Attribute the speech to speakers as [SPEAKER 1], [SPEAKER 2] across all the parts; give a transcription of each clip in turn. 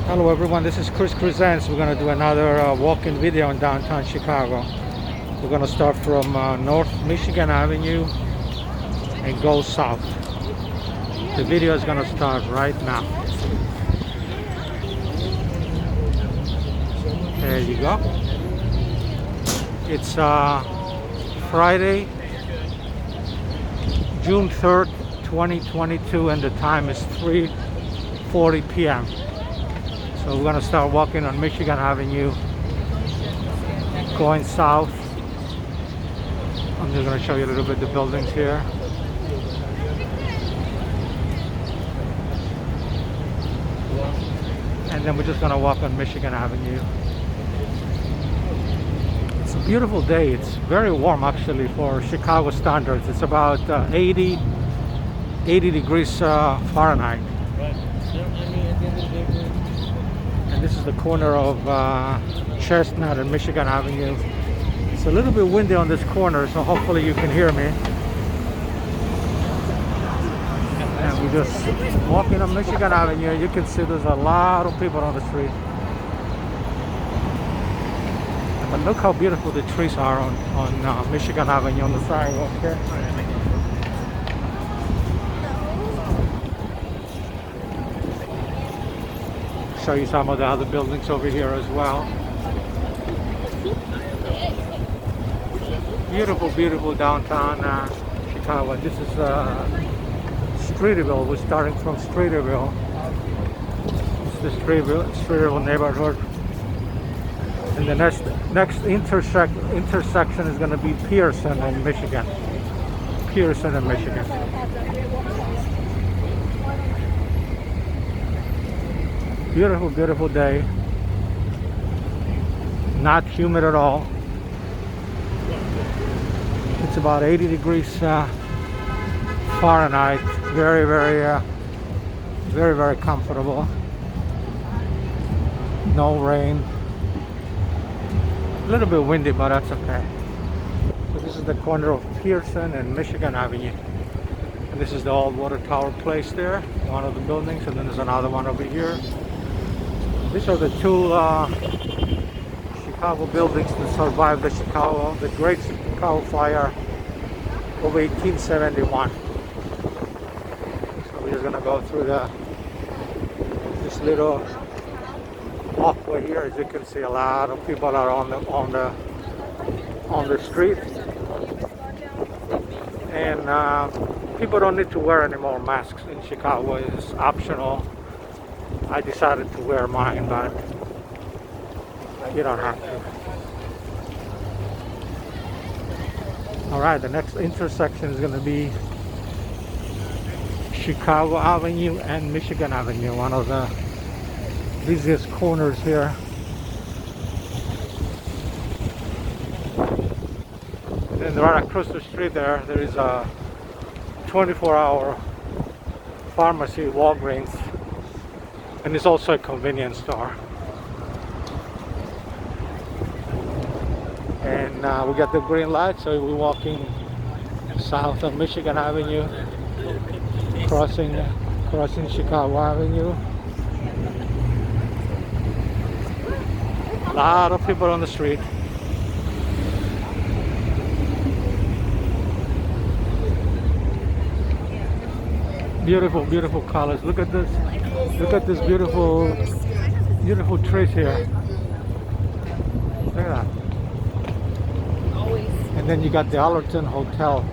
[SPEAKER 1] Hello everyone, this is Chris Presents. We're going to do another walk-in video in downtown Chicago. We're going to start from North Michigan Avenue and go south. The video is going to start right now. There you go. It's Friday, June 3rd, 2022, and the time is 3:40 p.m. So we're going to start walking on Michigan Avenue, going south. I'm just going to show you a little bit the buildings here. And then we're just going to walk on Michigan Avenue. It's a beautiful day. It's very warm actually for Chicago standards. It's about 80 degrees Fahrenheit. And this is the corner of Chestnut and Michigan Avenue. It's a little bit windy on this corner, so hopefully you can hear me. And we're just walking on Michigan Avenue. You can see there's a lot of people on the street. But look how beautiful the trees are on Michigan Avenue on the sidewalk here. Show you some of the other buildings over here as well. Beautiful, beautiful downtown Chicago. And this is Streeterville. We're starting from Streeterville. It's the Streeterville neighborhood. And the next intersection is going to be Pearson in Michigan. Pearson in Michigan. Beautiful, beautiful day. Not humid at all. It's about 80 degrees Fahrenheit. Very, very comfortable. No rain. A little bit windy, but that's okay. So this is the corner of Pearson and Michigan Avenue. And this is the old water tower place there, one of the buildings, and then there's another one over here. These are the two Chicago buildings that survived the Great Chicago Fire of 1871. So we're just gonna go through this little walkway here. As you can see, a lot of people are on the street, and people don't need to wear any more masks in Chicago. It's optional. I decided to wear mine, but you don't have to. Alright, the next intersection is going to be Chicago Avenue and Michigan Avenue, one of the busiest corners here. And then right across the street there is a 24-hour pharmacy, Walgreens. And it's also a convenience store. And we got the green light, so we're walking south of Michigan Avenue, crossing Chicago Avenue. A lot of people on the street. Beautiful, beautiful colors. Look at this. Look at this beautiful trees here. Look at that. And then you got the Allerton Hotel.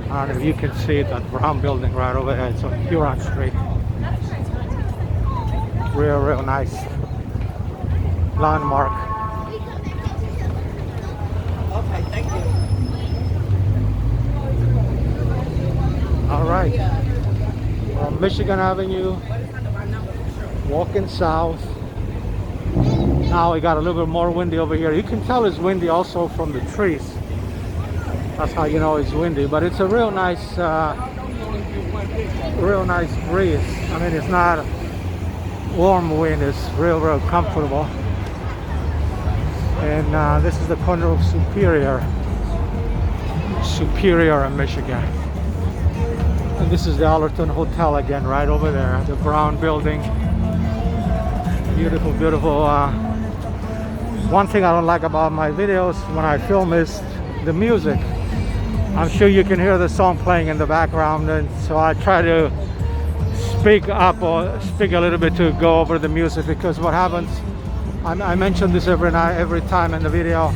[SPEAKER 1] I don't know if you can see it, that brown building right over there. It's on Buren Street. Real nice landmark.
[SPEAKER 2] Okay, thank you.
[SPEAKER 1] All right. We're on Michigan Avenue. Walking south. Now we got a little bit more windy over here. You can tell it's windy also from the trees. That's how you know it's windy. But it's a real nice breeze. I mean, it's not warm wind. It's real comfortable. And this is the corner of Superior in Michigan. And this is the Allerton Hotel again, right over there, the brown building. Beautiful, beautiful. One thing I don't like about my videos when I film is the music. I'm sure you can hear the song playing in the background, and so I try to speak up or speak a little bit to go over the music, because what happens, I mention this every time in the video,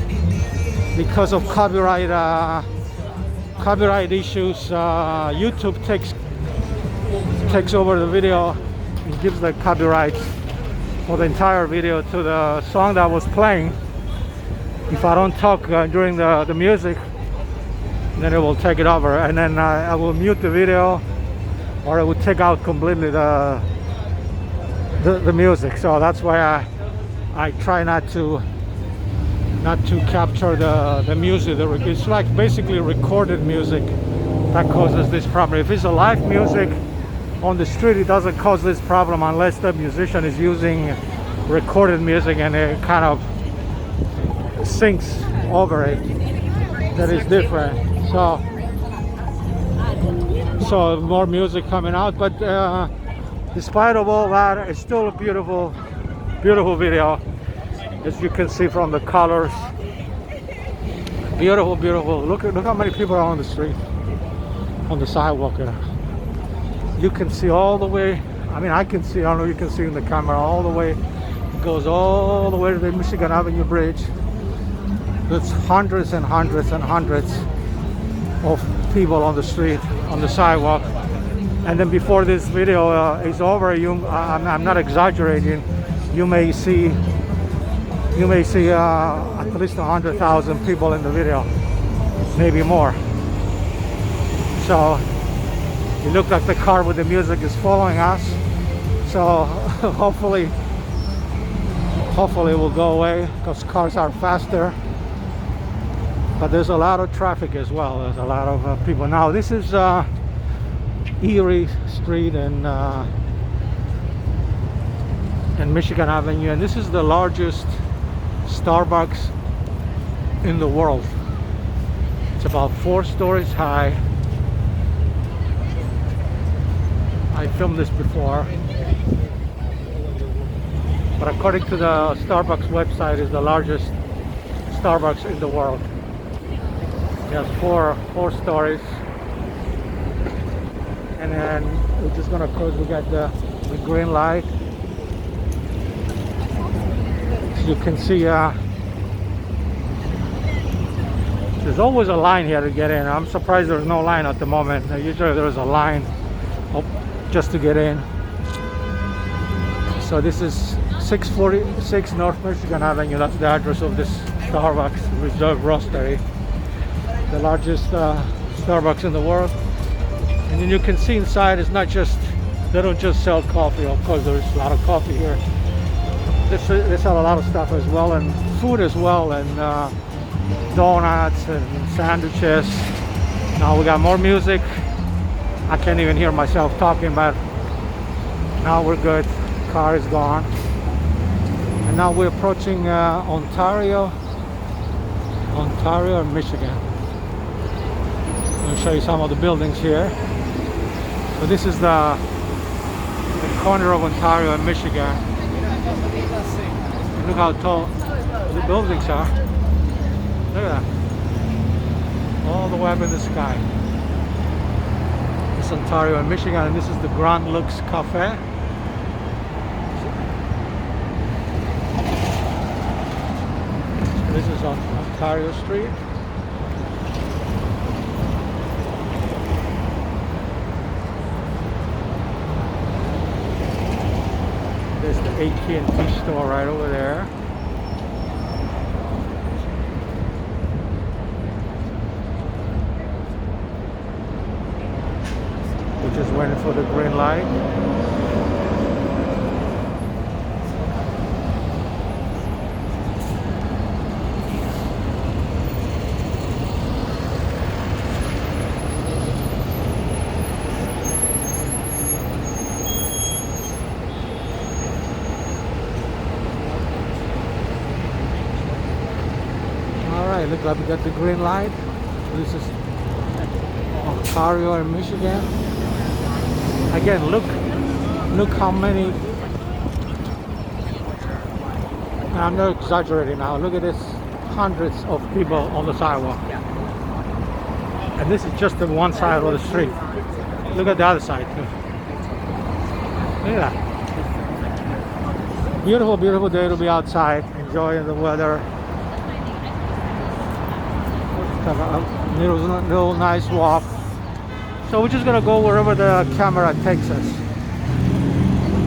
[SPEAKER 1] because of copyright issues, YouTube takes over the video. It gives the copyright for the entire video to the song that was playing. If I don't talk during the music, then it will take it over, and then I will mute the video, or it will take out completely the music. So that's why I try not to capture the music. It's like basically recorded music that causes this problem. If it's a live music on the street, it doesn't cause this problem unless the musician is using recorded music and it kind of syncs over it. That is different. So more music coming out, but despite of all that, it's still a beautiful video, as you can see from the colors. Beautiful. Look how many people are on the street, on the sidewalk here. You can see all the way. I mean, I can see. I don't know if you can see in the camera. All the way, it goes all the way to the Michigan Avenue Bridge. There's hundreds and hundreds and hundreds of people on the street, on the sidewalk. And then before this video is over, I'm not exaggerating, you may see at least 100,000 people in the video, maybe more. So it looks like the car with the music is following us. So hopefully it will go away, because cars are faster. But there's a lot of traffic as well. There's a lot of people. Now this is Erie Street and Michigan Avenue, and this is the largest Starbucks in the world. It's about 4 stories high. I filmed this before, but according to the Starbucks website, it's the largest Starbucks in the world. It has four stories, and then we're just gonna cross. We got the green light. As you can see, there's always a line here to get in. I'm surprised there's no line at the moment. Usually there's a line just to get in. So this is 646 North Michigan Avenue. That's the address of this Starbucks Reserve Roastery, the largest Starbucks in the world. And then you can see inside, it's not just, they don't just sell coffee. Of course there's a lot of coffee here. They sell a lot of stuff as well, and food as well, and donuts and sandwiches. Now we got more music. I can't even hear myself talking, but now we're good. Car is gone. And now we're approaching Ontario, and Michigan. I'm going to show you some of the buildings here. So this is the corner of Ontario and Michigan. And look how tall the buildings are. Look at that. All the way up in the sky. This is Ontario and Michigan, and this is the Grand Lux Cafe. This is on Ontario Street. There's the AT&T store right over there. We're just waiting for the green light. Look like we got the green light. This is Ontario and Michigan. Again, look how many I'm not exaggerating now. Look at this, hundreds of people on the sidewalk. And this is just the one side of the street. Look at the other side too. Look at that. Beautiful, beautiful day to be outside, enjoying the weather. Have a little nice walk. So we're just gonna go wherever the camera takes us.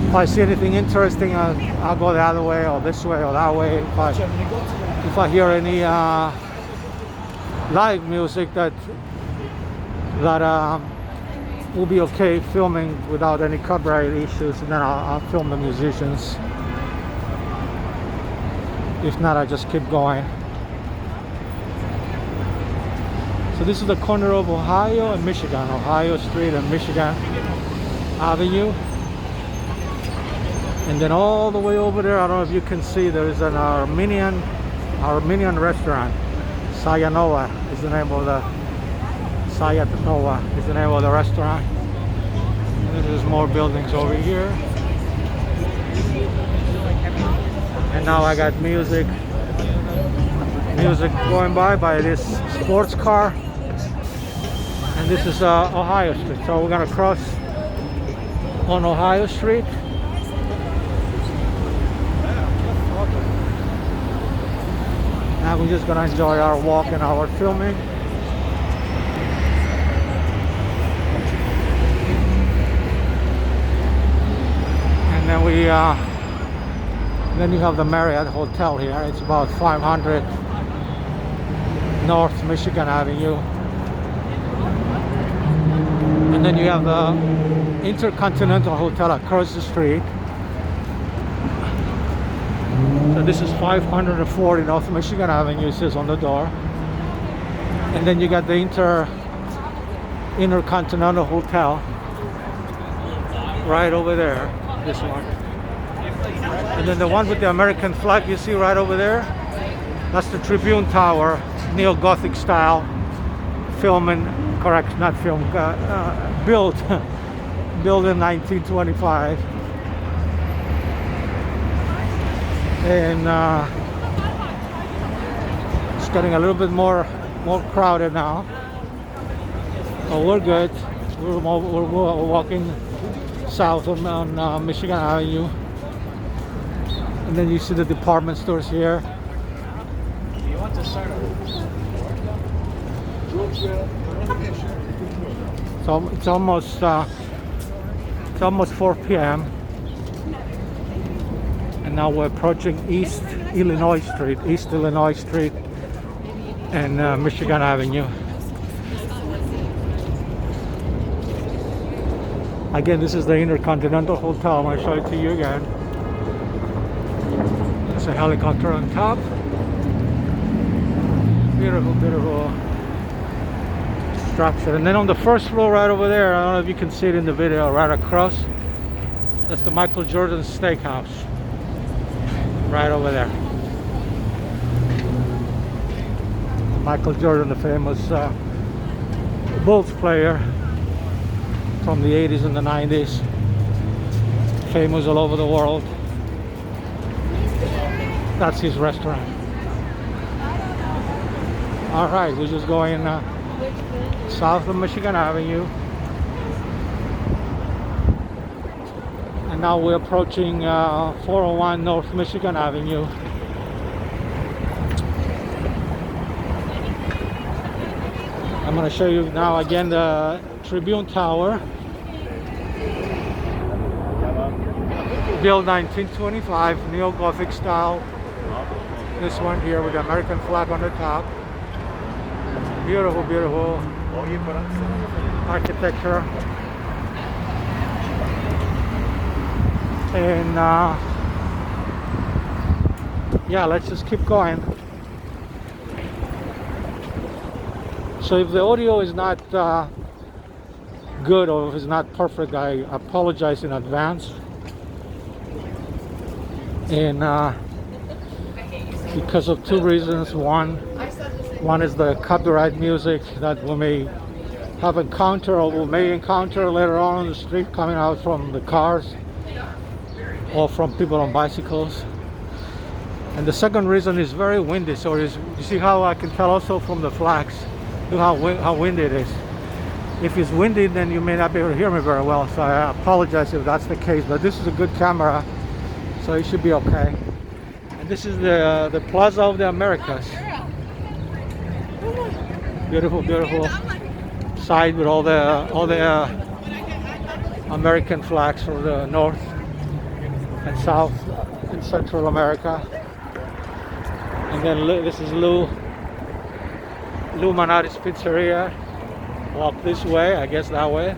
[SPEAKER 1] If I see anything interesting, I'll go the other way, or this way, or that way. If I hear any live music that will be okay filming without any copyright issues, and then I'll film the musicians. If not, I just keep going. So this is the corner of Ohio and Michigan, Ohio Street and Michigan Avenue. And then all the way over there, I don't know if you can see, there is an Armenian restaurant. Sayanova is the name of the restaurant. And there's more buildings over here. And now I got music going by this sports car. And this is Ohio Street. So we're gonna cross on Ohio Street. Now we're just gonna enjoy our walk and our filming. And then then you have the Marriott Hotel here. It's about 500 North Michigan Avenue. And then you have the Intercontinental Hotel across the street. So this is 540 North Michigan Avenue, it says on the door. And then you got the Intercontinental Hotel right over there, this one. And then the one with the American flag you see right over there, that's the Tribune Tower, neo-Gothic style, built in 1925. And it's getting a little bit more crowded now. But we're good. We're walking south on Michigan Avenue. And then you see the department stores here.
[SPEAKER 2] You want to start
[SPEAKER 1] So it's almost 4 p.m. And now we're approaching East Illinois Street and Michigan Avenue. Again, this is the Intercontinental Hotel. I'm going to show it to you again. There's a helicopter on top. Beautiful, beautiful structure. And then on the first floor right over there, I don't know if you can see it in the video, right across, that's the Michael Jordan Steakhouse. Right over there. Michael Jordan, the famous Bulls player from the 80s and the 90s. Famous all over the world. That's his restaurant. Alright, we're just going south of Michigan Avenue. And now we're approaching 401 North Michigan Avenue. I'm going to show you now again the Tribune Tower. Built 1925, neo-Gothic style. This one here with the American flag on the top. Beautiful, beautiful architecture. And yeah, let's just keep going. So if the audio is not good or if it's not perfect, I apologize in advance. And because of two reasons. One is the copyright music that we may have encountered or we may encounter later on in the street coming out from the cars or from people on bicycles. And the second reason is very windy. So you see how I can tell also from the flags, look how windy it is. If it's windy, then you may not be able to hear me very well. So I apologize if that's the case, but this is a good camera, so it should be okay. And this is the Plaza of the Americas. Beautiful, beautiful side with all the American flags for the North and South and Central America. And then this is Lou Manati's Pizzeria. Walk this way, I guess that way.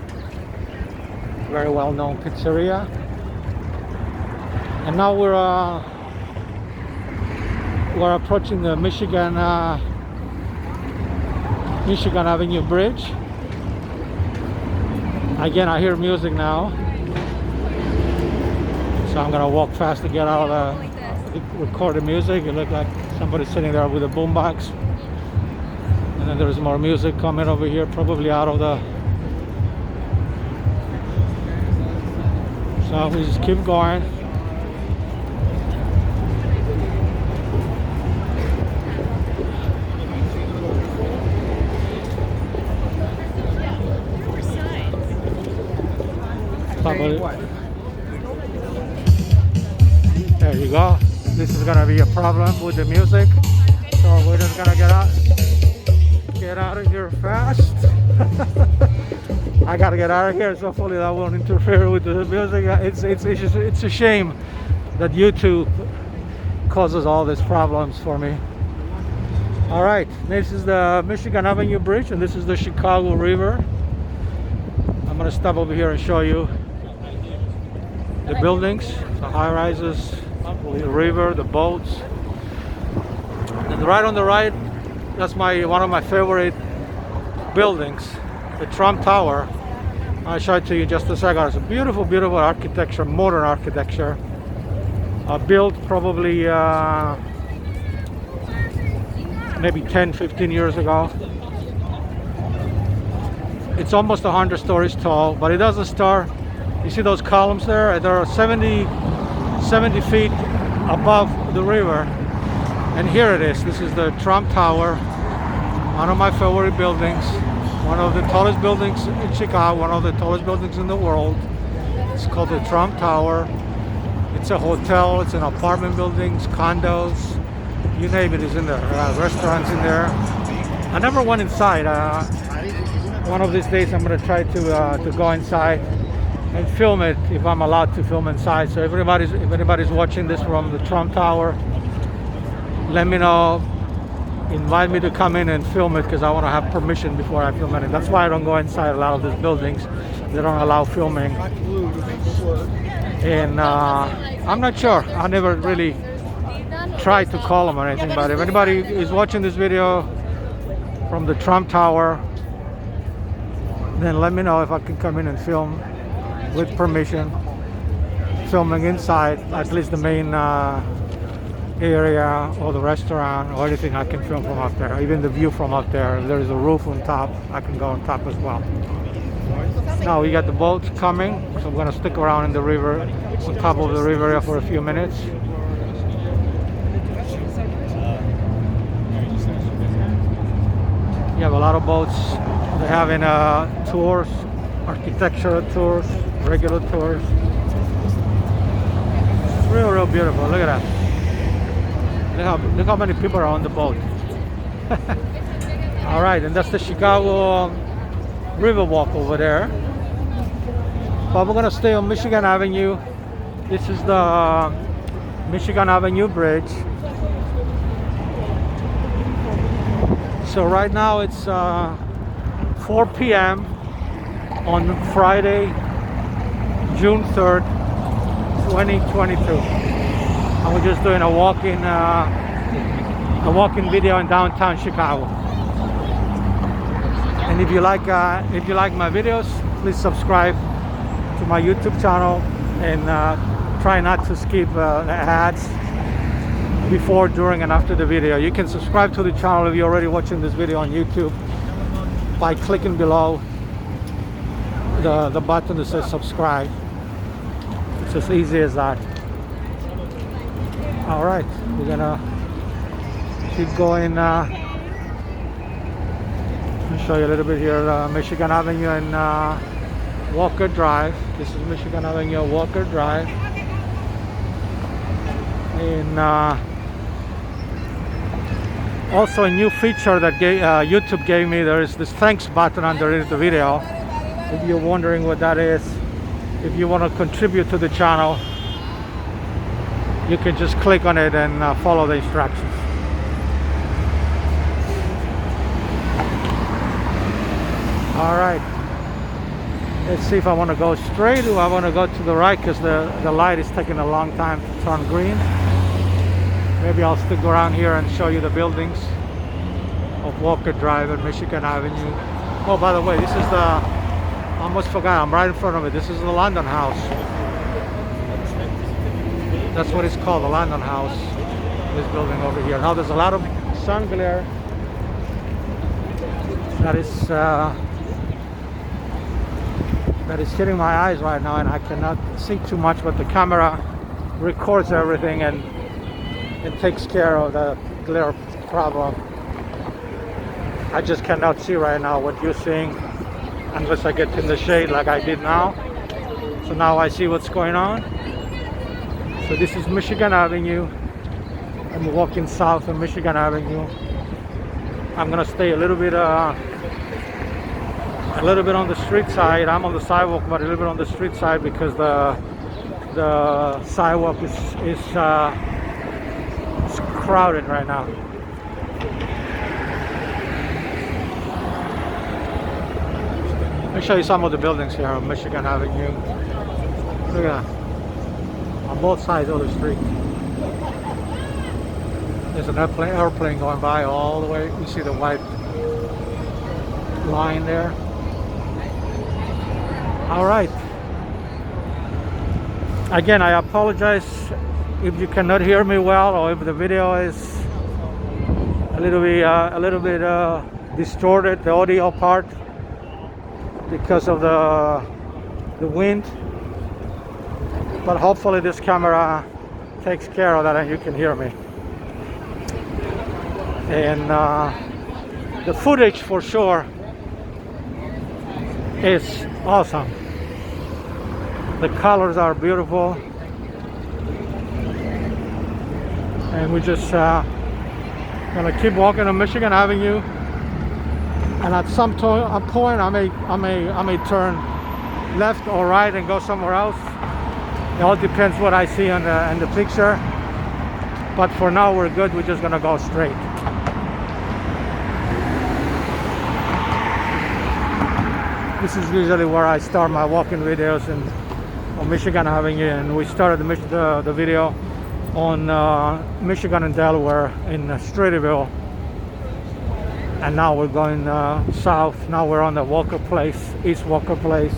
[SPEAKER 1] Very well known pizzeria. And now we're approaching the Michigan Avenue Bridge. Again, I hear music now, so I'm gonna walk fast to get out of the recorded music. It looked like somebody sitting there with a boombox, and then there's more music coming over here, probably out of the. So we just keep going. There you go. This is gonna be a problem with the music, so we're just gonna get out of here fast. I gotta get out of here, so hopefully that won't interfere with the music. It's a shame that YouTube causes all these problems for me. All right, this is the Michigan Avenue Bridge, and this is the Chicago River. I'm gonna stop over here and show you the buildings, the high-rises, the river, the boats. And right on the right, that's one of my favorite buildings, the Trump Tower. I'll show it to you in just a second. It's a beautiful, beautiful architecture, modern architecture. Built probably maybe 10, 15 years ago. It's almost 100 stories tall, but it doesn't start. You see those columns there? They're 70 feet above the river. And here it is. This is the Trump Tower, one of my favorite buildings, one of the tallest buildings in Chicago, one of the tallest buildings in the world. It's called the Trump Tower. It's a hotel, it's an apartment buildings, condos, you name it is in there. Restaurants in there. I never went inside. One of these days I'm going to try to go inside and film it if I'm allowed to film inside. So if anybody's watching this from the Trump Tower, let me know. Invite me to come in and film it, because I want to have permission before I film it. That's why I don't go inside a lot of these buildings. They don't allow filming. And I'm not sure. I never really tried to call them or anything. But if anybody is watching this video from the Trump Tower, then let me know if I can come in and film with permission, filming inside, at least the main area or the restaurant or anything. I can film from up there, even the view from up there. If there's a roof on top, I can go on top as well. Now we got the boats coming, so I'm going to stick around in the river, on top of the river here for a few minutes. You have a lot of boats. They're having tours, architectural tours, regular tours. It's real, real beautiful. Look at that. Look how many people are on the boat. All right, and that's the Chicago River Walk over there. But we're gonna stay on Michigan Avenue. This is the Michigan Avenue Bridge. So right now it's 4 p.m. on Friday, June 3rd, 2022. And we're just doing a walking video in downtown Chicago. And if you like my videos, please subscribe to my YouTube channel and try not to skip the ads before, during, and after the video. You can subscribe to the channel if you're already watching this video on YouTube by clicking below the button that says subscribe. It's as easy as that. All right, we're gonna keep going. Let me show you a little bit here. Michigan Avenue and Walker Drive. This is Michigan Avenue, Walker Drive. And also a new feature that YouTube gave me. There is this thanks button underneath the video. If you're wondering what that is, if you want to contribute to the channel, you can just click on it and follow the instructions. All right, let's see if I want to go straight or I want to go to the right, because the light is taking a long time to turn green. Maybe I'll stick around here and show you the buildings of Walker Drive and Michigan Avenue. Oh, by the way, this is the, I almost forgot, I'm right in front of it. This is the London House. That's what it's called, the London House. This building over here. Now there's a lot of sun glare that is hitting my eyes right now, and I cannot see too much, but the camera records everything and it takes care of the glare problem. I just cannot see right now what you're seeing unless I get in the shade like I did now. So now I see what's going on. So this is Michigan Avenue. I'm walking south of Michigan Avenue. I'm gonna stay a little bit on the street side. I'm on the sidewalk, but a little bit on the street side because the sidewalk is crowded right now. Let me show you some of the buildings here on Michigan Avenue. Look at that. On both sides of the street. There's an airplane going by all the way. You see the white line there. All right. Again, I apologize if you cannot hear me well, or if the video is a little bit distorted, the audio part, because of the wind. But hopefully this camera takes care of that and you can hear me. And the footage for sure is awesome. The colors are beautiful. And we just gonna keep walking on Michigan Avenue. And at some point I may turn left or right and go somewhere else. It all depends what I see in the picture. But for now we're good. We're just gonna go straight. This is usually where I start my walking videos on Michigan Avenue, and we started the video on Michigan and Delaware in Streeterville, and now we're going south. Now we're on the Walker Place, East Walker Place.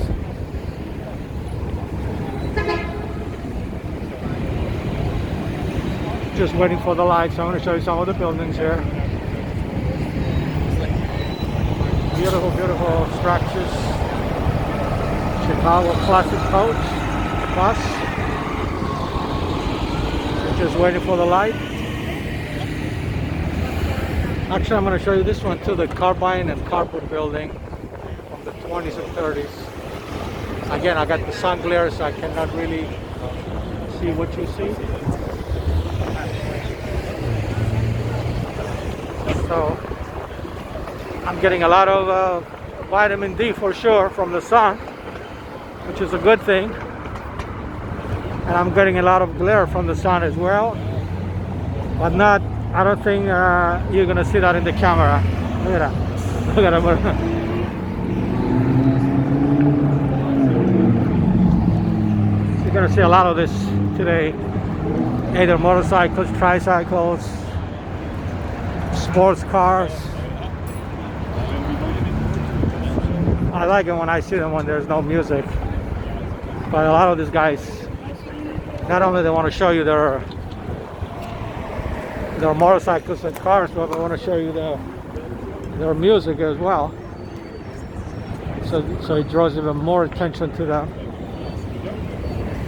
[SPEAKER 1] Just waiting for the lights. I'm going to show you some of the buildings here. Beautiful, beautiful structures. Chicago Classic Coach bus. We're just waiting for the light. Actually, I'm going to show you this one too, the Carbine and Carpet building from the 20s and 30s. Again, I got the sun glare, so I cannot really see what you see. So I'm getting a lot of vitamin D for sure from the sun, which is a good thing. And I'm getting a lot of glare from the sun as well, but not, I don't think you're gonna see that in the camera. Look at that. Look at that. You're gonna see a lot of this today. Either motorcycles, tricycles, sports cars. I like it when I see them when there's no music. But a lot of these guys, not only they want to show you their motorcycles and cars, but they want to show you their music as well. So it draws even more attention to them.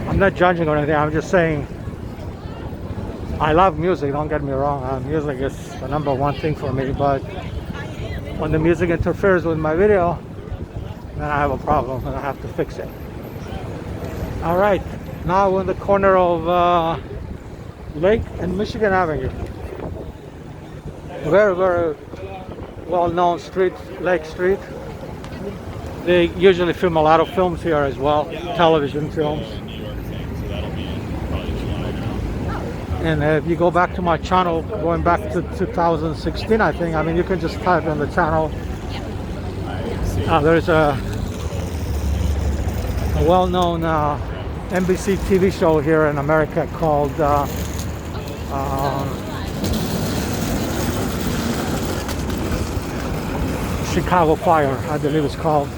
[SPEAKER 1] I'm not judging or anything, I'm just saying I love music, don't get me wrong. Music is the number one thing for me, but when the music interferes with my video, then I have a problem and I have to fix it. All right, now we're in the corner of Lake and Michigan Avenue. Very, very well-known street, Lake Street. They usually film a lot of films here as well, television films. And if you go back to my channel, going back to 2016, I think, I mean, you can just type in the channel. There's a well-known NBC TV show here in America called Chicago Fire, I believe it's called.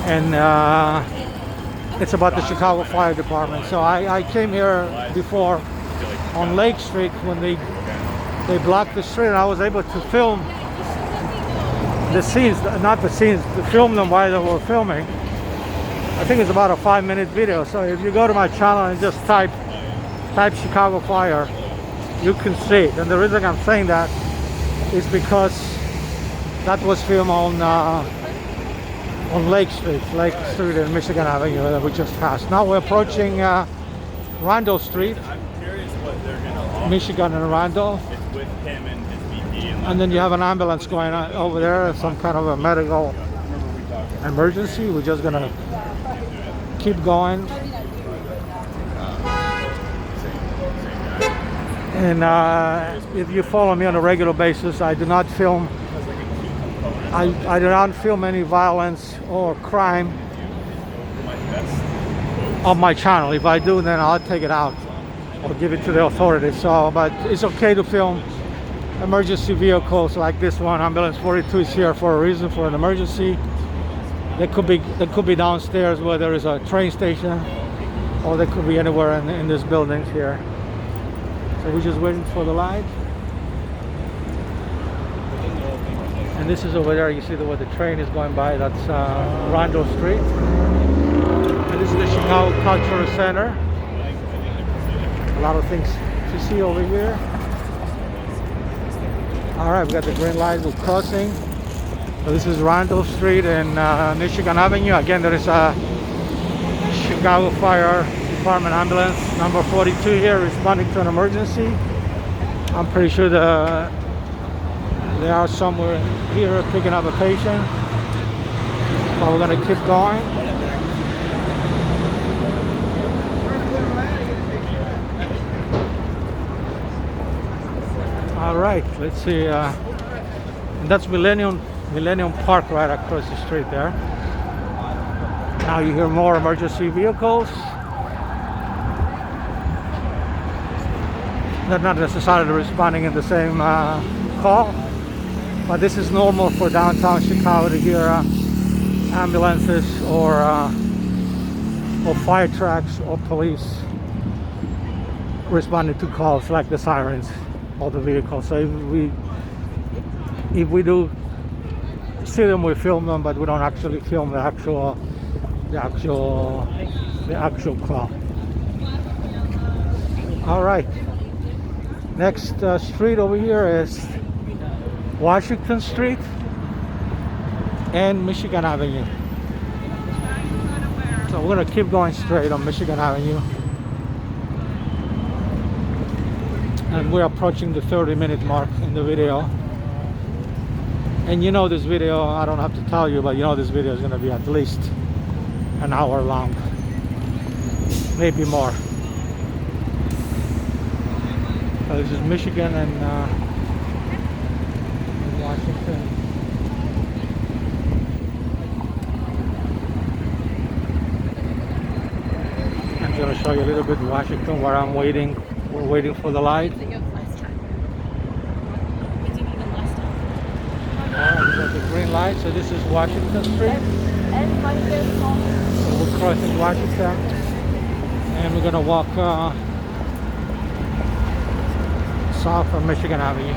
[SPEAKER 1] And it's about the Chicago Fire Department. So I came here before on Lake Street when they blocked the street, and I was able to film the scenes, not the scenes, to film them while they were filming. I think it's about a 5-minute video. So if you go to my channel and just type Chicago Fire, you can see it. And the reason I'm saying that is because that was filmed on Lake Street and Michigan Avenue that we just passed. Now we're approaching Randall Street, Michigan and Randall.
[SPEAKER 3] It's with him and his VP.
[SPEAKER 1] And then you have an ambulance going on over there, some kind of a medical emergency. We're just gonna keep going. And if you follow me on a regular basis, I do not film I do not film any violence or crime on my channel. If I do, then I'll take it out or give it to the authorities. So, but it's okay to film emergency vehicles like this one. Ambulance 42 is here for a reason, for an emergency. They could be downstairs where there is a train station, or they could be anywhere in this building here. So we're just waiting for the light. And this is over there, you see where the train is going by, that's Randall Street. And this is the Chicago Cultural Center. A lot of things to see over here. Alright, we got the green light, we're crossing. So this is Randall Street and Michigan Avenue. Again, there is a Chicago Fire Department ambulance number 42 here responding to an emergency. I'm pretty sure they are somewhere here picking up a patient. But we're going to keep going. All right, let's see. And that's Millennium Park right across the street there. Now you hear more emergency vehicles. They're not necessarily responding in the same call. But this is normal for downtown Chicago to hear ambulances or fire trucks or police responding to calls like the sirens of the vehicle. So if we do see them, we film them, but we don't actually film the actual call. All right. Next street over here is Washington Street and Michigan Avenue. So we're gonna keep going straight on Michigan Avenue. And we're approaching the 30-minute mark in the video. And you know this video, I don't have to tell you, but you know this video is gonna be at least an hour long. Maybe more. So this is Michigan and Washington. I'm going to show you a little bit Washington where I'm waiting. We're waiting for the light. We got the green light, so this is Washington Street. So we're crossing Washington and we're going to walk south from Michigan Avenue.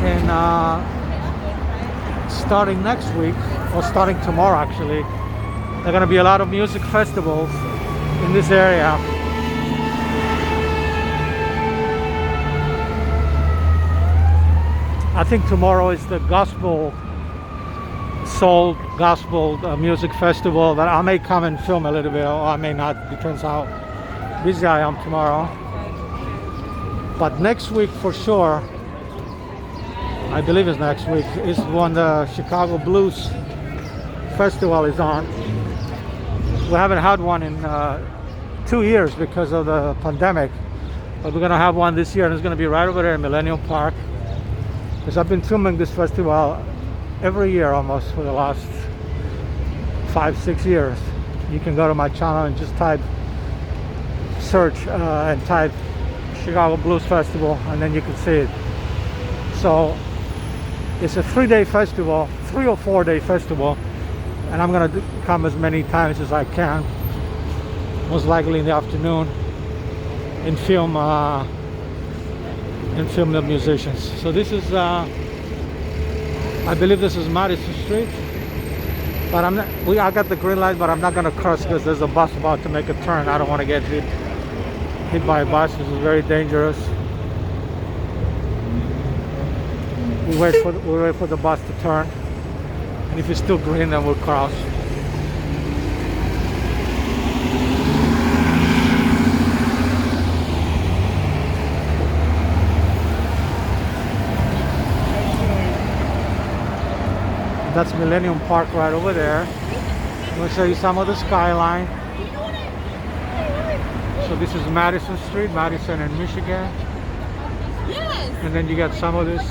[SPEAKER 1] And starting next week, or starting tomorrow actually, There are going to be a lot of music festivals in this area. I think tomorrow is the soul gospel music festival, that I may come and film a little bit, or I may not, depends how busy I am tomorrow. But next week for sure, I believe it's next week, is when the Chicago Blues Festival is on. We haven't had one in 2 years because of the pandemic, but we're gonna have one this year, and it's gonna be right over there in Millennium Park. Because I've been filming this festival every year almost for the last 5-6 years. You can go to my channel and just search and type Chicago Blues Festival, and then you can see it. So it's a 3-day festival, 3 or 4 day festival, and I'm gonna come as many times as I can, most likely in the afternoon, and film the musicians. So this is I believe this is Madison Street, but I got the green light, but I'm not gonna cross because there's a bus about to make a turn. I don't want to get hit by a bus. This is very dangerous. We wait for the bus to turn, and if it's still green, then we'll cross. That's Millennium Park right over there. I'm going to show you some of the skyline. So this is Madison Street, Madison and Michigan. Yes. And then you got some of this.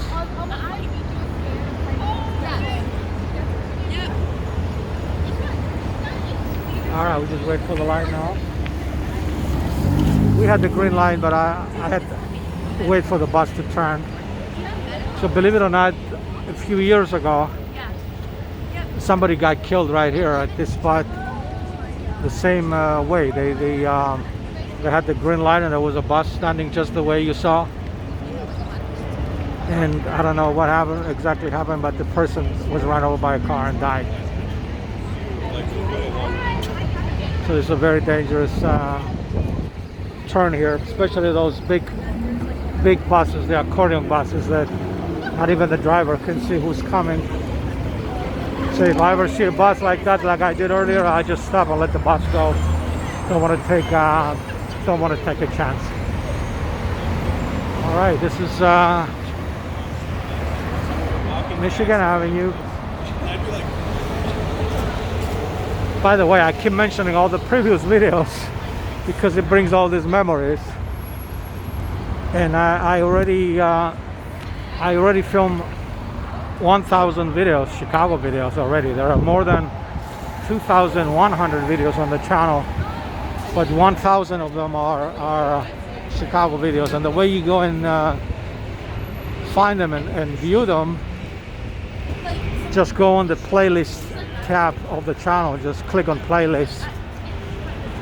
[SPEAKER 1] Alright, we just wait for the light now. We had the green light, but I had to wait for the bus to turn. So believe it or not, a few years ago, somebody got killed right here at this spot the same way. They had the green light, and there was a bus standing just the way you saw, and I don't know what exactly happened, but the person was run over by a car and died. So it's a very dangerous turn here, especially those big buses, the Aquarium buses, that not even the driver can see who's coming. So if I ever see a bus like that, like I did earlier, I just stop and let the bus go. Don't want to take a chance. All right, this is Michigan Avenue. By the way, I keep mentioning all the previous videos because it brings all these memories. And I already filmed 1,000 videos, Chicago videos already. There are more than 2,100 videos on the channel, but 1,000 of them are Chicago videos. And the way you go and find them and view them, just go on the playlist tab of the channel, just click on playlist,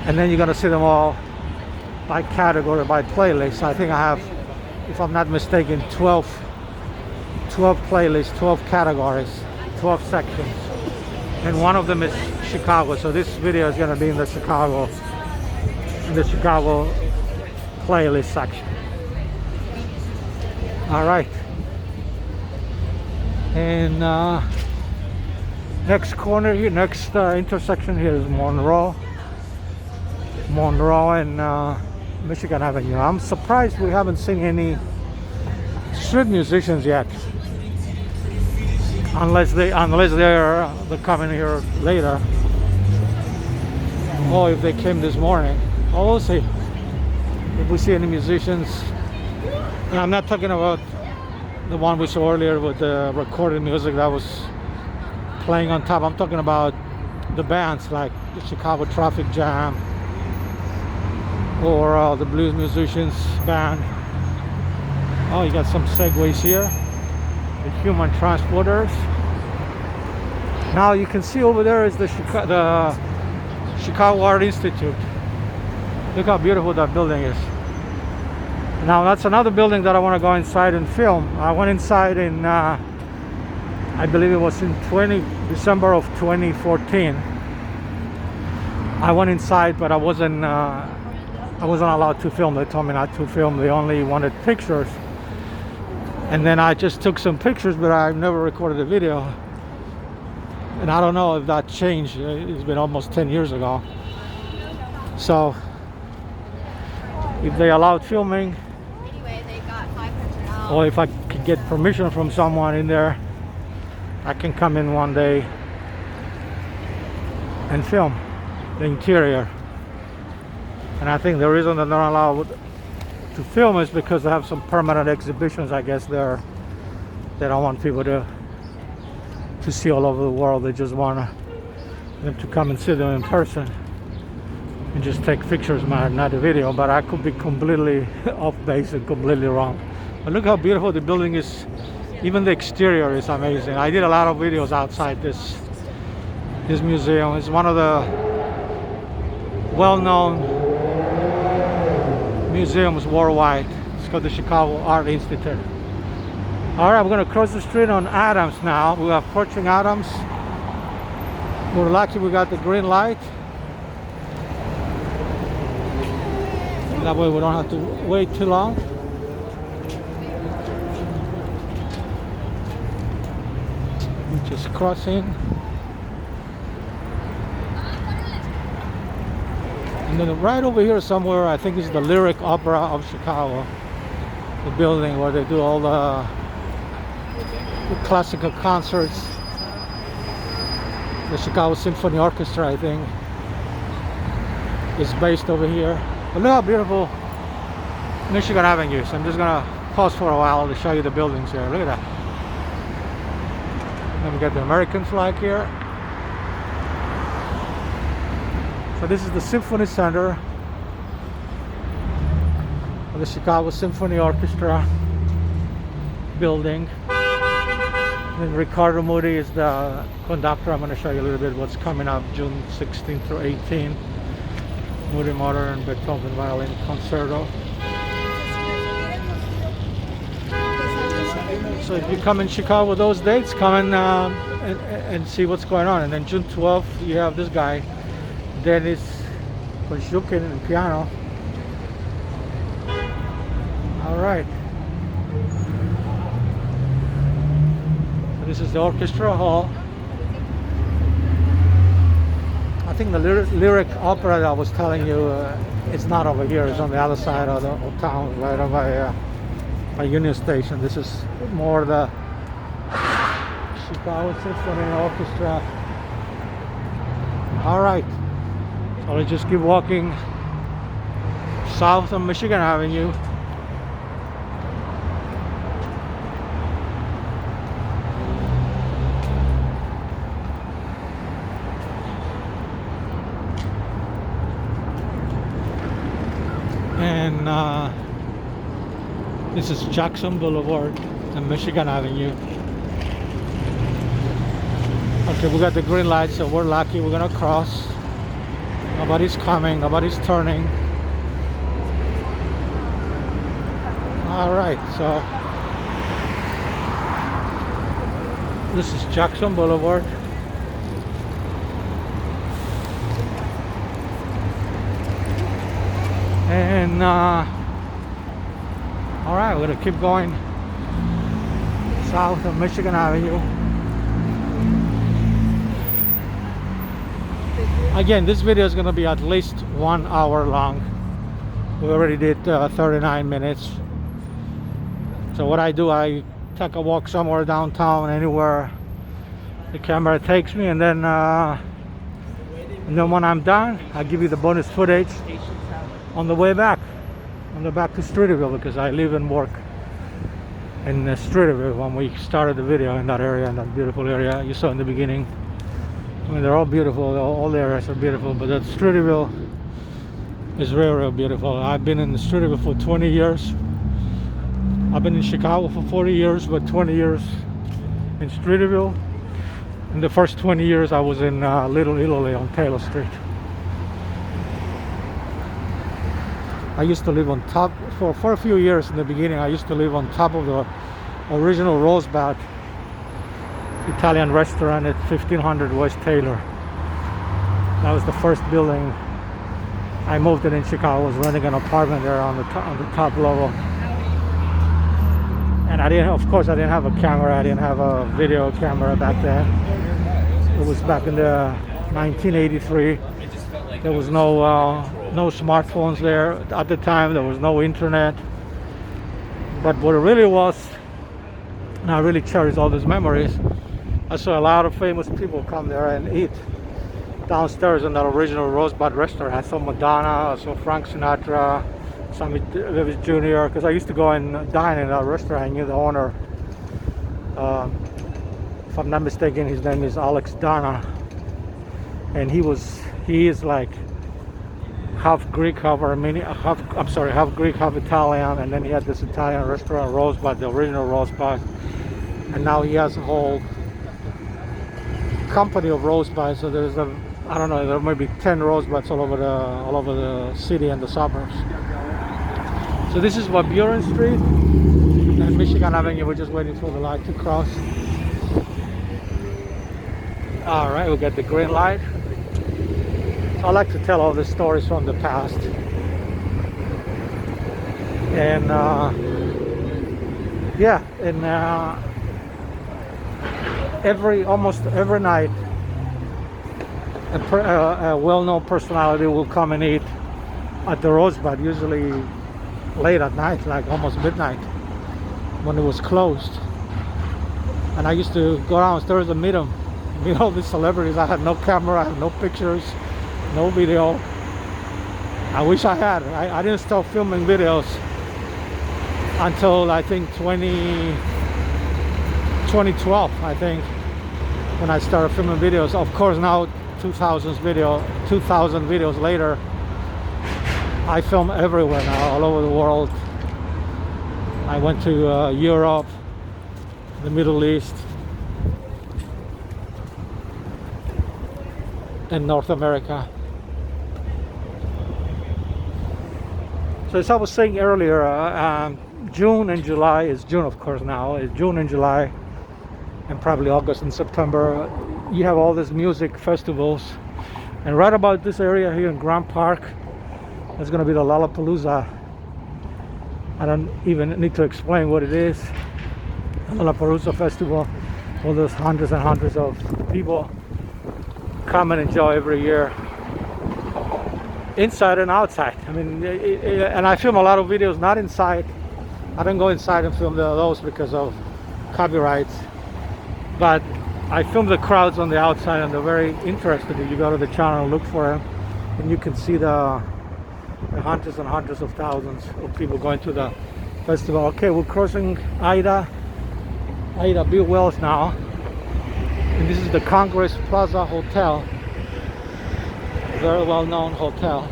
[SPEAKER 1] and then you're gonna see them all by category, by playlist. I think I have, if I'm not mistaken, 12 playlists, 12 categories, 12 sections, and one of them is Chicago. So this video is going to be in the Chicago playlist section. All right, and next corner here, next intersection here is Monroe and Michigan Avenue. I'm surprised we haven't seen any street musicians yet. Unless they're coming here later, or if they came this morning. Oh, we'll see if we see any musicians. And I'm not talking about the one we saw earlier with the recorded music that was playing on top. I'm talking about the bands like the Chicago Traffic Jam or the Blues Musicians Band. Oh, you got some segways here. The Human Transporters. Now you can see over there is the Chicago Art Institute. Look how beautiful that building is. Now that's another building that I want to go inside and film. I went inside in I believe it was in December of 2014, I went inside, but I wasn't allowed to film. They told me not to film. They only wanted pictures. And then I just took some pictures, but I never recorded a video. And I don't know if that changed. It's been almost 10 years ago. So if they allowed filming,
[SPEAKER 4] Anyway, they got $500.
[SPEAKER 1] or if I could get permission from someone in there, I can come in one day and film the interior. And I think the reason they're not allowed to film is because they have some permanent exhibitions, I guess. They don't want people to see all over the world. They just want them to come and see them in person and just take pictures, not a video. But I could be completely off base and completely wrong. But look how beautiful the building is. Even the exterior is amazing. I did a lot of videos outside this museum. It's one of the well-known museums worldwide. It's called the Chicago Art Institute. All right, we're gonna cross the street on Adams now. We are approaching Adams. We're lucky we got the green light. That way we don't have to wait too long. We're just crossing. And then right over here somewhere, I think is the Lyric Opera of Chicago. The building where they do all the classical concerts. The Chicago Symphony Orchestra, I think, is based over here. But look how beautiful Michigan Avenue is. I'm just gonna pause for a while to show you the buildings here. Look at that. Then we got the American flag here. So this is the Symphony Center of the Chicago Symphony Orchestra building. And Ricardo Moody is the conductor. I'm going to show you a little bit what's coming up June 16th through 18th. Moody Modern Beethoven Violin Concerto. So if you come in Chicago with those dates, come and see what's going on. And then June 12th, you have this guy, Dennis Koshukin, and piano. All right. This is the Orchestra Hall. I think the lyric opera that I was telling you, it's not over here. It's on the other side of the town, right over by Union Station. This is more the Chicago Symphony Orchestra. All right. So let's just keep walking south on Michigan Avenue. And this is Jackson Boulevard and Michigan Avenue. Okay, we got the green light, so we're lucky. We're gonna cross. Nobody's coming, nobody's turning. All right, so this is Jackson Boulevard. And all right, we're gonna keep going south of Michigan Avenue. Again, this video is gonna be at least 1 hour long. We already did 39 minutes. So what I do, I take a walk somewhere downtown, anywhere the camera takes me, and then when I'm done, I'll give you the bonus footage on the way back, back to Streeterville, because I live and work in Streeterville. When we started the video in that area, in that beautiful area you saw in the beginning, I mean, they're all beautiful. All the areas are beautiful, but that Streeterville is real beautiful. I've been in Streeterville for 20 years. I've been in Chicago for 40 years, but 20 years in Streeterville. In the first 20 years, I was in Little Italy on Taylor Street. I used to live on top, for a few years in the beginning, I used to live on top of the original Rosebud Italian restaurant at 1500 West Taylor. That was the first building. I moved it in Chicago. I was renting an apartment there on the top level. And I didn't, of course, I didn't have a camera. I didn't have a video camera back then. It was back in the 1983. There was no smartphones there at the time. There was no internet. But what it really was, and I really cherish all these memories, I saw a lot of famous people come there and eat downstairs in that original Rosebud restaurant. I saw Madonna, I saw Frank Sinatra, Sammy Davis Jr., because I used to go and dine in that restaurant. I knew the owner. If I'm not mistaken, his name is Alex Dana, and he is like half Greek, half Armenian, half Greek, half Italian, and then he had this Italian restaurant, Rosebud, the original Rosebud, and now he has a whole company of Rosebuds. So there's I don't know, there may be 10 Rosebuds all over the city and the suburbs. So this is what Buren Street and Michigan Avenue. We're just waiting for the light to cross. All right, we'll get the green light. So I like to tell all the stories from the past. And yeah, and almost every night a well-known personality will come and eat at the Rosebud, usually late at night, like almost midnight, when it was closed. And I used to go downstairs and meet all these celebrities. I had no camera, I had no pictures, no video. I wish I had. I didn't start filming videos until I think 2012, I think, when I started filming videos. Of course, now 2000 videos later, I film everywhere now, all over the world. I went to Europe, the Middle East, and North America. So as I was saying earlier, June and July, is June of course now, is June and July, and probably August and September, you have all these music festivals. And right about this area here in Grant Park, there's going to be the Lollapalooza. I don't even need to explain what it is. The Lollapalooza festival. All those hundreds and hundreds of people come and enjoy every year, inside and outside. I mean, and I film a lot of videos not inside. I don't go inside and film those because of copyrights, but I film the crowds on the outside, and they're very interested. If you go to the channel and look for them, and you can see the hundreds and hundreds of thousands of people going to the festival. Okay, we're crossing Ida B. Wells now, and this is the Congress Plaza Hotel, a very well-known hotel.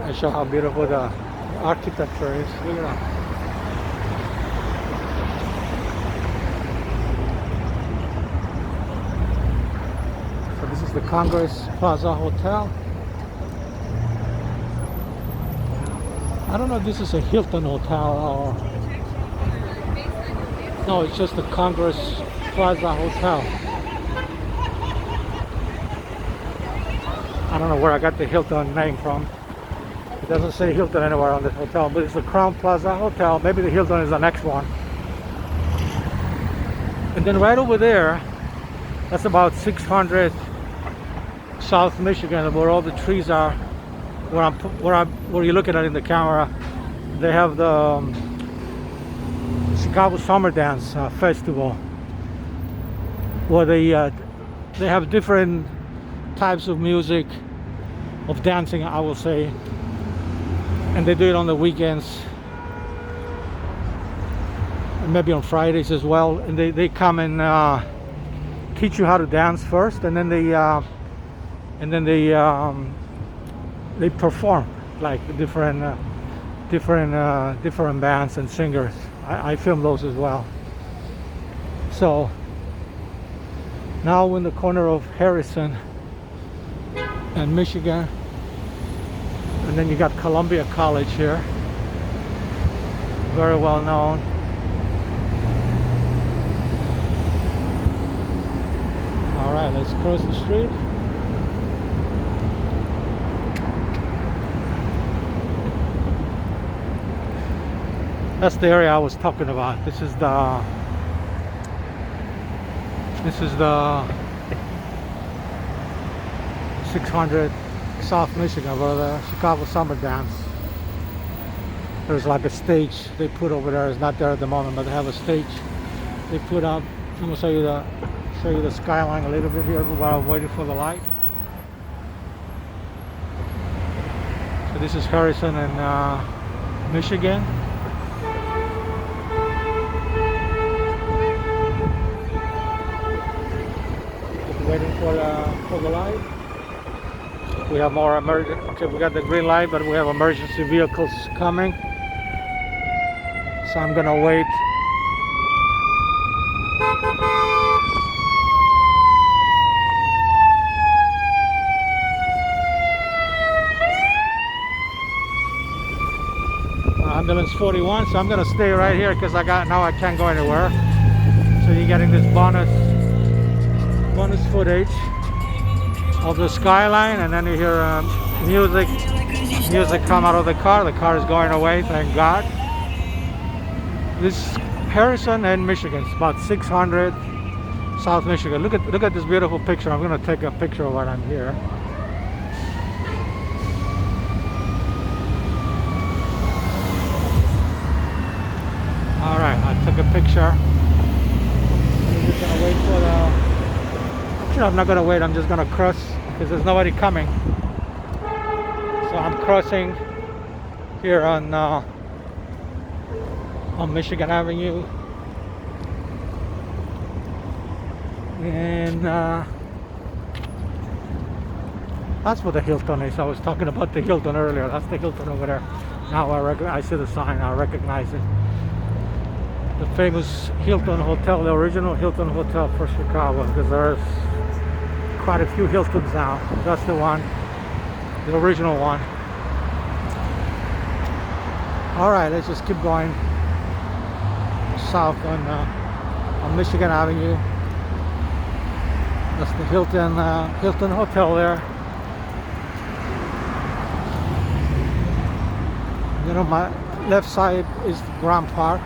[SPEAKER 1] I show how beautiful the architecture is. Look at that. So this is the Congress Plaza Hotel. I don't know if this is a Hilton Hotel or... No, it's just the Congress Plaza Hotel. I don't know where I got the Hilton name from. It doesn't say Hilton anywhere on this hotel, but it's the Crown Plaza Hotel. Maybe the Hilton is the next one. And then right over there, that's about 600 South Michigan, where all the trees are, where you're looking at in the camera. They have the Chicago Summer Dance Festival, where they have different types of music, of dancing, I will say. And they do it on the weekends, and maybe on Fridays as well. And they come and teach you how to dance first, and then they perform like different bands and singers. I film those as well. So now we're in the corner of Harrison and Michigan. And then you got Columbia College here, very well known. Alright, let's cross the street. That's the area I was talking about. This is the 600 South Michigan, where the Chicago Summer Dance. There's like a stage they put over there. It's not there at the moment, but they have a stage they put up. I'm gonna show you the skyline a little bit here while I'm waiting for the light. So this is Harrison in Michigan. Waiting for the light. We have more emergency. Okay, we got the green light, but we have emergency vehicles coming. So I'm gonna wait. Ambulance 41. So I'm gonna stay right here because I can't go anywhere. So you're getting this bonus footage of the skyline, and then you hear music come out of the car. The car is going away, thank God. This is Harrison and Michigan. It's about 600 South Michigan. Look at this beautiful picture. I'm going to take a picture of when I'm here. All right, I took a picture. I'm just going to wait for the. I'm not gonna wait, I'm just gonna cross because there's nobody coming. So I'm crossing here on Michigan Avenue, and that's what the Hilton is. I was talking about the Hilton earlier. That's the Hilton over there. Now I see the sign, I recognize it. The famous Hilton Hotel, the original Hilton Hotel for Chicago, because there's quite a few Hiltons now. That's the one, the original one. All right, let's just keep going south on Michigan Avenue. That's the Hilton Hotel there. You know, my left side is the Grand Park.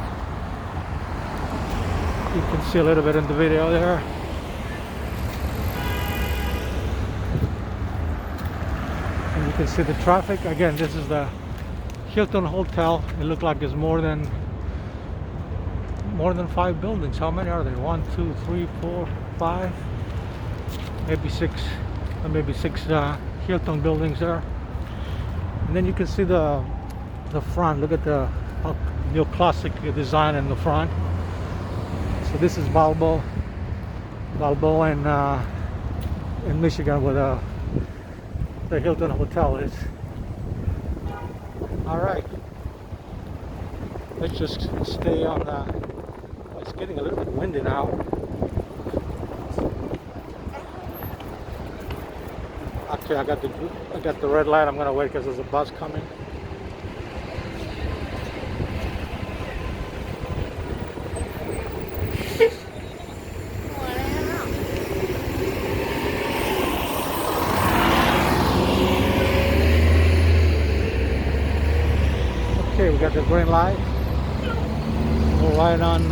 [SPEAKER 1] You can see a little bit in the video there. And you can see the traffic. Again, this is the Hilton Hotel. It looks like it's more than 5 buildings. How many are there? 1, 2, 3, 4, 5, maybe 6. Maybe 6 Hilton buildings there. And then you can see the front. Look at the neoclassic design in the front. So this is Balboa in Michigan, where the Hilton Hotel is. All right, let's just stay on the. It's getting a little bit windy now. Okay, I got the red light. I'm gonna wait because there's a bus coming. Okay, we got the green light. We're right on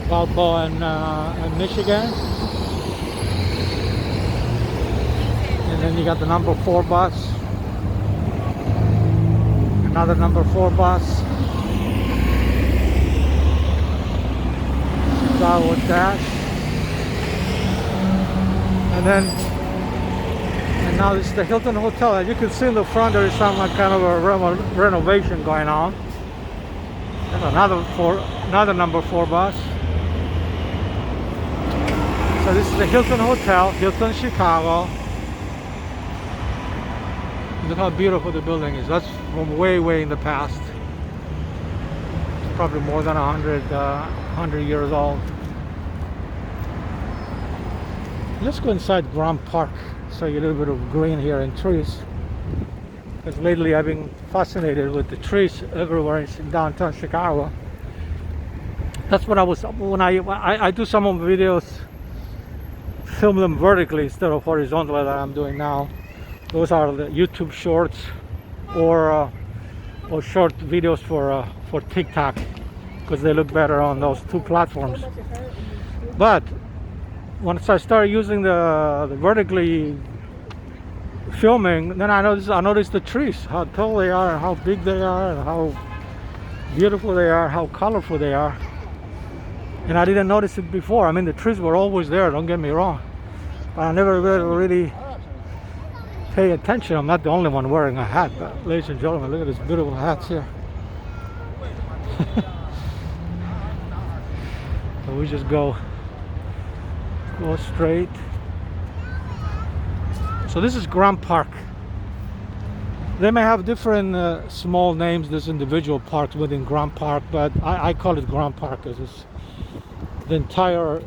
[SPEAKER 1] Balboa and Michigan. And then you got the number 4 bus. Another number 4 bus. Chicago Dash. And now this is the Hilton Hotel. As you can see in the front, there is some kind of a renovation going on. And another number 4 bus. So this is the Hilton Hotel, Hilton Chicago. Look how beautiful the building is. That's from way in the past. It's probably more than 100 years old. Let's go inside Grand Park. So you a little bit of green here and trees. Because lately I've been fascinated with the trees everywhere in downtown Chicago. That's what I was when I do some of the videos film them vertically instead of horizontally that I'm doing now. Those are the YouTube shorts or short videos for TikTok, because they look better on those two platforms. But once I started using the vertically filming, then I noticed the trees, how tall they are and how big they are and how beautiful they are, how colorful they are. And I didn't notice it before. I mean, the trees were always there, don't get me wrong, but I never really pay attention. I'm not the only one wearing a hat, but ladies and gentlemen, look at these beautiful hats here. So we just go straight. So this is Grand Park. They may have different small names, this individual parks within Grand Park, but I call it Grand Park because it's the entire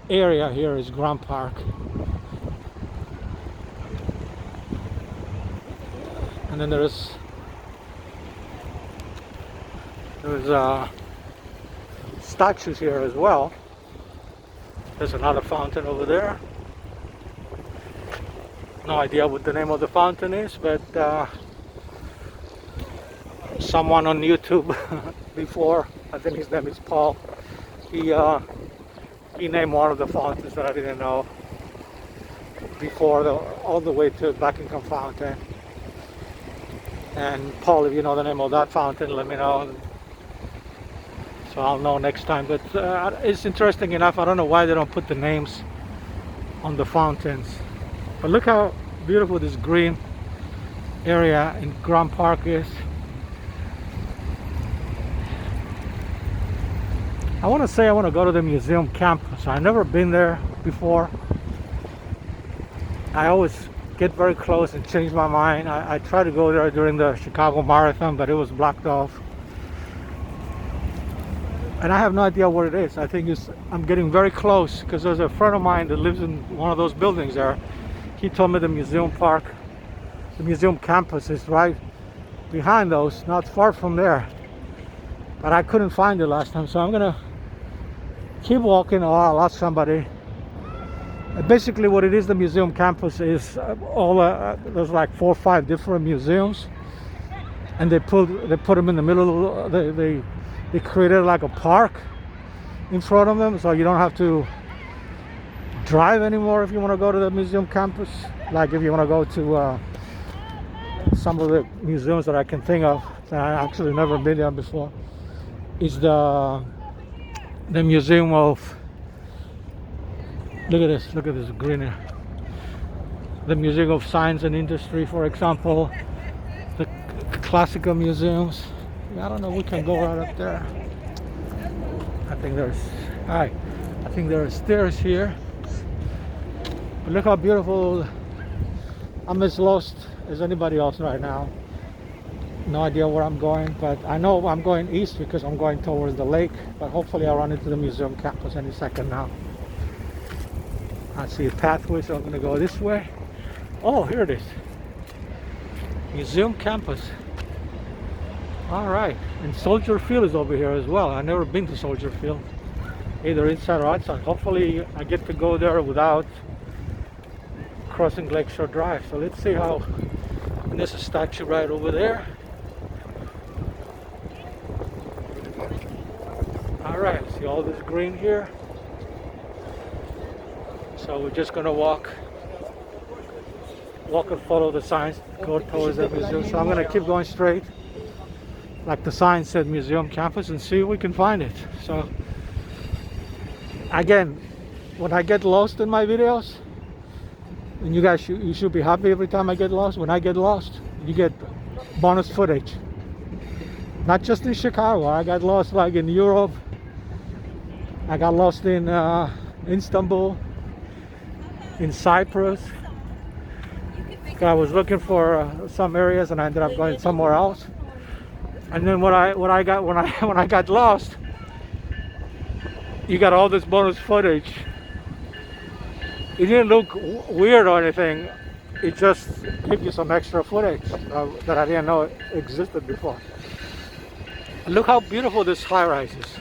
[SPEAKER 1] area here is Grand Park. And then there's statues here as well. There's another fountain over there. No idea what the name of the fountain is, but someone on YouTube before, I think his name is Paul, he named one of the fountains that I didn't know before, all the way to Buckingham Fountain. And Paul, if you know the name of that fountain, let me know, so I'll know next time. But it's interesting enough, I don't know why they don't put the names on the fountains. But look how beautiful this green area in Grand Park is. I want to go to the museum campus. I've never been there before. I always get very close and change my mind. I tried to go there during the Chicago Marathon, but it was blocked off. And I have no idea what it is. I think I'm getting very close because there's a friend of mine that lives in one of those buildings there. He told me the museum campus is right behind those, not far from there. But I couldn't find it last time, so I'm gonna keep walking, or I'll ask somebody. Basically what it is, the museum campus is there's like 4 or 5 different museums, and they put them in the middle. They created like a park in front of them, so you don't have to drive anymore if you want to go to the museum campus. Like if you want to go to some of the museums that I can think of that I actually never been there before, is the museum of, look at this greenery, the Museum of Science and Industry, for example, the classical museums. I don't know, we can go right up there. I think there are stairs here. But look how beautiful. I'm as lost as anybody else right now. No idea where I'm going, but I know I'm going east because I'm going towards the lake, but hopefully I'll run into the museum campus any second now. I see a pathway, so I'm going to go this way. Oh, here it is. Museum campus. All right, and Soldier Field is over here as well. I've never been to Soldier Field, either inside or outside. Hopefully I get to go there without crossing Lakeshore Drive. So let's see how, and there's a statue right over there. All right, see all this green here. So we're just gonna walk and follow the signs, go towards the museum. So I'm gonna keep going straight, like the sign said, museum campus, and see if we can find it. So again, when I get lost in my videos, and you guys you should be happy every time I get lost. When I get lost, you get bonus footage. Not just in Chicago. I got lost like in Europe. I got lost in Istanbul, in Cyprus. I was looking for some areas and I ended up going somewhere else. And then when I got lost, you got all this bonus footage. It didn't look weird or anything. It just gives you some extra footage that I didn't know existed before. Look how beautiful this high-rise is.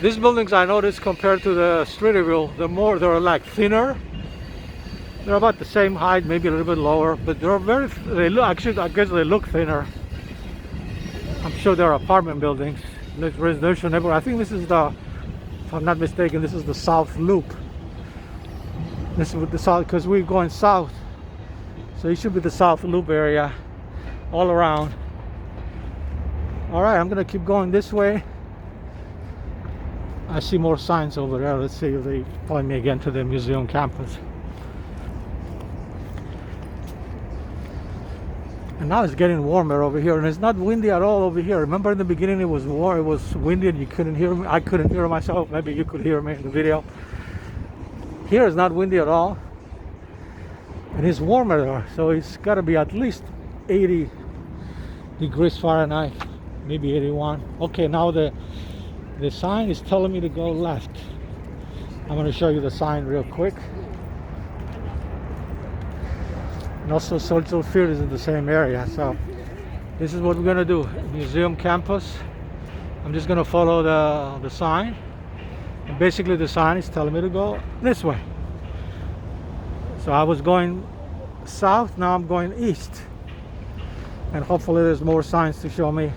[SPEAKER 1] These buildings, I noticed, compared to the street view, they're like thinner. They're about the same height, maybe a little bit lower, but they look, actually, I guess they look thinner. I'm sure they're apartment buildings, residential neighborhood. I think this is if I'm not mistaken, this is the South Loop. This is the south, because we're going south, so it should be the South Loop area, all around. All right, I'm gonna keep going this way. I see more signs over there. Let's see if they point me again to the museum campus. And now it's getting warmer over here, and it's not windy at all over here. Remember in the beginning it was warm, it was windy, and you couldn't hear me. I couldn't hear myself. Maybe you could hear me in the video. Here it's not windy at all, and it's warmer there, so it's got to be at least 80 degrees Fahrenheit, maybe 81. Okay, now the sign is telling me to go left. I'm going to show you the sign real quick. And also Soldier Field is in the same area, so this is what we're gonna do. Museum campus. I'm just gonna follow the sign, and basically the sign is telling me to go this way. So I was going south, now I'm going east, and hopefully there's more signs to show me.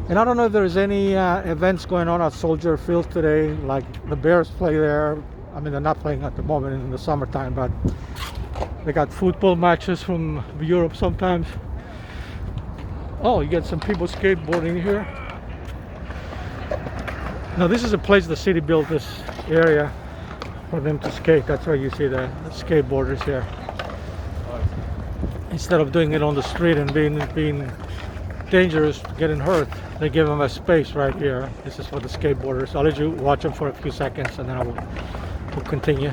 [SPEAKER 1] And I don't know if there's any events going on at Soldier Field today, like the Bears play there. I mean, they're not playing at the moment in the summertime, but they got football matches from Europe sometimes. Oh, you get some people skateboarding here. Now this is a place the city built, this area for them to skate. That's why you see the skateboarders here. Instead of doing it on the street and being dangerous, getting hurt, they give them a space right here. This is for the skateboarders. I'll let you watch them for a few seconds, and then we'll continue.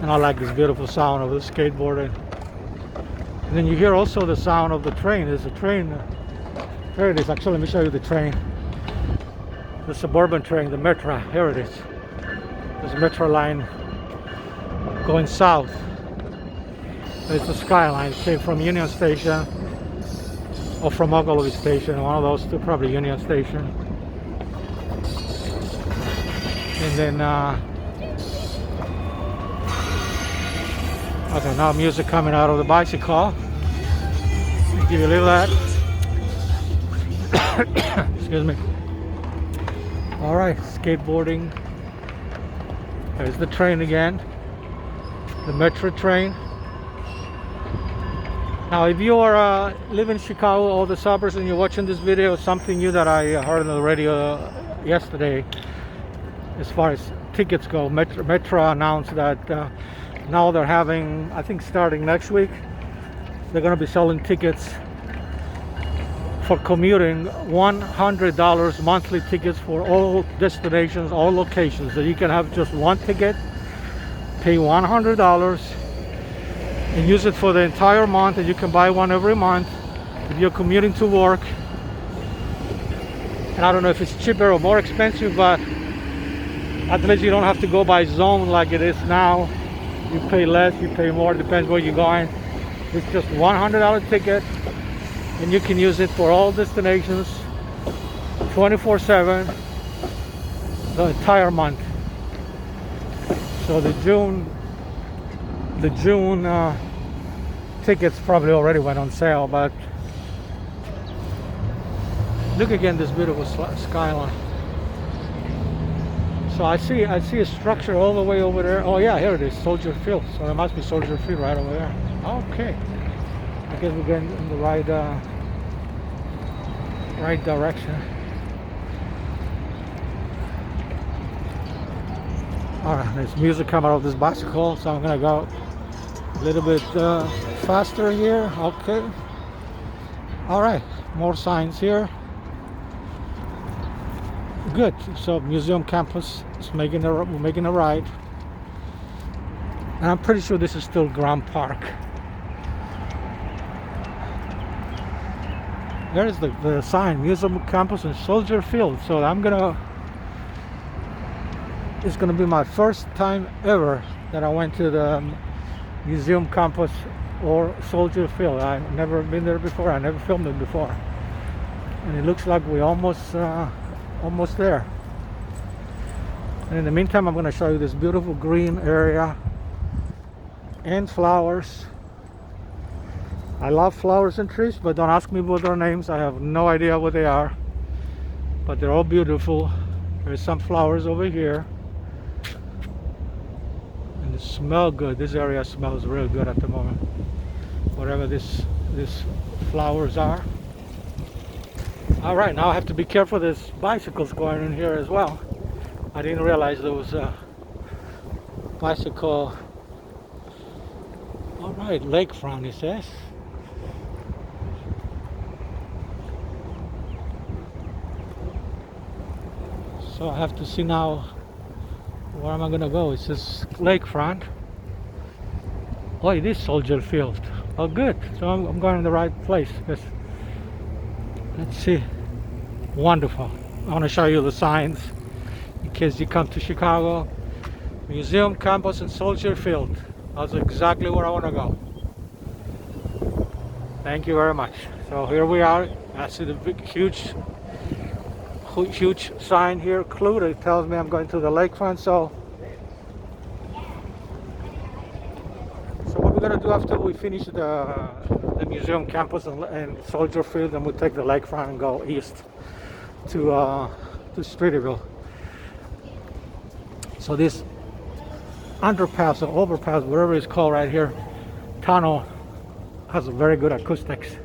[SPEAKER 1] And I like this beautiful sound of the skateboarding. And then you hear also the sound of the train. There's a train. There it is. Actually, let me show you the train. The suburban train, the Metro. Here it is. There's a Metro line going south. It's the Skyline. It came from Union Station or from Ogilvy Station. One of those two, probably Union Station. And then okay, now music coming out of the bicycle. Give you a little of that. Excuse me. All right, skateboarding. There's the train again. The Metro train. Now, if you are live in Chicago or the suburbs and you're watching this video, something new that I heard on the radio yesterday, as far as tickets go, Metro announced that now they're having, I think starting next week, they're going to be selling tickets for commuting, $100 monthly tickets for all destinations, all locations. So you can have just one ticket, pay $100, and use it for the entire month, and you can buy one every month if you're commuting to work. And I don't know if it's cheaper or more expensive, but at least you don't have to go by zone like it is now. You pay less, you pay more, depends where you're going. It's just $100 ticket, and you can use it for all destinations 24/7 the entire month. So the June tickets probably already went on sale, but look again, this beautiful skyline. So I see a structure all the way over there. Oh yeah, here it is, Soldier Field. So there must be Soldier Field right over there. Okay, I guess we're going in the right direction. All right, there's music coming out of this bicycle, so I'm gonna go a little bit faster here. Okay. All right, more signs here. Good. So museum campus is we're making a ride, and I'm pretty sure this is still Grant Park. There is the sign, museum campus in Soldier Field. So it's gonna be my first time ever that I went to the museum campus or Soldier Field. I've never been there before. I never filmed it before. and it looks like we're almost there. And in the meantime, I'm going to show you this beautiful green area and flowers. I love flowers and trees, but don't ask me what their names. I have no idea what they are, but they're all beautiful. There's some flowers over here, and they smell good. This area smells really good at the moment, whatever this flowers are. All right, now I have to be careful. There's bicycles going in here as well. I didn't realize there was a bicycle. All right, lakefront, it says. So I have to see now, where am I gonna go? It says lakefront. Oh, it is Soldier Field. Oh, good. So I'm going in the right place. Let's see. Wonderful. I want to show you the signs in case you come to Chicago. Museum Campus and Soldier Field. That's exactly where I want to go. Thank you very much. So here we are. I see the big, huge sign here, clue that tells me I'm going to the lakefront. So what we're gonna do after we finish the museum campus and Soldier Field, and we'll take the lakefront and go east to Streeterville. So this underpass or overpass, whatever it's called right here, tunnel, has a very good acoustics.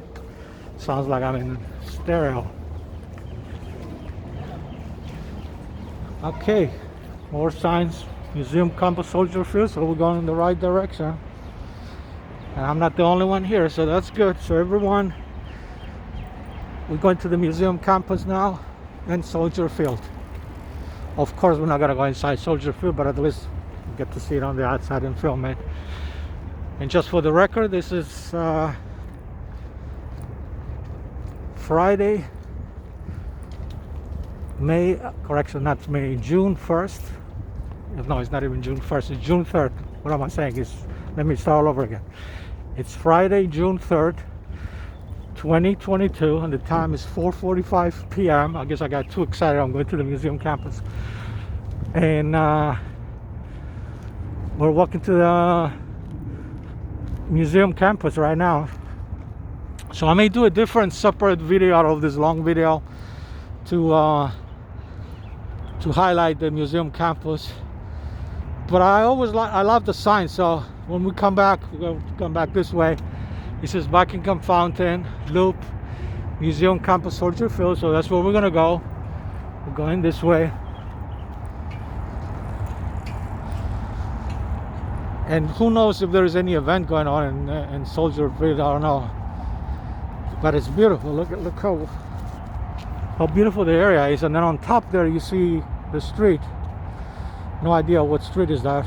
[SPEAKER 1] Sounds like I'm in stereo. Okay, more signs. Museum Campus, Soldier Field. So we're going in the right direction, and I'm not the only one here, so that's good. So everyone, we're going to the museum campus now and Soldier Field. Of course, we're not gonna go inside Soldier Field, but at least we get to see it on the outside and film it. And just for the record, this is Friday, June 1st. No, it's not even June 1st, it's June 3rd. What am I saying? Let me start all over again. It's Friday, June 3rd, 2022, and the time is 4:45 p.m. I guess I got too excited. I'm going to the museum campus. And we're walking to the museum campus right now. So I may do a different separate video out of this long video to highlight the museum campus. But I love the sign. So when we come back, we're going to come back this way. It says Buckingham Fountain, Loop, Museum Campus, Soldier Field. So that's where we're gonna go. We're going this way. And who knows if there is any event going on in Soldier Field, I don't know. But it's beautiful. Look how beautiful the area is. And then on top there you see the street. No idea what street is that.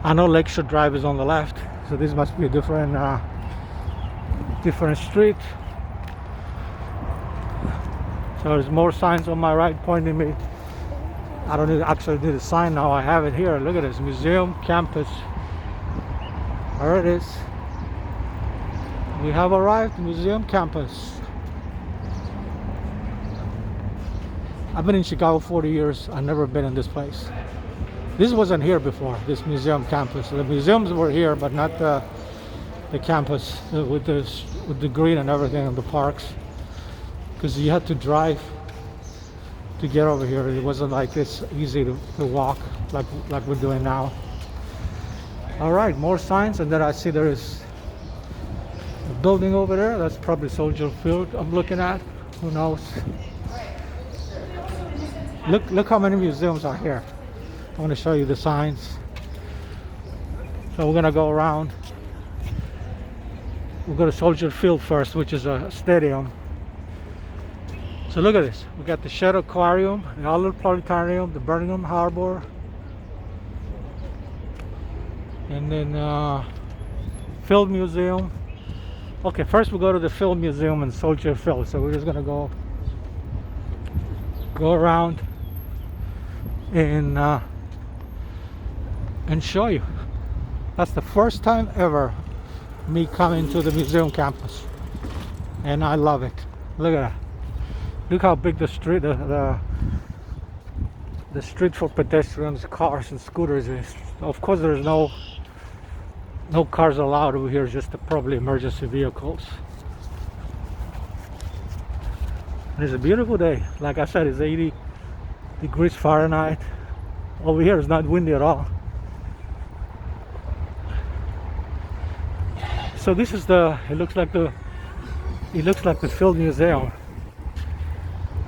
[SPEAKER 1] I know Lakeshore Drive is on the left, so this must be a different street. So there's more signs on my right pointing me. I don't actually need a sign now. I have it here. Look at this, Museum Campus. There it is. We have arrived, Museum Campus. I've been in Chicago 40 years. I've never been in this place. This wasn't here before, this museum campus. The museums were here, but not the campus with the green and everything and the parks. Because you had to drive to get over here. It wasn't like this easy to walk like we're doing now. All right, more signs, and then I see there is a building over there. That's probably Soldier Field I'm looking at. Who knows? Look how many museums are here. I want to show you the signs. So we're gonna go around. We'll go to Soldier Field first, which is a stadium. So look at this. We got the Shed Aquarium, the Allerton Planetarium, the Birmingham Harbor, and then Field Museum. Okay, first we'll go to the Field Museum and Soldier Field. So we're just gonna go around and show you. That's the first time ever me coming to the museum campus, and I love it. Look at that. Look how big the street, the street for pedestrians, cars, and scooters is. Of course, there's no cars allowed over here, just probably emergency vehicles. And it's a beautiful day. Like I said, it's 80 degrees Fahrenheit. Over here it's not windy at all. So this is it looks like the Field Museum.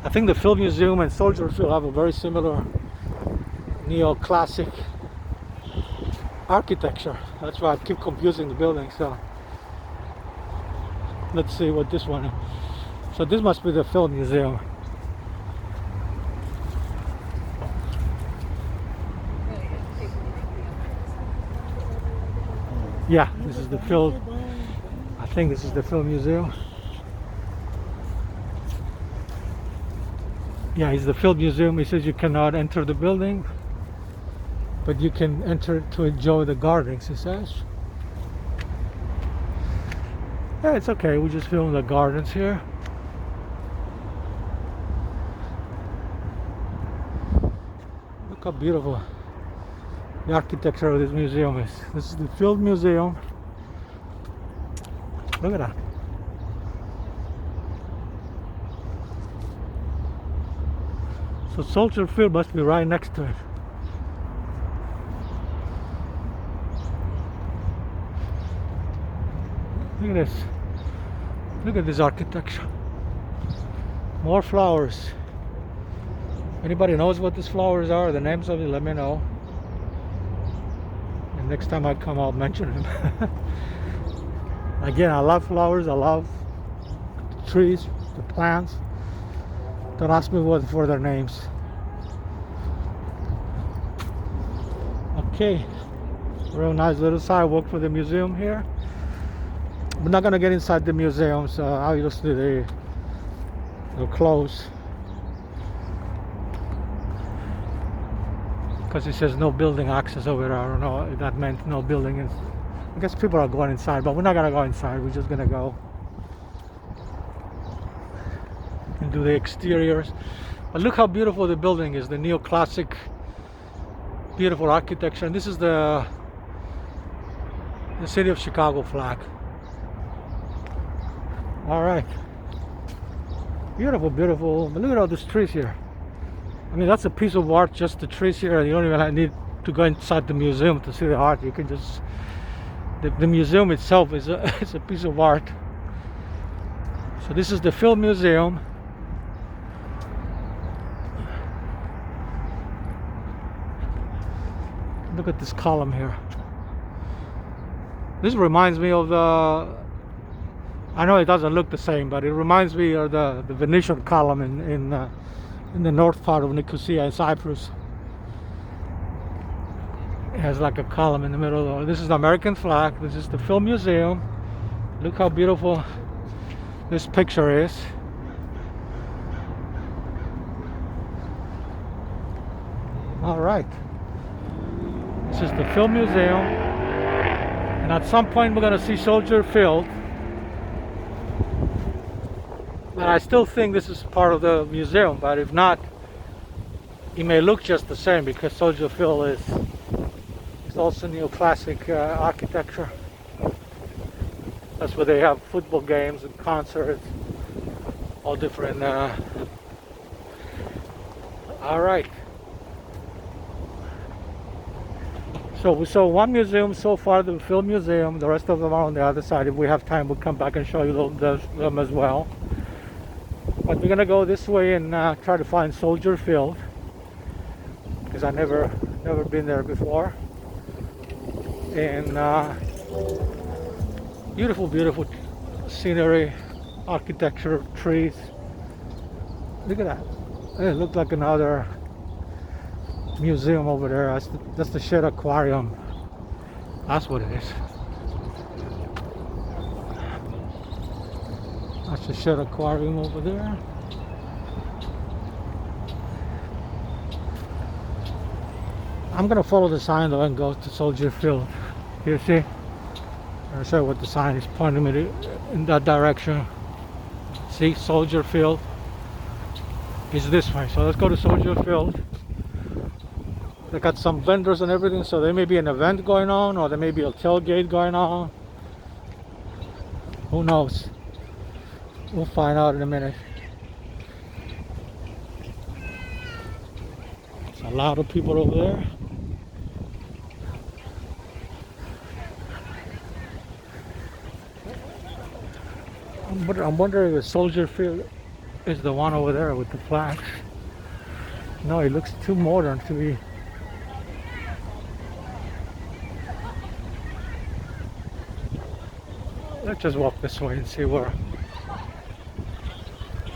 [SPEAKER 1] I think the Field Museum and Soldier Field have a very similar neoclassic architecture. That's why I keep confusing the buildings. So let's see what this one is. So this must be the Field Museum. Yeah, this is the Field. I think this is the Field Museum. Yeah, it's the Field Museum. He says you cannot enter the building, but you can enter to enjoy the gardens, he says. Yeah, it's okay. We just film the gardens here. Look how beautiful the architecture of this museum is. This is the Field Museum. Look at that. So Soldier Field must be right next to it. Look at this. Look at this architecture. More flowers. Anybody knows what these flowers are, the names of it, let me know. And next time I come, I'll mention them. Again, I love flowers. I love the trees, the plants. Don't ask me what for their names. Okay, real nice little sidewalk for the museum here. We're not gonna get inside the museum, so obviously they're closed because it says no building access over there. I don't know if that meant no building. I guess people are going inside, but we're not gonna go inside. We're just gonna go and do the exteriors. But look how beautiful the building is, the neoclassic, beautiful architecture. And this is the city of Chicago flag. All right, beautiful, beautiful. But look at all these trees here. I mean, that's a piece of art, just the trees here. You don't even need to go inside the museum to see the art. You can just, the museum itself is it's a piece of art. So this is the Field Museum. Look at this column here. This reminds me of I know it doesn't look the same, but it reminds me of the Venetian column in the north part of Nicosia in Cyprus. It has like a column in the middle. This is the American flag. This is the Field Museum. Look how beautiful this picture is. All right. This is the Field Museum. And at some point we're going to see Soldier Field. And I still think this is part of the museum, but if not, it may look just the same because Soldier Field is also neoclassic architecture. That's where they have football games and concerts, all different. All right. So we saw one museum so far, the Field Museum. The rest of them are on the other side. If we have time, we'll come back and show you them as well. But we're gonna go this way and try to find Soldier Field because I've never been there before. And beautiful, beautiful scenery, architecture, trees. Look at that. It looked like another museum over there. That's the Shed Aquarium. That's what it is. That's the Shed Aquarium over there. I'm gonna follow the sign though and go to Soldier Field. You see? I'll show you what the sign is pointing me in that direction. See, Soldier Field. is this way. So let's go to Soldier Field. They got some vendors and everything, so there may be an event going on, or there may be a tailgate going on. Who knows? We'll find out in a minute. There's a lot of people over there. I'm wondering if Soldier Field is the one over there with the flags. No, it looks too modern to be. Let's just walk this way and see where.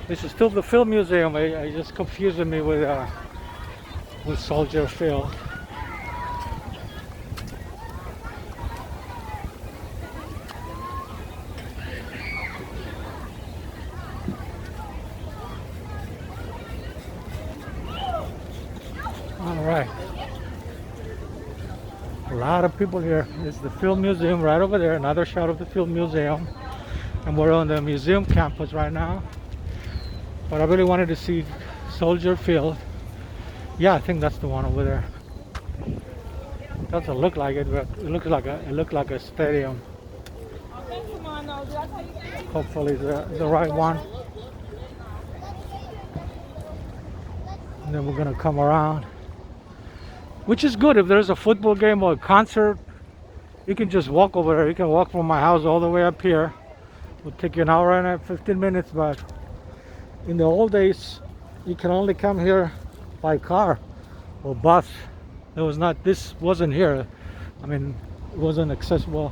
[SPEAKER 1] This is still the film museum. I just confusing me with Soldier Field. All right. A lot of people here. It's the film museum right over there. Another shot of the film museum. And we're on the museum campus right now. But I really wanted to see Soldier Field. Yeah, I think that's the one over there. Doesn't look like it, but it looks like a stadium. Hopefully it's the right one. And then we're gonna come around. Which is good if there's a football game or a concert. You can just walk over there. You can walk from my house all the way up here. It'll take you an hour and 15 minutes, but in the old days, you can only come here by car or bus. This wasn't here. I mean, it wasn't accessible.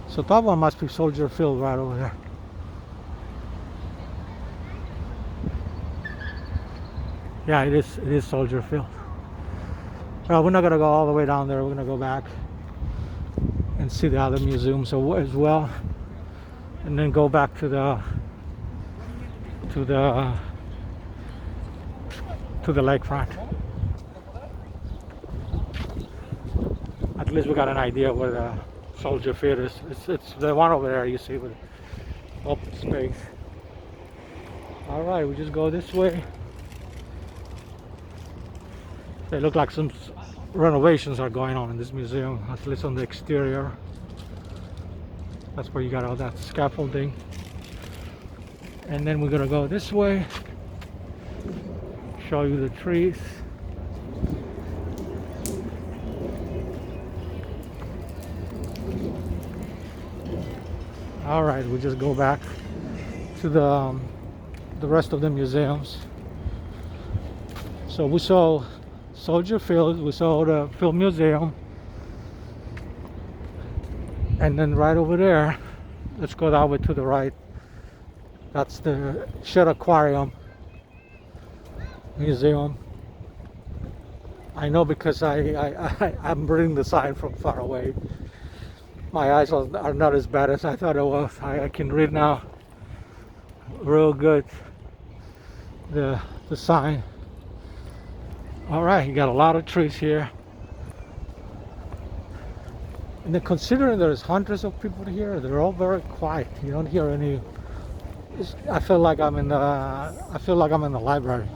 [SPEAKER 1] So that one must be Soldier Field right over there. Yeah, it is Soldier Field. Well, we're not gonna go all the way down there. We're gonna go back and see the other museums as well, and then go back to the lakefront. At least we got an idea where the Soldier Field is. It's the one over there you see with open space. All right, we just go this way. They look like some renovations are going on in this museum, at least on the exterior. That's where you got all that scaffolding. And then we're gonna go this way, show you the trees. All right, we just go back to the rest of the museums. So we saw Soldier Field, we saw the Film Museum, and then right over there, let's go that way to the right. That's the Yacht Aquarium Museum. I know because I'm reading the sign from far away. My eyes are not as bad as I thought it was. I can read now real good the sign. All right, you got a lot of trees here. And then considering there's hundreds of people here, they're all very quiet. You don't hear any. I feel like I'm in the library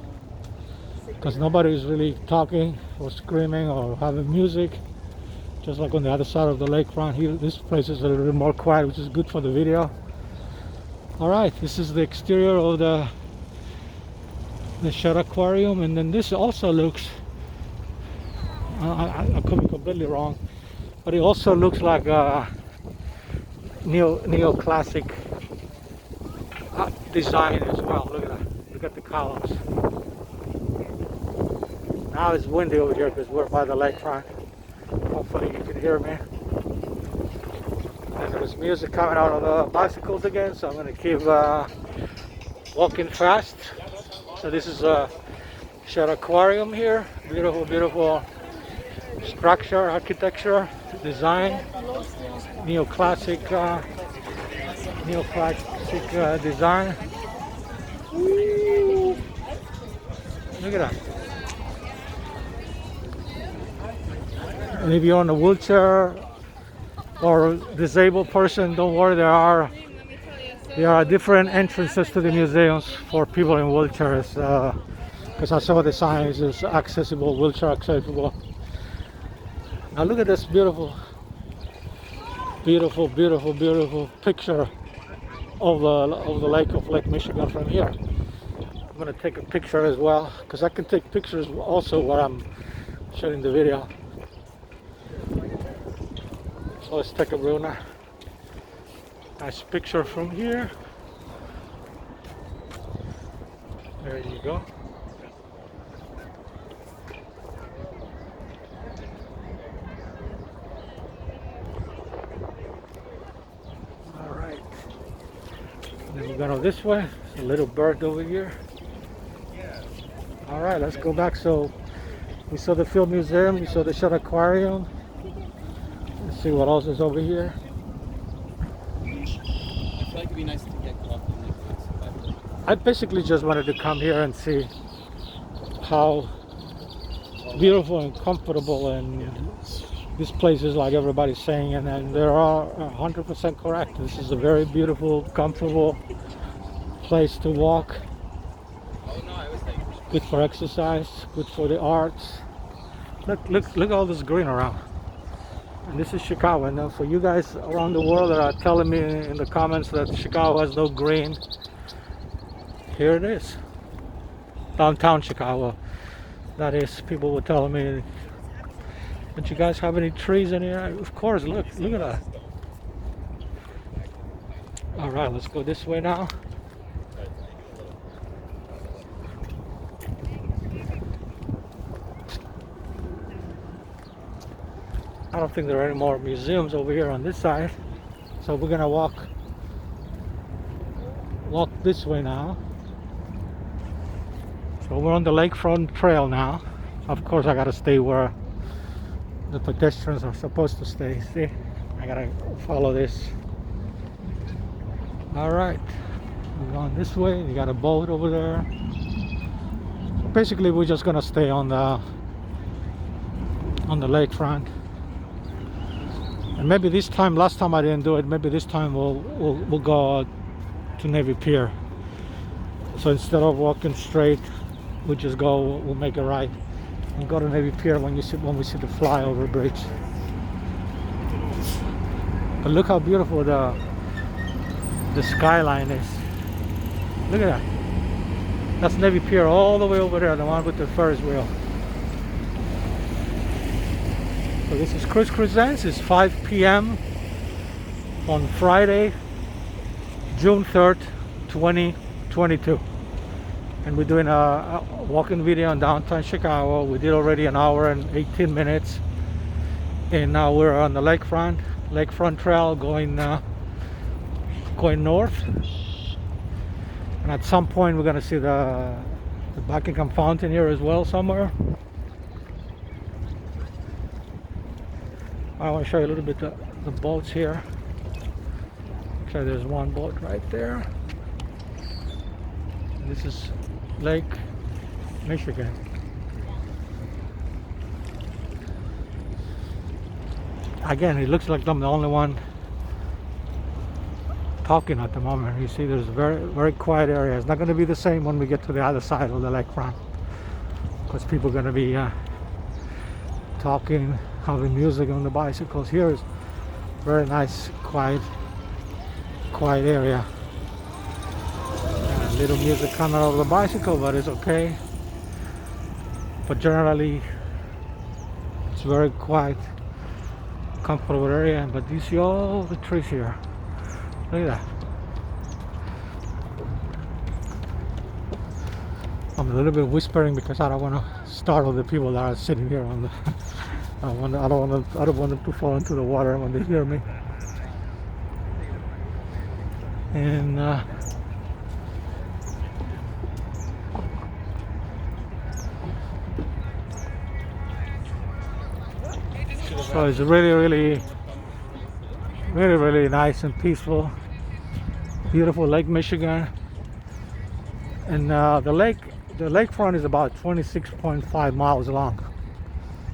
[SPEAKER 1] because nobody's really talking or screaming or having music. Just like on the other side of the lakefront here, this place is a little bit more quiet, which is good for the video. All right, this is the exterior of the Yacht Aquarium, and then this also looks. I could be completely wrong, but it also looks like a neoclassic design as well. Look at that. Look at the columns. Now it's windy over here because we're by the lakefront. Hopefully you can hear me. And there's music coming out of the bicycles again, so I'm going to keep walking fast. So this is a Yacht Aquarium here. Beautiful, beautiful structure, architecture, design, neoclassic design. Woo. Look at that. And if you're on a wheelchair or disabled person, don't worry, there are There are different entrances to the museums for people in wheelchairs, because I saw the signs is accessible, wheelchair accessible. Now look at this beautiful picture of the lake of Lake Michigan from here. I'm gonna take a picture as well, because I can take pictures also while I'm shooting the video. So let's take a real nice picture from here. There you go. All right. Then we're gonna go this way. There's a little bird over here. All right, let's go back. So we saw the Field Museum, we saw the Shut Aquarium. Let's see what else is over here.
[SPEAKER 2] I feel like it'd be nice to get coffee like this.
[SPEAKER 1] I basically just wanted to come here and see how beautiful and comfortable and this place is, like everybody's saying, and they are 100% correct. This is a very beautiful, comfortable place to walk. Good for exercise, good for the arts. Look at all this green around. And this is Chicago. And for you guys around the world that are telling me in the comments that Chicago has no green, here it is. Downtown Chicago. That is, people were telling me, don't you guys have any trees in here? Of course, look at that. All right, let's go this way now. I don't think there are any more museums over here on this side, so we're gonna walk this way now. So we're on the Lakefront Trail now. Of course, I gotta stay where the pedestrians are supposed to stay. See, I gotta follow this. All right, we're going this way. You got a boat over there. Basically, we're just gonna stay on the lakefront. And maybe this time, last time I didn't do it, maybe this time we'll go to Navy Pier. So instead of walking straight, we'll make a right and go to Navy Pier when we see the flyover bridge. But look how beautiful the skyline is. Look at that. That's Navy Pier all the way over there, the one with the Ferris wheel. So this is Chris Presents. It's 5 p.m. on Friday, June 3rd, 2022. And we're doing a walking video in downtown Chicago. We did already an hour and 18 minutes. And now we're on the Lakefront Trail going north. And at some point we're gonna see the Buckingham Fountain here as well somewhere. I want to show you a little bit the boats here. Okay, there's one boat right there. This is Lake Michigan. Again, it looks like I'm the only one talking at the moment. You see, there's a very quiet area. It's not going to be the same when we get to the other side of the lakefront, because people are going to be talking, having music on the bicycles. Here is very nice, quiet area. Little music coming out of the bicycle, but it's okay. But generally, it's very quiet, comfortable area. But you see all the trees here. Look at that. I'm a little bit whispering because I don't want to startle the people that are sitting here on the. I don't want them to fall into the water when they hear me. And so it's really nice and peaceful, beautiful Lake Michigan. And the lakefront is about 26.5 miles long,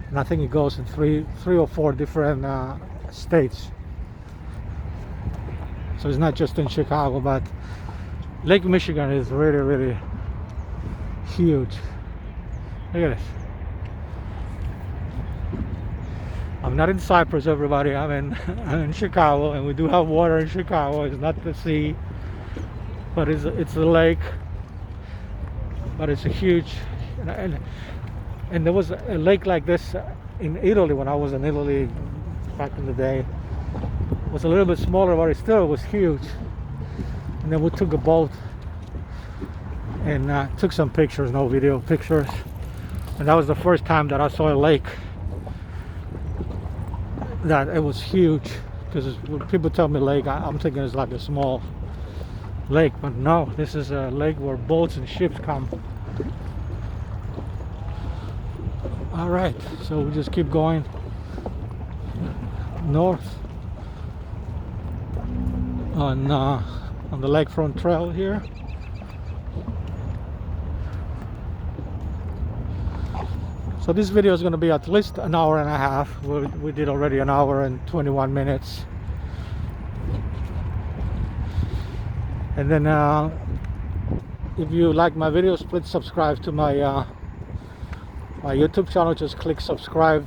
[SPEAKER 1] and I think it goes in three or four different states. So it's not just in Chicago, but Lake Michigan is really, really huge. Look at this. I'm not in Cyprus, everybody. I'm in Chicago, and we do have water in Chicago. It's not the sea, but it's a lake. But it's a huge, and there was a lake like this in Italy when I was in Italy back in the day. It was a little bit smaller, but it still was huge. And then we took a boat and took some pictures, no video pictures. And that was the first time that I saw a lake that it was huge. Because when people tell me lake, I'm thinking it's like a small lake, but no, this is a lake where boats and ships come. All right, so we just keep going north on the Lakefront Trail here. So this video is going to be at least an hour and a half. We did already an hour and 21 minutes. And then if you like my videos, please subscribe to my my YouTube channel. Just click subscribe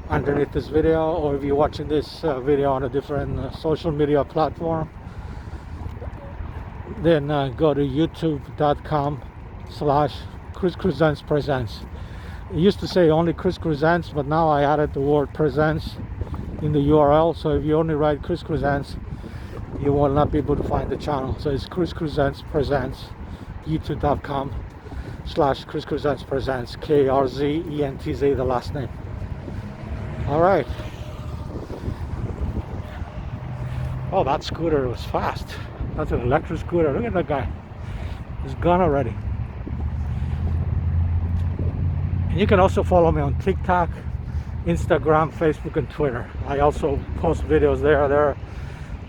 [SPEAKER 1] underneath this video, or if you're watching this video on a different social media platform, then go to youtube.com/Chris Presents Presents. It used to say only Chris Presents, but now I added the word presents in the URL. So if you only write Chris Presents, you will not be able to find the channel. So it's Chris Presents Presents, youtube.com/Chris Presents Presents, KRZENTZ, the last name. All right. Oh, that scooter was fast. That's an electric scooter. Look at that guy. He's gone already. And you can also follow me on TikTok, Instagram, Facebook, and Twitter. I also post videos there.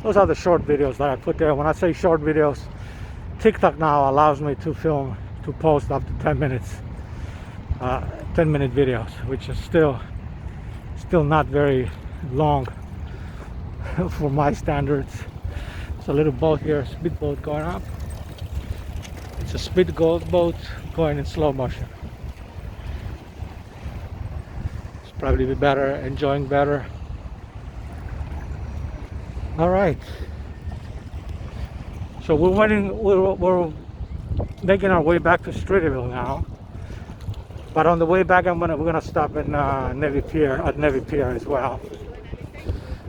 [SPEAKER 1] Those are the short videos that I put there. When I say short videos, TikTok now allows me to post up to 10 minutes, 10-minute videos, which is still not very long for my standards. It's a little boat here, a speedboat going up. It's a speedboat going in slow motion. It's probably be better, enjoying better. All right. So we're making our way back to Streeterville now. But on the way back, we're gonna stop in Navy Pier as well.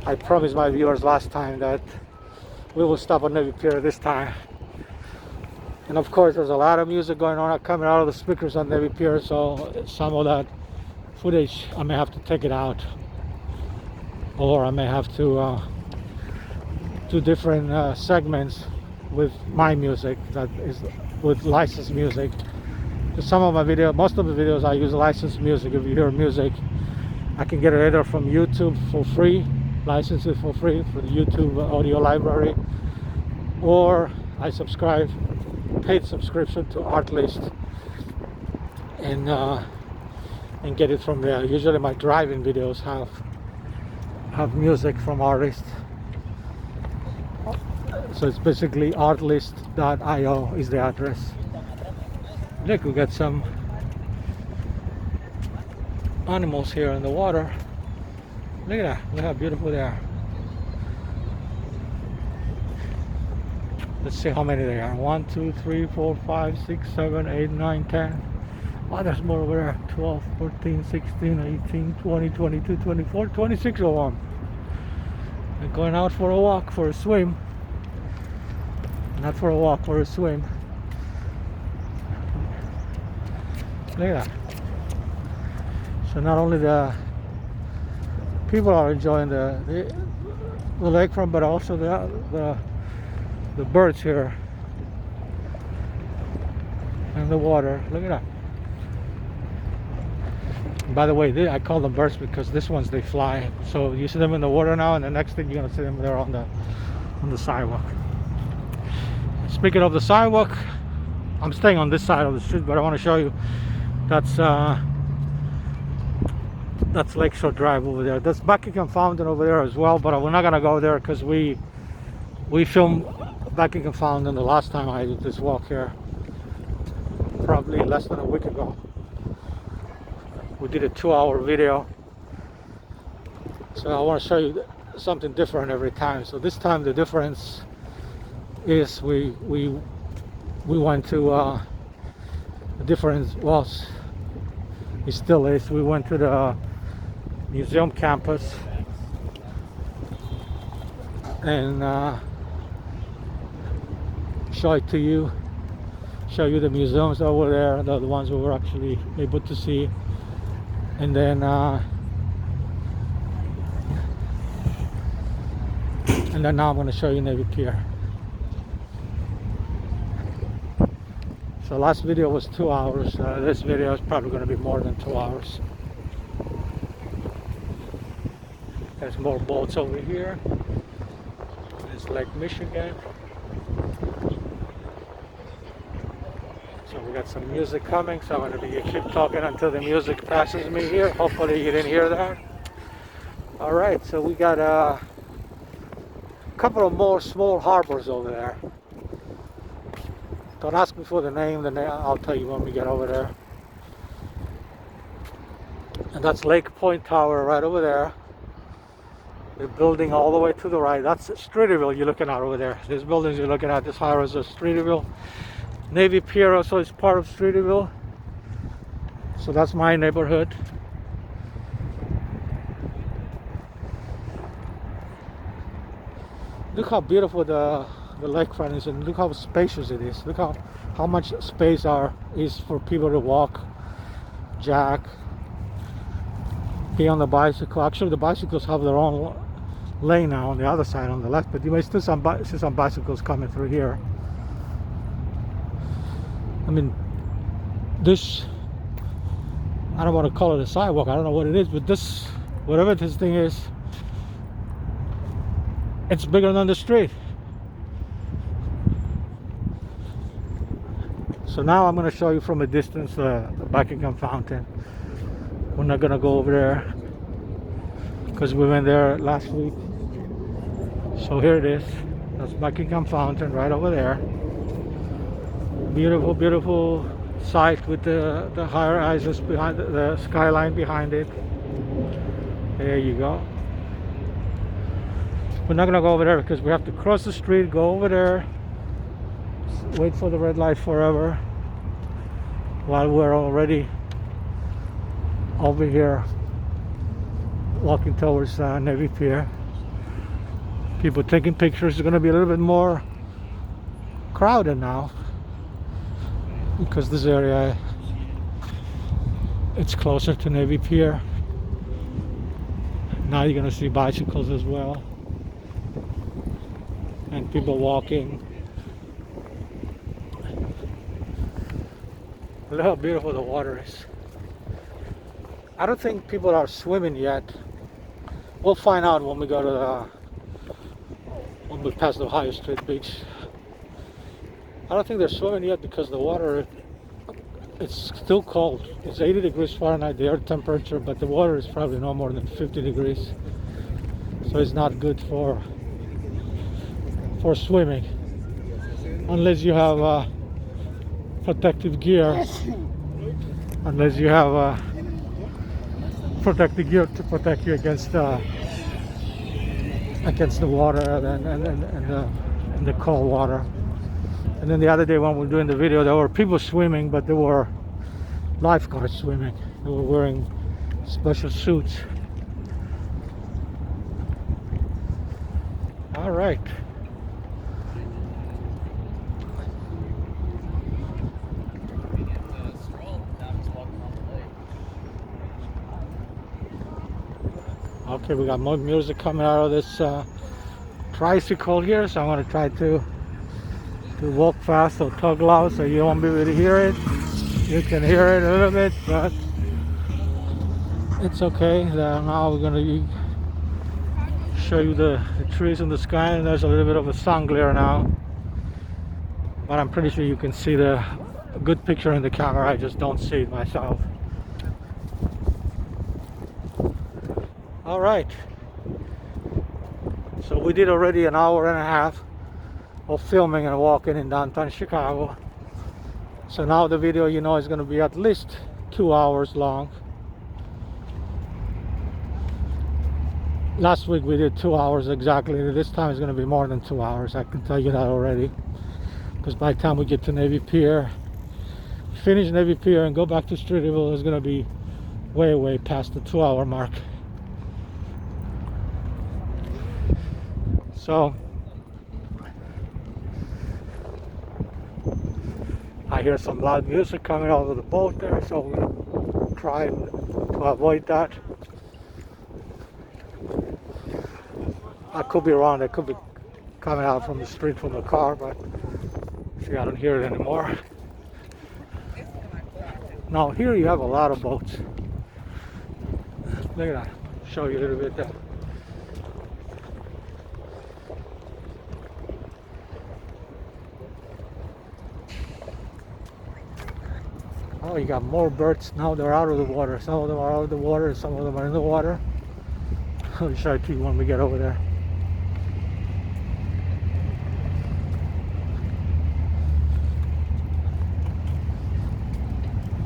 [SPEAKER 1] I promised my viewers last time that we will stop on Navy Pier this time. And of course, there's a lot of music going on coming out of the speakers on Navy Pier, so some of that footage I may have to take it out, or I may have to do different segments with my music, that is with licensed music. Some of my videos, most of the videos, I use licensed music. If you hear music, I can get it either from YouTube for free, license it for free for the YouTube audio library, or I subscribe, paid subscription to Artlist, and get it from there. Usually my driving videos have music from artists. So it's basically artlist.io is the address. Look, we got some animals here in the water. Look at that. Look how beautiful they are. Let's see how many there are. 1, 2, 3, 4, 5, 6, 7, 8, 9, 10. Oh, there's more over there. 12, 14, 16, 18, 20, 22, 24, 26 of them. They're going out for a walk, for a swim. Not for a walk, for a swim. Look at that. So not only the people are enjoying the lakefront, but also the birds here and the water. Look at that. By the way, I call them birds because this ones, they fly. So you see them in the water now, and the next thing you're gonna see them there on the sidewalk. Speaking of the sidewalk, I'm staying on this side of the street, but I want to show you that's Lakeshore Drive over there. That's Buckingham Fountain over there as well, but we're not gonna go there because we We filmed Buckingham Fountain the last time I did this walk here, probably less than a week ago. We did a 2-hour video, so I want to show you something different every time. So this time the difference is we went to the difference was, it still is, we went to the museum campus and show you the museums over there, the ones we were actually able to see, and then now I'm going to show you Navy Pier. So last video was 2 hours. This video is probably going to be more than 2 hours. There's more boats over here. There's Lake Michigan. So we got some music coming, so I'm going to keep talking until the music passes me here. Hopefully you didn't hear that. Alright, so we got a couple of more small harbors over there. Don't ask me for the name, I'll tell you when we get over there. And that's Lake Point Tower right over there. The building all the way to the right, that's Streeterville you're looking at over there. These buildings you're looking at, this high is Streeterville. Navy Pier also is part of Streeterville. So that's my neighborhood. Look how beautiful the lakefront is, and look how spacious it is. Look how much space is for people to walk, jack, be on the bicycle. Actually, the bicycles have their own lane now on the other side, on the left, but you may still see some bicycles coming through here. I mean, this, I don't want to call it a sidewalk, I don't know what it is, but this, whatever this thing is, it's bigger than the street. So now I'm going to show you from a distance the Buckingham Fountain. We're not going to go over there because we went there last week. So here it is. That's Buckingham Fountain right over there. Beautiful, beautiful sight with the high rises behind the skyline behind it. There you go. We're not going to go over there because we have to cross the street, go over there, wait for the red light forever, while we're already over here walking towards Navy Pier. People taking pictures. It's going to be a little bit more crowded now because this area, it's closer to Navy Pier. Now you're going to see bicycles as well and people walking. Look how beautiful the water is. I don't think people are swimming yet. We'll find out when we go to when we pass the Ohio Street Beach. I don't think they're swimming yet because the water, it's still cold. It's 80 degrees Fahrenheit, the air temperature, but the water is probably no more than 50 degrees. So it's not good for swimming unless you have protective gear. Unless you have protective gear to protect you against the water and the cold water. And then the other day when we were doing the video, there were people swimming, but there were lifeguards swimming. They were wearing special suits. All right. Okay, we got more music coming out of this tricycle here, so I'm going to try to walk fast or talk loud so you won't be able to hear it. You can hear it a little bit, but it's okay. Now we're going to show you the trees in the sky, and there's a little bit of a sun glare now, but I'm pretty sure you can see the good picture in the camera. I just don't see it myself. All right, so we did already an hour and a half of filming and walking in downtown Chicago. So now the video, you know, is going to be at least 2 hours long. Last week we did 2 hours exactly. This time it's going to be more than 2 hours. I can tell you that already. Because by the time we get to Navy Pier, finish Navy Pier and go back to Streeterville, it's going to be way past the 2 hour mark. So I hear some loud music coming out of the boat there, so we'll try to avoid that. I could be wrong, they could be coming out from the street from the car, but see, I don't hear it anymore. Now here you have a lot of boats. Look at that, show you a little bit there. Oh, you got more birds. Now they're out of the water. Some of them are out of the water, some of them are in the water. I'll show it to you when we get over there.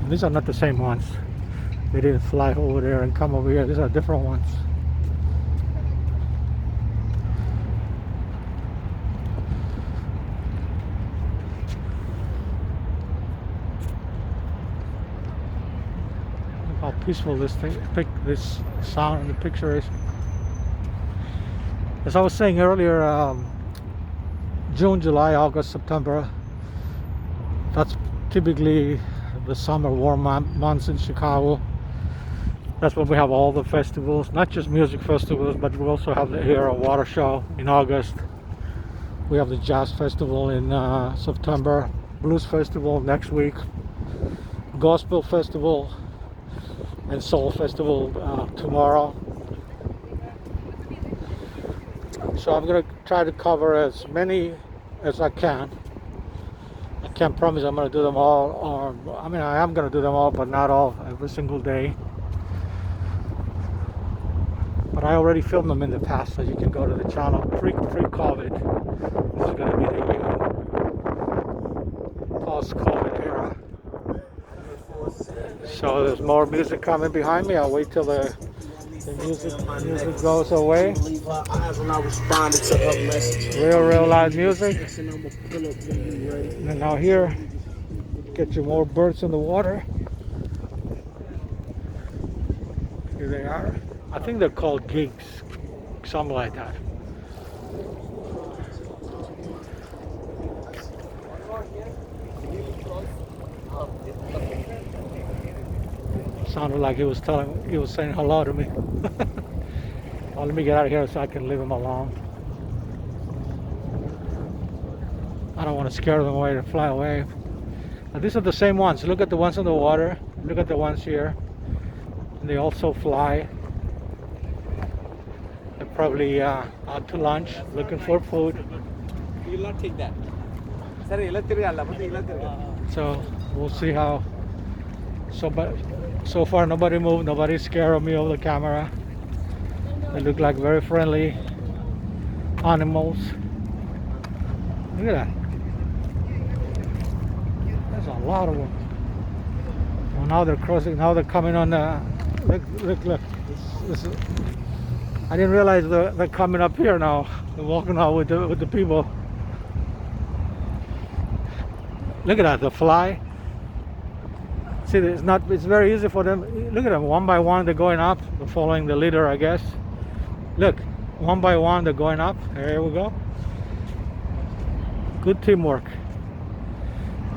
[SPEAKER 1] And these are not the same ones. They didn't fly over there and come over here. These are different ones. How peaceful this thing, this sound in the picture is. As I was saying earlier, June, July, August, September, that's typically the summer warm months in Chicago. That's when we have all the festivals, not just music festivals, but we also have the Air Water Show in August. We have the Jazz Festival in September, Blues Festival next week, Gospel Festival and Soul Festival tomorrow. So I'm going to try to cover as many as I can. I can't promise I'm going to do them all, or I mean I am going to do them all, but not all every single day. But I already filmed them in the past, so you can go to the channel pre-COVID. This is going to be the post-COVID era. So there's more music coming behind me. I'll wait till the music goes away. Real loud music. And now here, get you more birds in the water. Here they are. I think they're called gigs, something like that. Sounded like he was saying hello to me. Well, let me get out of here so I can leave him alone. I don't want to scare them away to fly away. Now, these are the same ones. Look at the ones in the water. Look at the ones here. And they also fly. They're probably out to lunch, looking for food.
[SPEAKER 2] You will not take that.
[SPEAKER 1] So we'll see how. So far nobody moved, nobody's scared of me over the camera. They look like very friendly animals. Look at that. There's a lot of them. Well, now they're crossing, now they're coming on the, look. This is, I didn't realize they're coming up here now. They're walking out with the people. Look at that, the fly. See, it's very easy for them. Look at them, one by one they're going up. They're following the leader, I guess. Look, one by one they're going up. There we go. Good teamwork.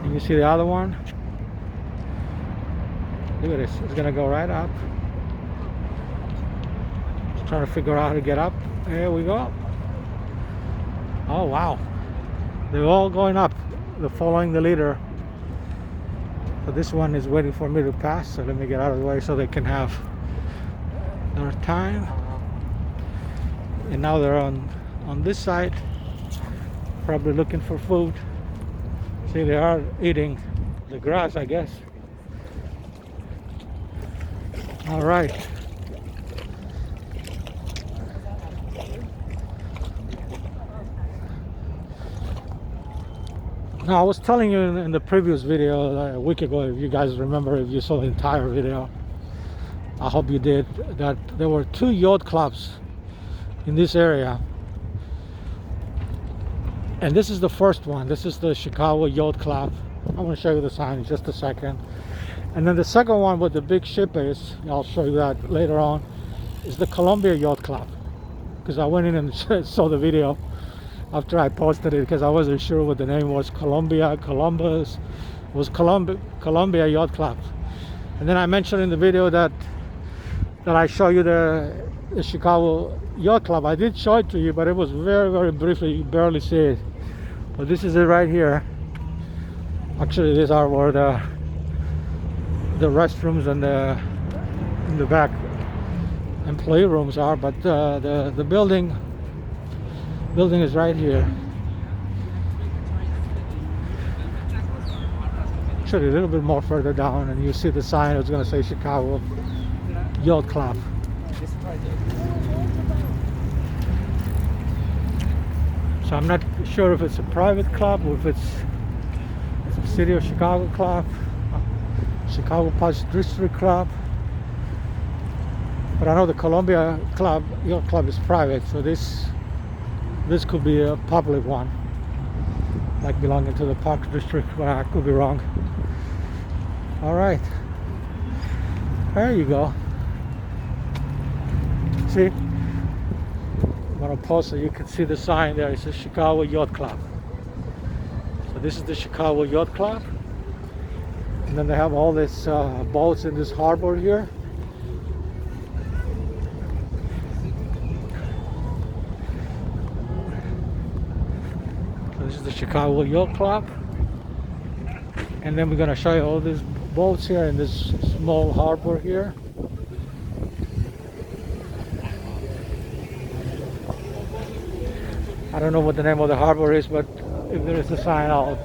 [SPEAKER 1] And you see the other one? Look at this, it's gonna go right up. Just trying to figure out how to get up. There we go. Oh wow. They're all going up. They're following the leader. So this one is waiting for me to pass, so let me get out of the way so they can have their time. And now they're on this side, probably looking for food. See, they are eating the grass, I guess. All right. Now, I was telling you in the previous video a week ago, if you guys remember, if you saw the entire video, I hope you did, that there were 2 yacht clubs in this area. And this is the first one. This is the Chicago Yacht Club. I'm going to show you the sign in just a second. And then the second one where the big ship is, I'll show you that later on, is the Columbia Yacht Club. Because I went in and saw the video after I posted it, because I wasn't sure what the name was. Columbia, Columbus, it was Columbia Yacht Club. And then I mentioned in the video that I show you the Chicago Yacht Club. I did show it to you, but it was very, very briefly. You barely see it. But this is it right here. Actually, these are where the restrooms and in the back employee rooms are. But the building is right here. Actually, a little bit more further down, and you see the sign. It's going to say Chicago Yacht Club. So I'm not sure if it's a private club or if it's a City of Chicago club, Chicago Park District Club. But I know the Columbia Club, Yacht Club, is private, so this could be a public one, like belonging to the Park District, but I could be wrong. All right, there you go. See, I'm gonna post so you can see the sign there. It says Chicago Yacht Club. So this is the Chicago Yacht Club, and then they have all these boats in this harbor here. So this is the Chicago Yacht Club, and then we're gonna show you all these boats here in this small harbor here. I don't know what the name of the harbor is, but if there is a sign, I'll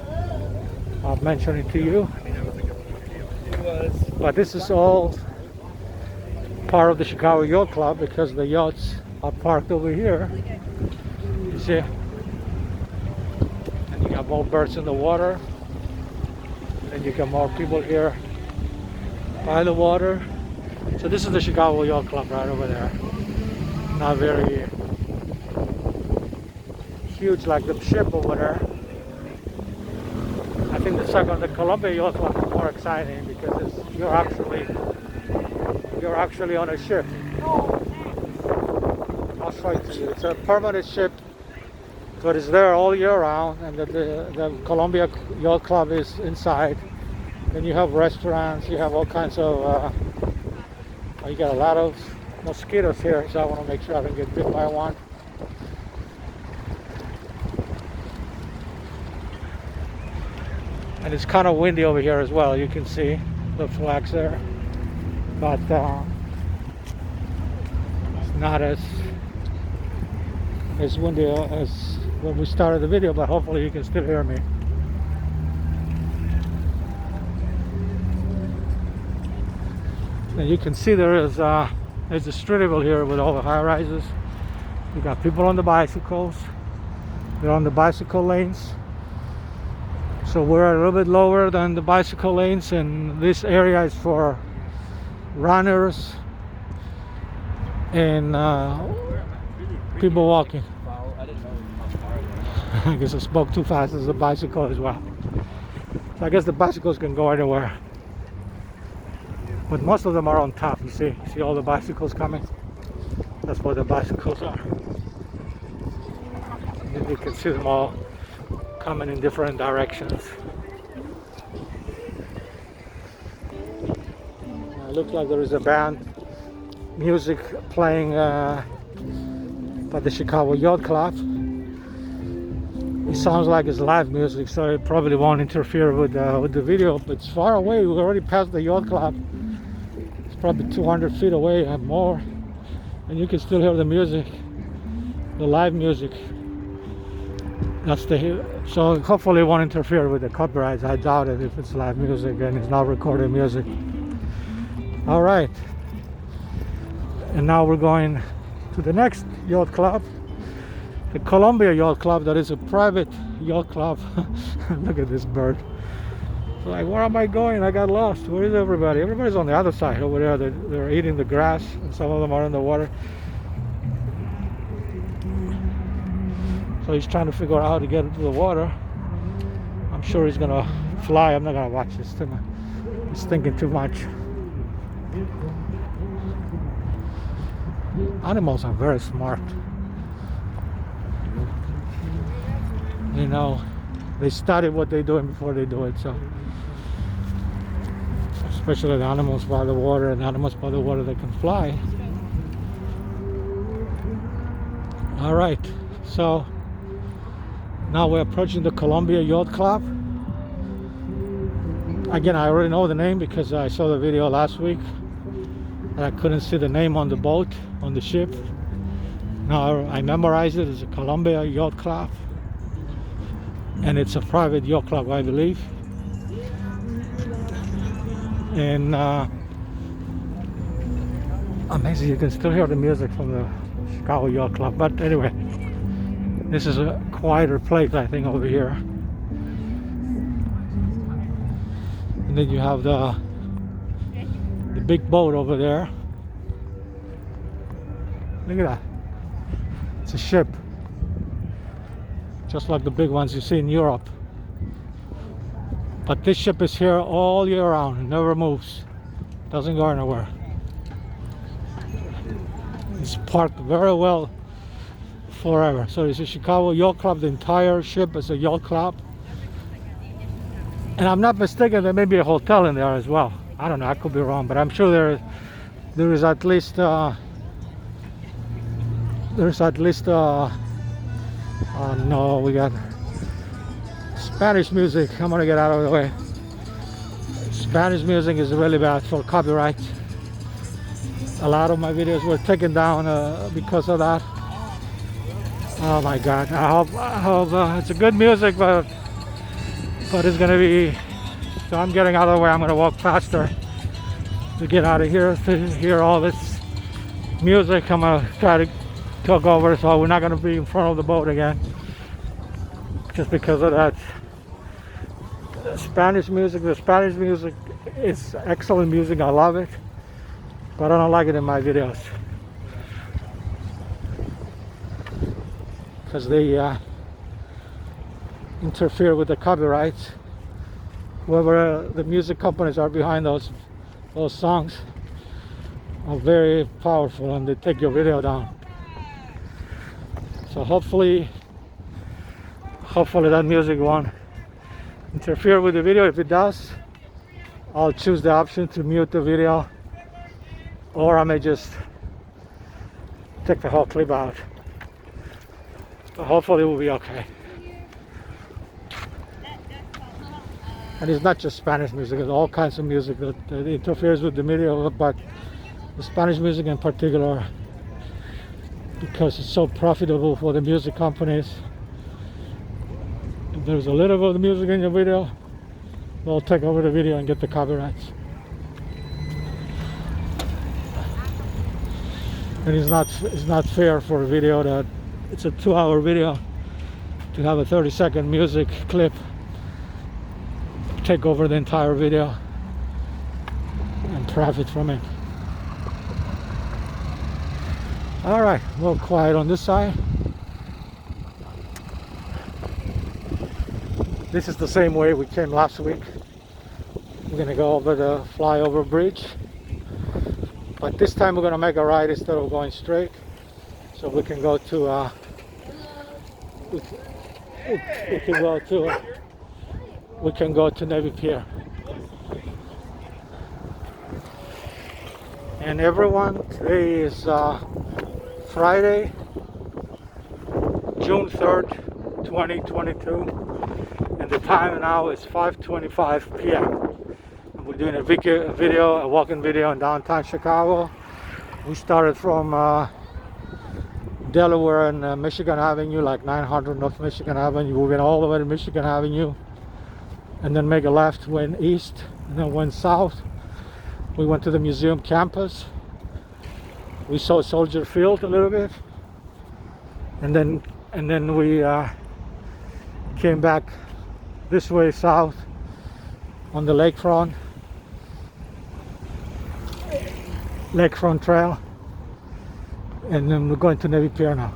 [SPEAKER 1] mention it to you. But this is all part of the Chicago Yacht Club, because the yachts are parked over here. You see? And you got more birds in the water. And you got more people here by the water. So this is the Chicago Yacht Club right over there. Not very huge like the ship over there. I think the Columbia Yacht Club is more exciting, because you're actually on a ship. I'll show it to you. It's a permanent ship, but it's there all year round, and the Columbia Yacht Club is inside. Then you have restaurants, you have all kinds of you got a lot of mosquitoes here, so I want to make sure I don't get bit by one. And it's kind of windy over here as well. You can see the flags there, but it's not as windy as when we started the video, but hopefully you can still hear me. And you can see there's a street level here with all the high rises. You got people on the bicycles. They're on the bicycle lanes. So we're a little bit lower than the bicycle lanes, and this area is for runners and people walking. I guess I spoke too fast. There's a bicycle as well. So I guess the bicycles can go anywhere. But most of them are on top, you see. See all the bicycles coming? That's where the bicycles are. And you can see them all coming in different directions. It looks like there is a band music playing by the Chicago Yacht Club. It sounds like it's live music, so it probably won't interfere with the video. But it's far away. We're already past the yacht club. It's probably 200 feet away and more, and you can still hear the music, the live music. So hopefully it won't interfere with the copyrights. I doubt it if it's live music and it's not recorded music. All right, and now we're going to the next yacht club, The Columbia Yacht Club, that is a private yacht club. Look at this bird. Like, where am I going? I got lost. Where is everybody? Everybody's on the other side over there. They're eating the grass, and some of them are in the water. So he's trying to figure out how to get into the water. I'm sure he's gonna fly. I'm not gonna watch this too much. He's thinking too much. Animals are very smart. You know, they study what they're doing before they do it. So, especially the animals by the water, and animals by the water that can fly. All right, so now we're approaching the Columbia Yacht Club. Again, I already know the name because I saw the video last week and I couldn't see the name on the boat, on the ship. Now I memorized it as a Columbia Yacht Club, and it's a private yacht club, I believe. And amazing, you can still hear the music from the Chicago Yacht Club. But anyway, this is a quieter place, I think, over here. And then you have the big boat over there. Look at that. It's a ship, just like the big ones you see in Europe. But this ship is here all year round. It never moves. Doesn't go anywhere. It's parked very well forever. So it's a Chicago Yacht Club. The entire ship is a yacht club. And I'm not mistaken, there may be a hotel in there as well. I don't know, I could be wrong, but I'm sure there is at least no, we got Spanish music. I'm gonna get out of the way. Spanish music is really bad for copyright. A lot of my videos were taken down because of that. Oh my God! I hope it's a good music, but it's gonna be. So I'm getting out of the way. I'm gonna walk faster to get out of here to hear all this music. I'm gonna try to talk over, so we're not gonna be in front of the boat again, just because of that. Spanish music. The Spanish music is excellent music. I love it, but I don't like it in my videos because they interfere with the copyrights. Whoever the music companies are behind those songs are very powerful, and they take your video down. So hopefully that music won't interfere with the video. If it does, I'll choose the option to mute the video, or I may just take the whole clip out. But hopefully it will be okay. And it's not just Spanish music, there's all kinds of music that interferes with the video, but the Spanish music in particular, because it's so profitable for the music companies. If there's a little bit of the music in your video, they'll take over the video and get the copyrights. And it's not fair for a video that it's a 2-hour video to have a 30-second music clip take over the entire video and profit from it. All right, a little quiet on this side. This is the same way we came last week. We're gonna go over the flyover bridge, but this time we're gonna make a right instead of going straight, so we can go to we can go to Navy Pier. And everyone, today is Friday, June 3rd, 2022, and the time now is 5:25 p.m. And we're doing a walking video in downtown Chicago. We started from Delaware and Michigan Avenue, like 900 North Michigan Avenue. We went all the way to Michigan Avenue, and then make a left, went east, and then went south. We went to the museum campus. We saw Soldier Field a little bit, and then and then we came back this way south on the Lakefront Trail, and then we're going to Navy Pier now.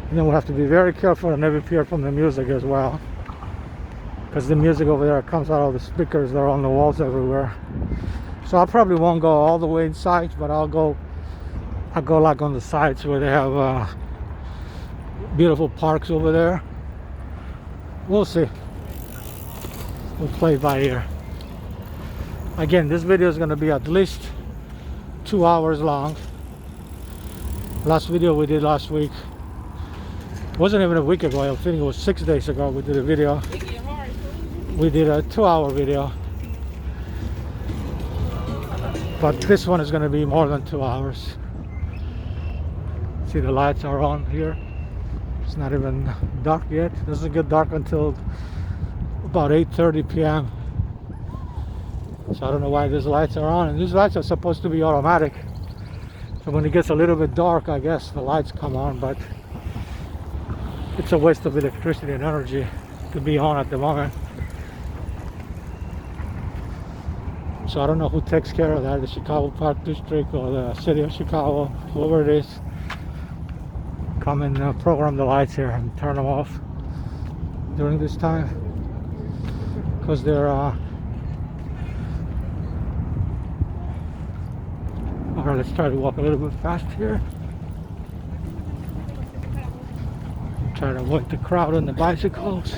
[SPEAKER 1] And then we'll have to be very careful at Navy Pier from the music as well, because the music over there comes out of the speakers that are on the walls everywhere. So I probably won't go all the way inside, but I'll go like on the sides where they have beautiful parks over there. We'll see. We'll play by ear. Again, this video is going to be at least 2 hours long. Last video we did last week wasn't even a week ago. I think it was 6 days ago we did a video. We did a 2-hour video, but this one is going to be more than 2 hours. See, the lights are on here. It's not even dark yet. It doesn't get dark until about 8:30 p.m. So I don't know why these lights are on, and these lights are supposed to be automatic. So when it gets a little bit dark, I guess the lights come on, but it's a waste of electricity and energy to be on at the moment. So I don't know who takes care of that, the Chicago Park District or the City of Chicago, whoever it is. Come and program the lights here and turn them off during this time, because they're alright, let's try to walk a little bit fast here. Try to avoid the crowd and the bicycles.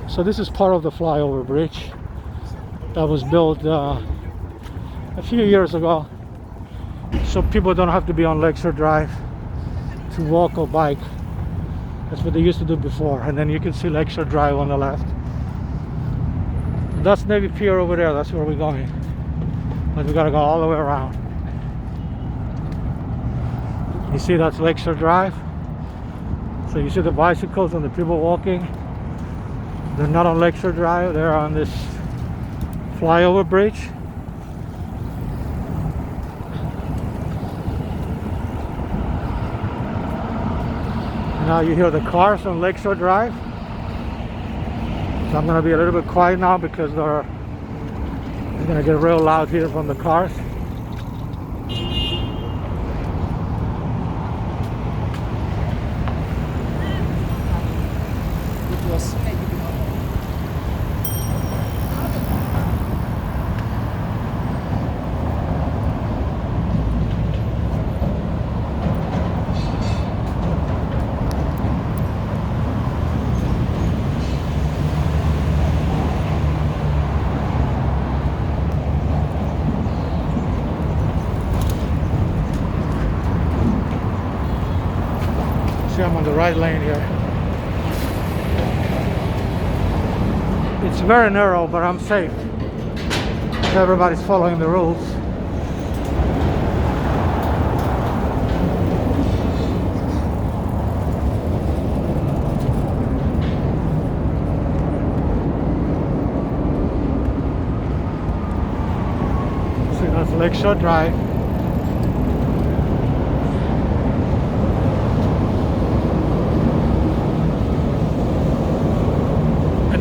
[SPEAKER 1] So this is part of the flyover bridge that was built a few years ago, so people don't have to be on Lakeshore Drive to walk or bike. That's what they used to do before. And then you can see Lakeshore Drive on the left. That's Navy Pier over there. That's where we're going, but we gotta go all the way around. You see, that's Lakeshore Drive. So you see the bicycles and the people walking. They're not on Lakeshore Drive, they're on this flyover bridge. Now you hear the cars on Lakeshore Drive. So I'm going to be a little bit quiet now because it's going to get real loud here from the cars. I'm on the right lane here. It's very narrow, but I'm safe. Everybody's following the rules. See, that's Lakeshore Drive.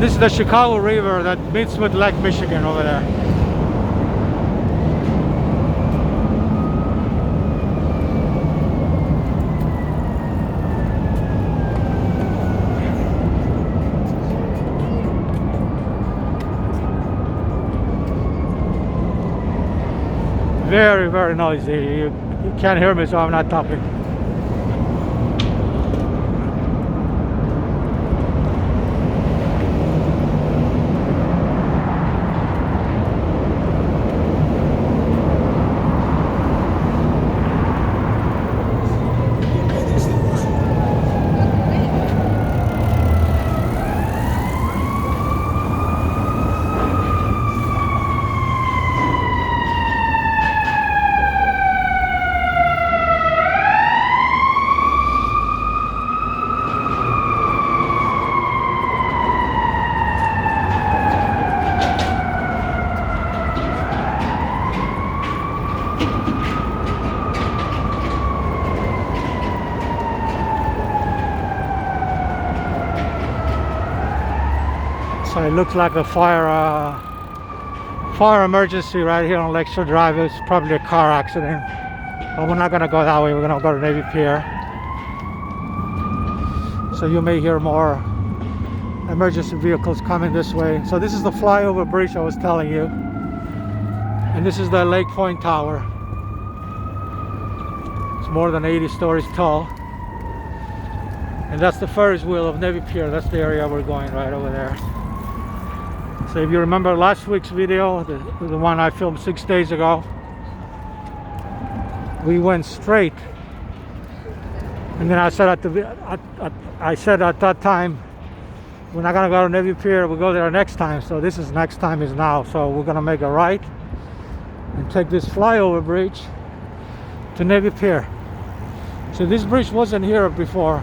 [SPEAKER 1] This is the Chicago River that meets with Lake Michigan over there. Very, very noisy. You can't hear me, so I'm not talking. So it looks like a fire emergency right here on Lakeshore Drive. It's probably a car accident. But we're not going to go that way. We're going to go to Navy Pier. So you may hear more emergency vehicles coming this way. So this is the flyover bridge I was telling you. And this is the Lake Point Tower. It's more than 80 stories tall. And that's the Ferris Wheel of Navy Pier. That's the area we're going, right over there. So if you remember last week's video, the one I filmed 6 days ago, we went straight. And then I said at that time, we're not gonna go to Navy Pier, we'll go there next time. So this is next time is now. So we're gonna make a right and take this flyover bridge to Navy Pier. So this bridge wasn't here before.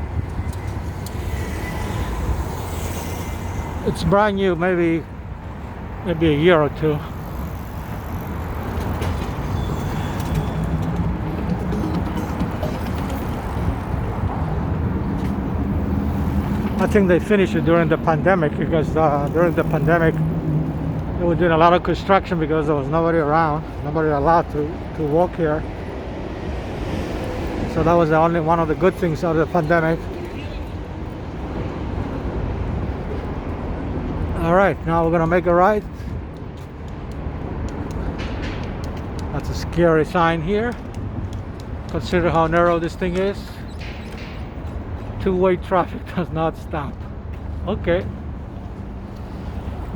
[SPEAKER 1] It's brand new, maybe a year or two. I think they finished it during the pandemic because during the pandemic they were doing a lot of construction because there was nobody around, nobody allowed to walk here. So that was the only one of the good things out of the pandemic. All right, now we're gonna make a right. That's a scary sign here. Consider how narrow this thing is. Two-way traffic does not stop. Okay.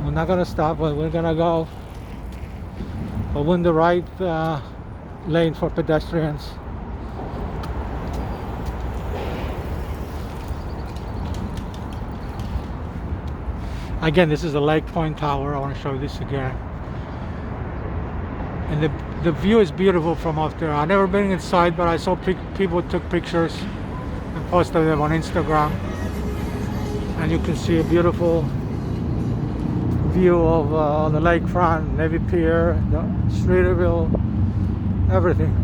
[SPEAKER 1] We're not gonna stop, but we're gonna go in the right lane for pedestrians. Again, this is the Lake Point Tower. I want to show you this again. And the view is beautiful from up there. I've never been inside, but I saw people took pictures and posted them on Instagram. And you can see a beautiful view of the lakefront, Navy Pier, the Streeterville, everything.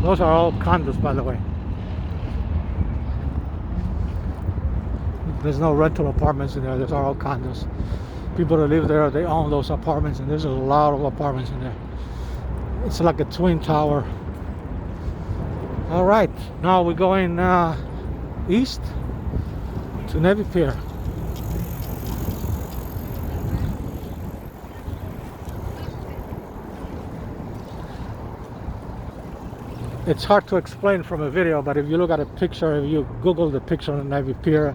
[SPEAKER 1] Those are all condos, by the way. There's no rental apartments in there. There's all condos. People that live there, they own those apartments, and there's a lot of apartments in there. It's like a twin tower. All right, now we're going east to Navy Pier. It's hard to explain from a video, but if you look at a picture, if you Google the picture of Navy Pier,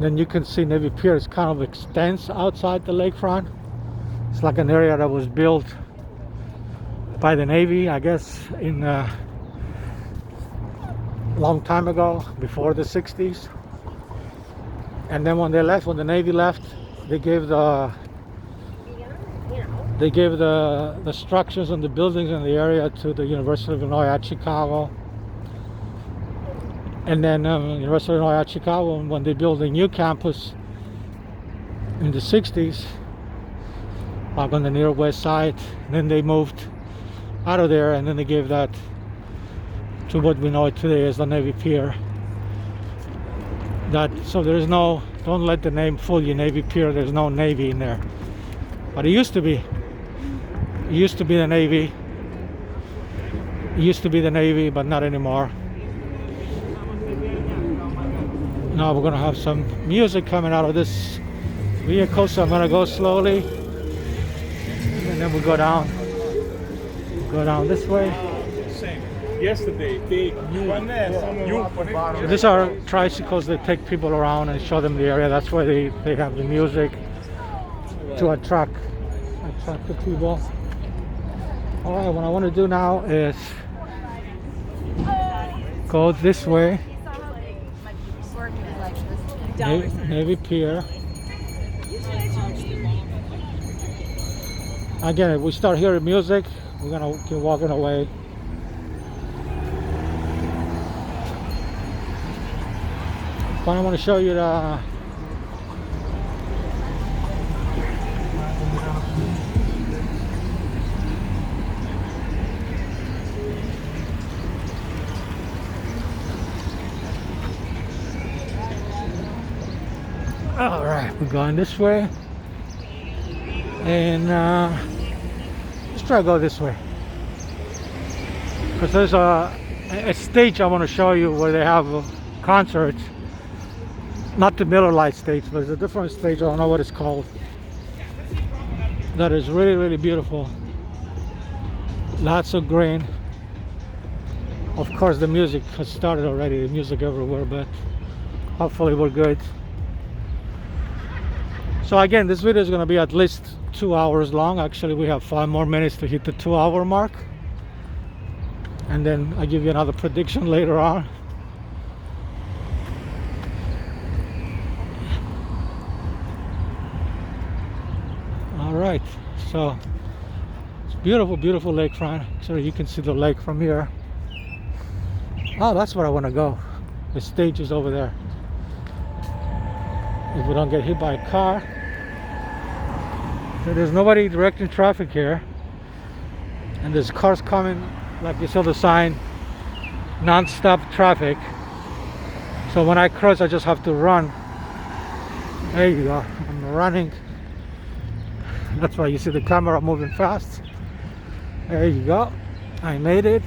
[SPEAKER 1] then you can see Navy Pier is kind of extends outside the lakefront. It's like an area that was built by the Navy, I guess, in a long time ago, before the 60s. And then when they left, when the Navy left, they gave the structures and the buildings in the area to the University of Illinois at Chicago. And then University of Illinois at Chicago, when they built a new campus in the 60s, like on the near west side, then they moved out of there, and then they gave that to what we know today as the Navy Pier. So there is no, don't let the name fool you, Navy Pier, there's no Navy in there. But it used to be. It used to be the Navy. It used to be the Navy, but not anymore. Now we're gonna have some music coming out of this vehicle, so I'm gonna go slowly, and then we'll go down this way.
[SPEAKER 3] Yesterday, big one there.
[SPEAKER 1] So these are tricycles that take people around and show them the area. That's why they have the music to attract the people. All right, what I want to do now is go this way. Navy Pier. Again, if we start hearing music, we're gonna keep walking away. But I want to show you the All right, we're going this way, and let's try to go this way because there's a stage I want to show you where they have concerts. Not the Miller Lite stage, but it's a different stage. I don't know what it's called. That is really, really beautiful. Lots of green. Of course, the music has started already. The music everywhere, but hopefully we're good. So again, this video is going to be at least 2 hours long. Actually, we have 5 more minutes to hit the 2-hour mark, and then I give you another prediction later on. All right, so it's beautiful, beautiful lakefront. So you can see the lake from here. Oh, that's where I want to go. The stage is over there. If we don't get hit by a car. So there's nobody directing traffic here, and there's cars coming, like you saw the sign, non-stop traffic. So when I cross, I just have to run. There you go. I'm running. That's why you see the camera moving fast. There you go. I made it.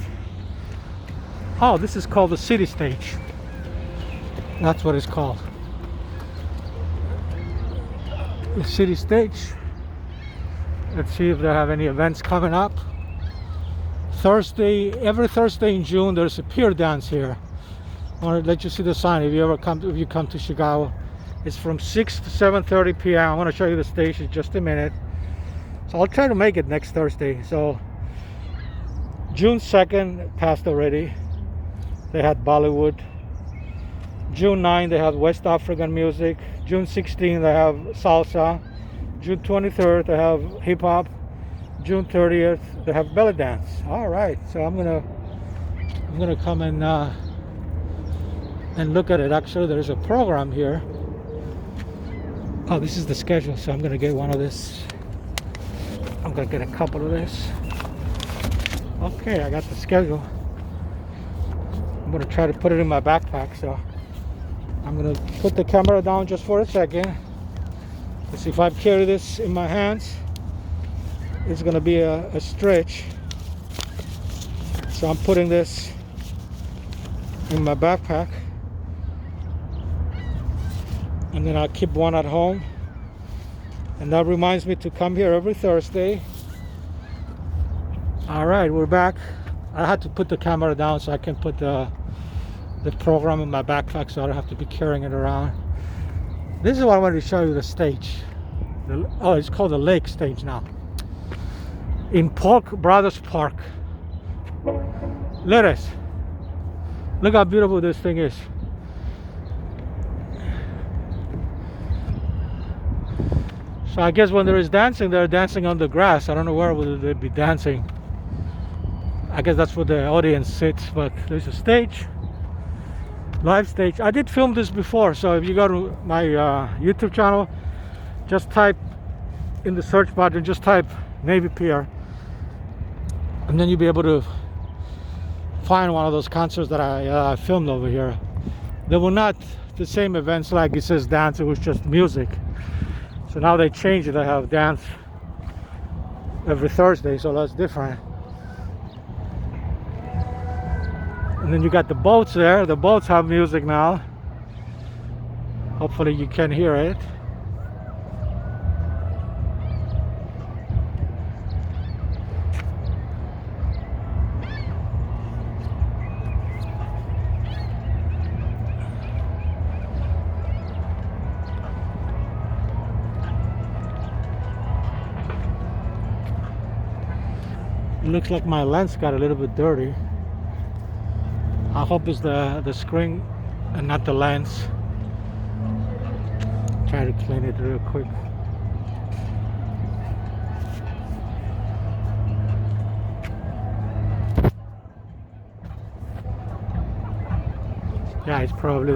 [SPEAKER 1] Oh, this is called the city stage. That's what it's called. The city stage. Let's see if they have any events coming up. Every Thursday in June, there's a pier dance here. I want to let you see the sign if you come to Chicago. It's from 6 to 7:30 p.m. I want to show you the stage in just a minute. So I'll try to make it next Thursday. So June 2nd passed already. They had Bollywood. June 9th they have West African music. June 16th they have salsa. June 23rd they have hip hop. June 30th they have belly dance. All right, so I'm gonna come and look at it. Actually, there's a program here. Oh, this is the schedule, so I'm gonna get one of this. I'm gonna get a couple of this. Okay, I got the schedule. I'm gonna try to put it in my backpack, so I'm gonna put the camera down just for a second. Let's see if I carry this in my hands. It's gonna be a stretch. So I'm putting this in my backpack. And then I'll keep one at home. And that reminds me to come here every Thursday. All right, we're back. I had to put the camera down so I can put the program in my backpack so I don't have to be carrying it around. This is what I wanted to show you, the stage. Oh, it's called the lake stage now. In Polk Brothers Park. Look at this. Look how beautiful this thing is. So I guess when there is dancing, they're dancing on the grass. I don't know where would they be dancing. I guess that's where the audience sits, but there's a stage. Live stage. I did film this before, so if you go to my YouTube channel, just type in the search button, just type Navy Pier, and then you'll be able to find one of those concerts that I filmed over here. They were not the same events like it says dance, it was just music. So now they changed it. They have dance every Thursday, so that's different. And then you got the boats there. The boats have music now. Hopefully you can hear it. It looks like my lens got a little bit dirty. I hope it's the screen and not the lens. Try to clean it real quick. Yeah, it's probably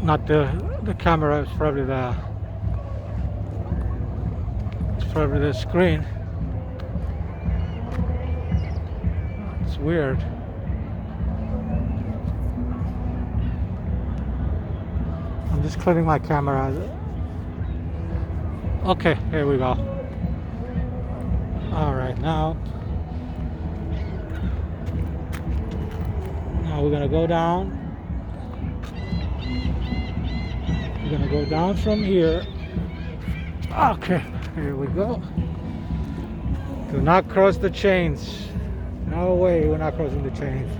[SPEAKER 1] not the camera, it's probably the screen. It's weird. I'm just cleaning my camera. Okay, here we go. All right, now we're gonna go down. We're gonna go down from here. Okay, here we go. Do not cross the chains. No way, we're not crossing the chains.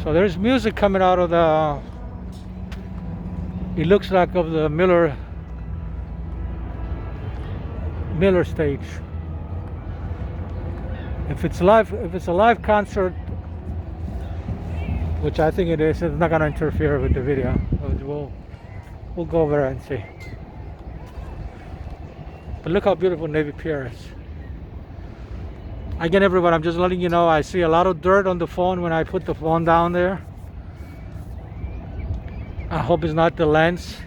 [SPEAKER 1] So there's music coming out of the, it looks like of the Miller stage. If it's a live concert, which I think it is, it's not gonna interfere with the video. We'll go over there and see. But look how beautiful Navy Pier is. Again, everyone, I'm just letting you know, I see a lot of dirt on the phone when I put the phone down there. I hope it's not the lens.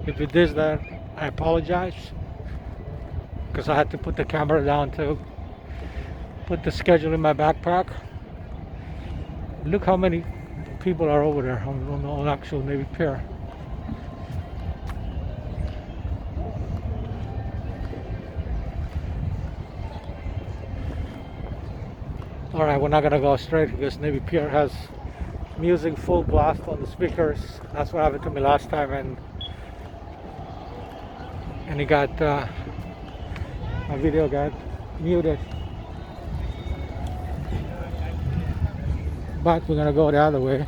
[SPEAKER 1] If it is that, I apologize, because I had to put the camera down to put the schedule in my backpack. Look how many people are over there on the actual Navy Pier. Alright, we're not gonna go straight because Navy Pier has music full blast on the speakers. That's what happened to me last time, and it got my video got muted. But we're gonna go the other way.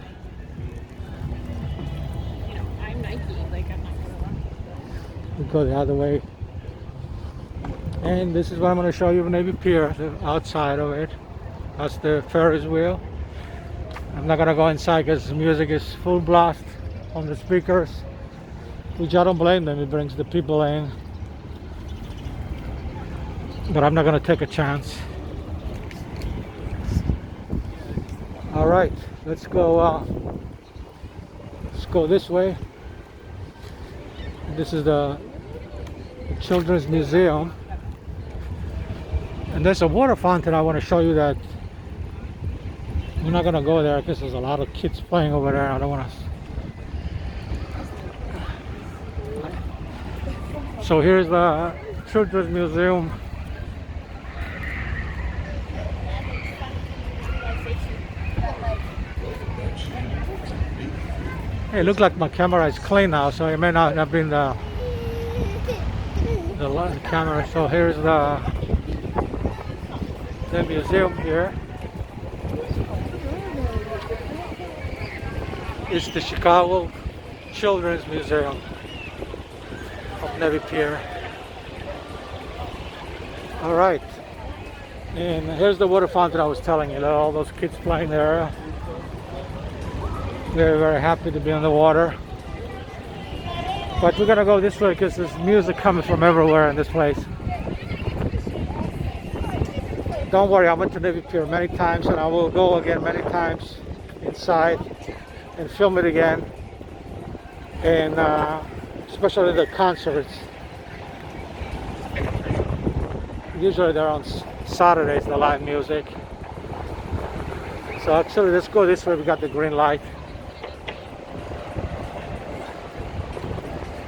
[SPEAKER 4] You know, I'm Nike, like I'm not gonna
[SPEAKER 1] We go the other way. And this is what I'm gonna show you of Navy Pier, the outside of it. That's the Ferris Wheel. I'm not gonna go inside because the music is full blast on the speakers, which I don't blame them. It brings the people in, but I'm not gonna take a chance. All right, let's go this way. This is the Children's Museum, and there's a water fountain I want to show you that we're not gonna go there because there's a lot of kids playing over there. I don't want to. So here's the Children's Museum. Hey, it looks like my camera is clean now, so it may not have been the camera. So here's the museum here. It's the Chicago Children's Museum of Navy Pier. All right, and here's the water fountain I was telling you. All those kids playing there. Very, very happy to be on the water. But we're gonna go this way because there's music coming from everywhere in this place. Don't worry, I went to Navy Pier many times and I will go again many times inside and film it again, and especially the concerts. Usually they're on Saturdays, the live music. So actually, let's go this way. We got the green light.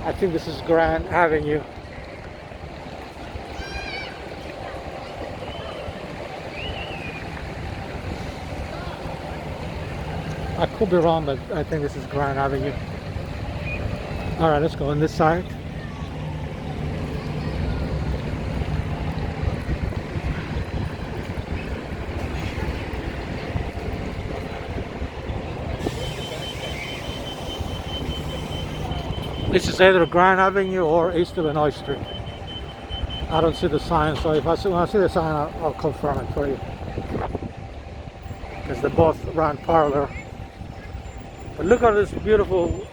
[SPEAKER 1] I think this is Grand Avenue. I could be wrong, but I think this is Grand Avenue. All right, let's go on this side. This is either Grand Avenue or East Illinois Street. I don't see the sign, so when I see the sign, I'll confirm it for you. Because they both run parallel. But look at this beautiful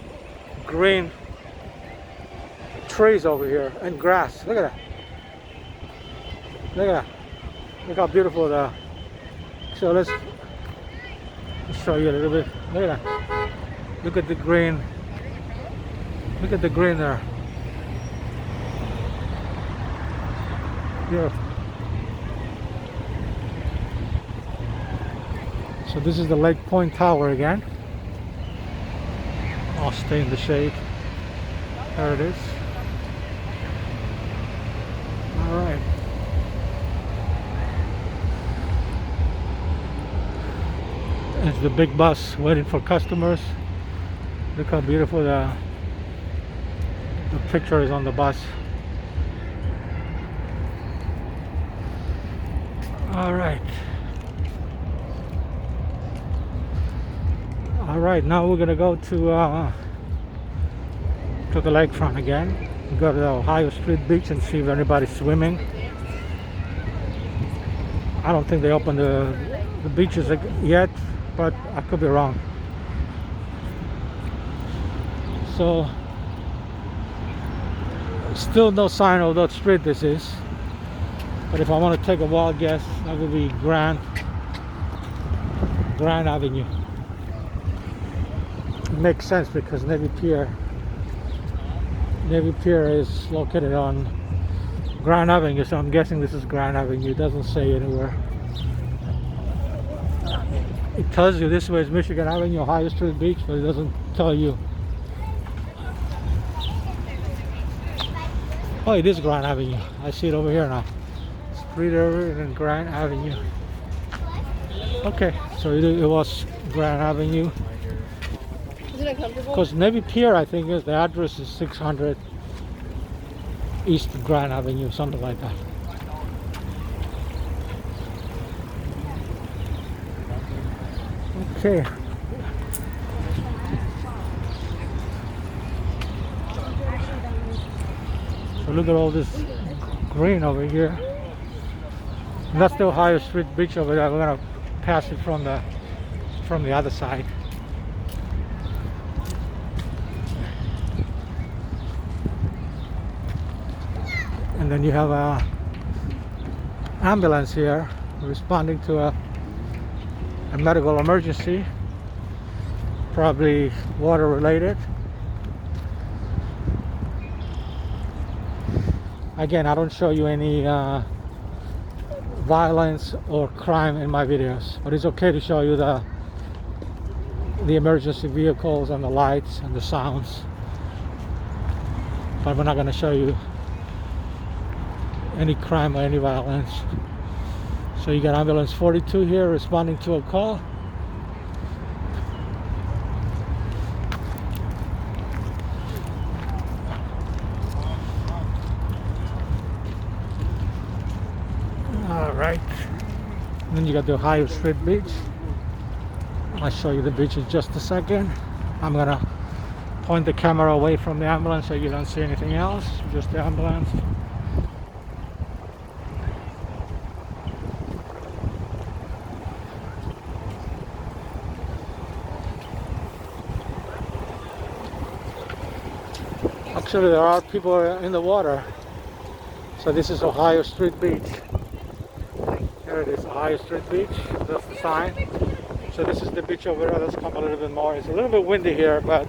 [SPEAKER 1] green trees over here and grass. Look at that. Look at that. Look how beautiful the. So let's show you a little bit. Look at that. Look at the green. Look at the green there. Beautiful. So this is the Lake Point Tower again. I'll stay in the shade. There it is. All right. It's the big bus waiting for customers. Look how beautiful the picture is on the bus. All right. All right, now we're gonna go to the lakefront again. Go to the Ohio Street Beach and see if anybody's swimming. I don't think they opened the beaches yet, but I could be wrong. So still no sign of what street this is, but if I want to take a wild guess, that would be Grand Avenue. It makes sense because Navy Pier is located on Grand Avenue, so I'm guessing this is Grand Avenue. It doesn't say anywhere. It tells you this way is Michigan Avenue, Ohio Street Beach, but it doesn't tell you. Oh, it is Grand Avenue. I see it over here now. Street over and Grand Avenue. Okay, so it was Grand Avenue.
[SPEAKER 4] Is it uncomfortable?
[SPEAKER 1] Because Navy Pier, I think, is the address is 600 East Grand Avenue, something like that. Okay. So look at all this green over here. And that's the Ohio Street Beach over there. We're gonna pass it from the other side. And then you have a ambulance here responding to a medical emergency, probably water related. Again, I don't show you any violence or crime in my videos, but it's okay to show you the emergency vehicles and the lights and the sounds, but we're not going to show you any crime or any violence. So you got ambulance 42 here responding to a call. All right. Then you got the Ohio Street Beach. I'll show you the beach in just a second. I'm gonna point the camera away from the ambulance so you don't see anything else, just the ambulance. Actually, there are people in the water. So this is Ohio Street Beach. Here it is, Ohio Street Beach. That's the sign. So this is the beach over there. Let's come a little bit more. It's a little bit windy here, but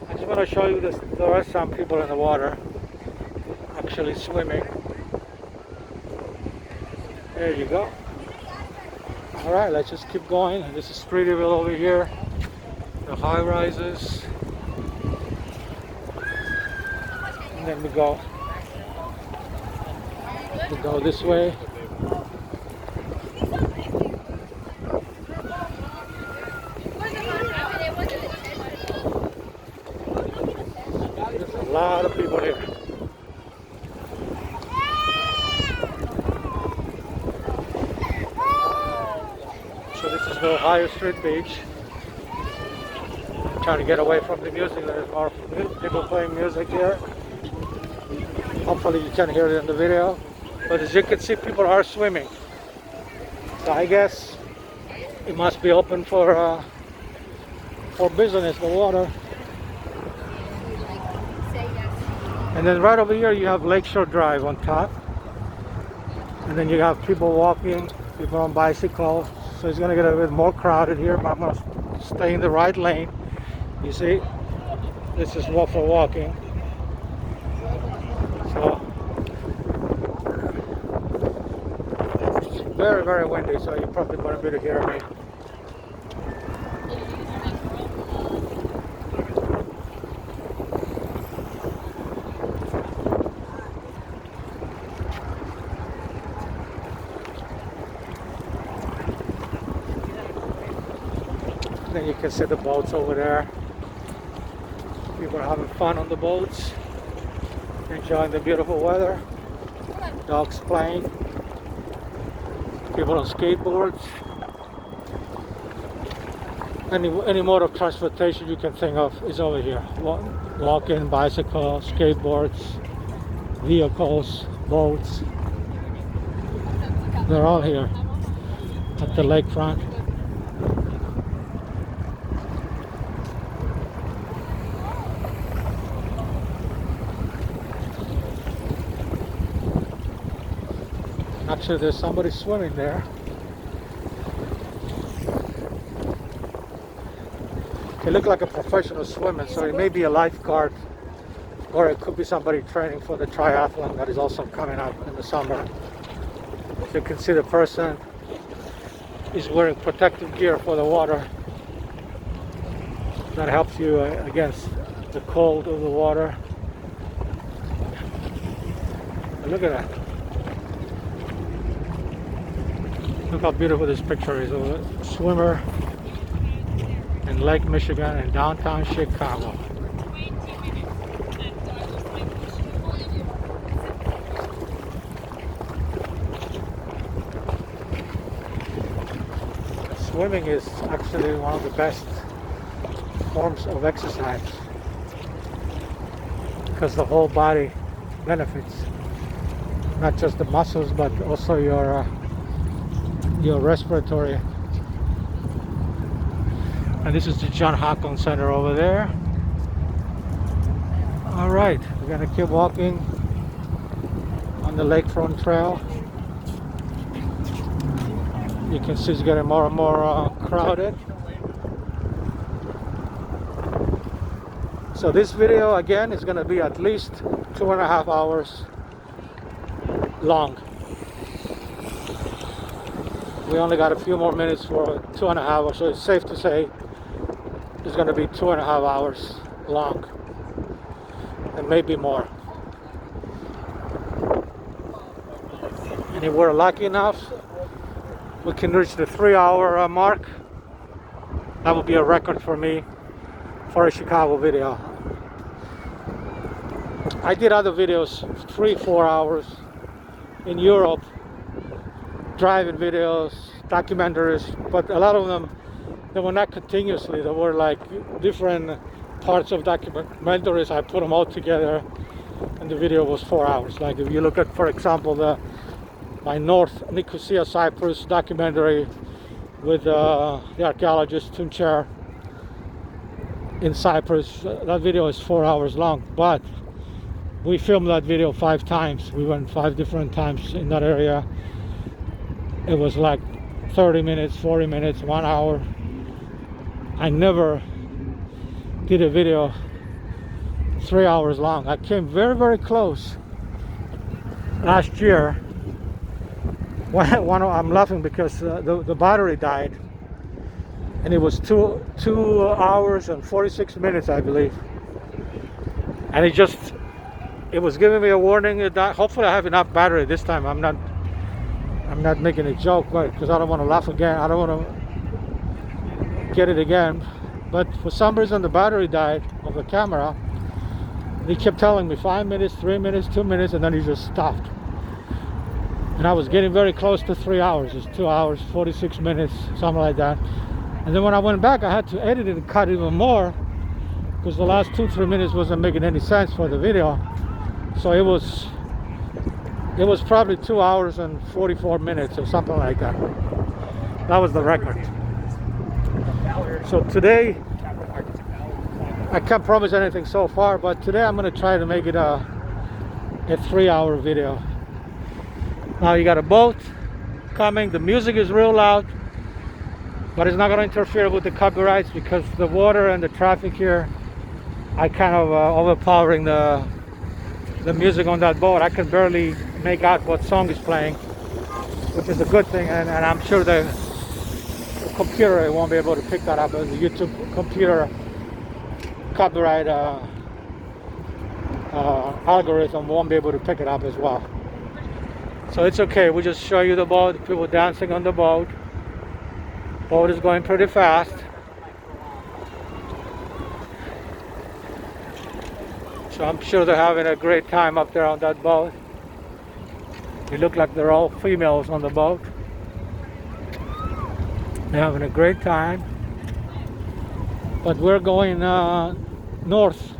[SPEAKER 1] I just want to show you this. There are some people in the water actually swimming. There you go. All right, let's just keep going. This is Streeterville over here. The high rises. And then we go this way. There's a lot of people here. So this is the Ohio Street Beach. I'm trying to get away from the music. There's more people playing music here. Hopefully you can hear it in the video, but as you can see, people are swimming. So I guess it must be open for business, the water. And then right over here you have Lakeshore Drive on top, and then you have people walking, people on bicycles. So it's gonna get a bit more crowded here, but I'm gonna stay in the right lane. You see, this is more for walking. So it's very, very windy, so you probably won't be able to hear me. Then you can see the boats over there. People are having fun on the boats, enjoying the beautiful weather. Dogs playing. People on skateboards. Any mode of transportation you can think of is over here. Walking, bicycle, skateboards, vehicles, boats. They're all here at the lakefront. Actually, there's somebody swimming there. They look like a professional swimmer, so it may be a lifeguard, or it could be somebody training for the triathlon that is also coming up in the summer. So you can see the person is wearing protective gear for the water. That helps you against the cold of the water. Look at that. Look how beautiful this picture is of a swimmer in Lake Michigan in downtown Chicago. Swimming is actually one of the best forms of exercise because the whole body benefits, not just the muscles but also your respiratory. And this is the John Hopkins Center over there. All right, we're gonna keep walking on the Lakefront Trail. You can see it's getting more and more crowded. So this video again is gonna be at least 2.5 hours long. We only got a few more minutes for 2.5 hours, so it's safe to say it's going to be 2.5 hours long, and maybe more. And if we're lucky enough, we can reach the 3-hour mark. That would be a record for me for a Chicago video. I did other videos 3-4 hours in Europe, driving videos, documentaries, but a lot of them, they were not continuously. They were like different parts of documentaries. I put them all together and the video was 4 hours. Like if you look at, for example, my North Nicosia, Cyprus documentary with the archaeologist Tuncer in Cyprus, that video is 4 hours long, but we filmed that video 5 times. We went 5 different times in that area. It was like 30 minutes, 40 minutes, 1 hour. I never did a video 3 hours long. I came very, very close last year. I'm laughing because the battery died, and it was 2 hours and 46 minutes, I believe. And it was giving me a warning that hopefully I have enough battery this time. I'm not making a joke, but because I don't want to laugh again. I don't want to get it again. But for some reason the battery died of the camera. He kept telling me 5 minutes, 3 minutes, 2 minutes, and then he just stopped. And I was getting very close to 3 hours. It's 2 hours, 46 minutes, something like that. And then when I went back, I had to edit it and cut even more because the last 2-3 minutes wasn't making any sense for the video. So it was probably 2 hours and 44 minutes or something like that. That was the record. So today, I can't promise anything so far, but today I'm going to try to make it a 3-hour video. Now you got a boat coming, the music is real loud, but it's not going to interfere with the copyrights because the water and the traffic here are kind of overpowering the music on that boat. I can barely make out what song is playing, which is a good thing, and I'm sure the computer won't be able to pick that up. The YouTube computer copyright algorithm won't be able to pick it up as well. So it's okay, we just show you the boat, people dancing on the boat. Boat is going pretty fast. So I'm sure they're having a great time up there on that boat. They look like they're all females on the boat. They're having a great time. But we're going north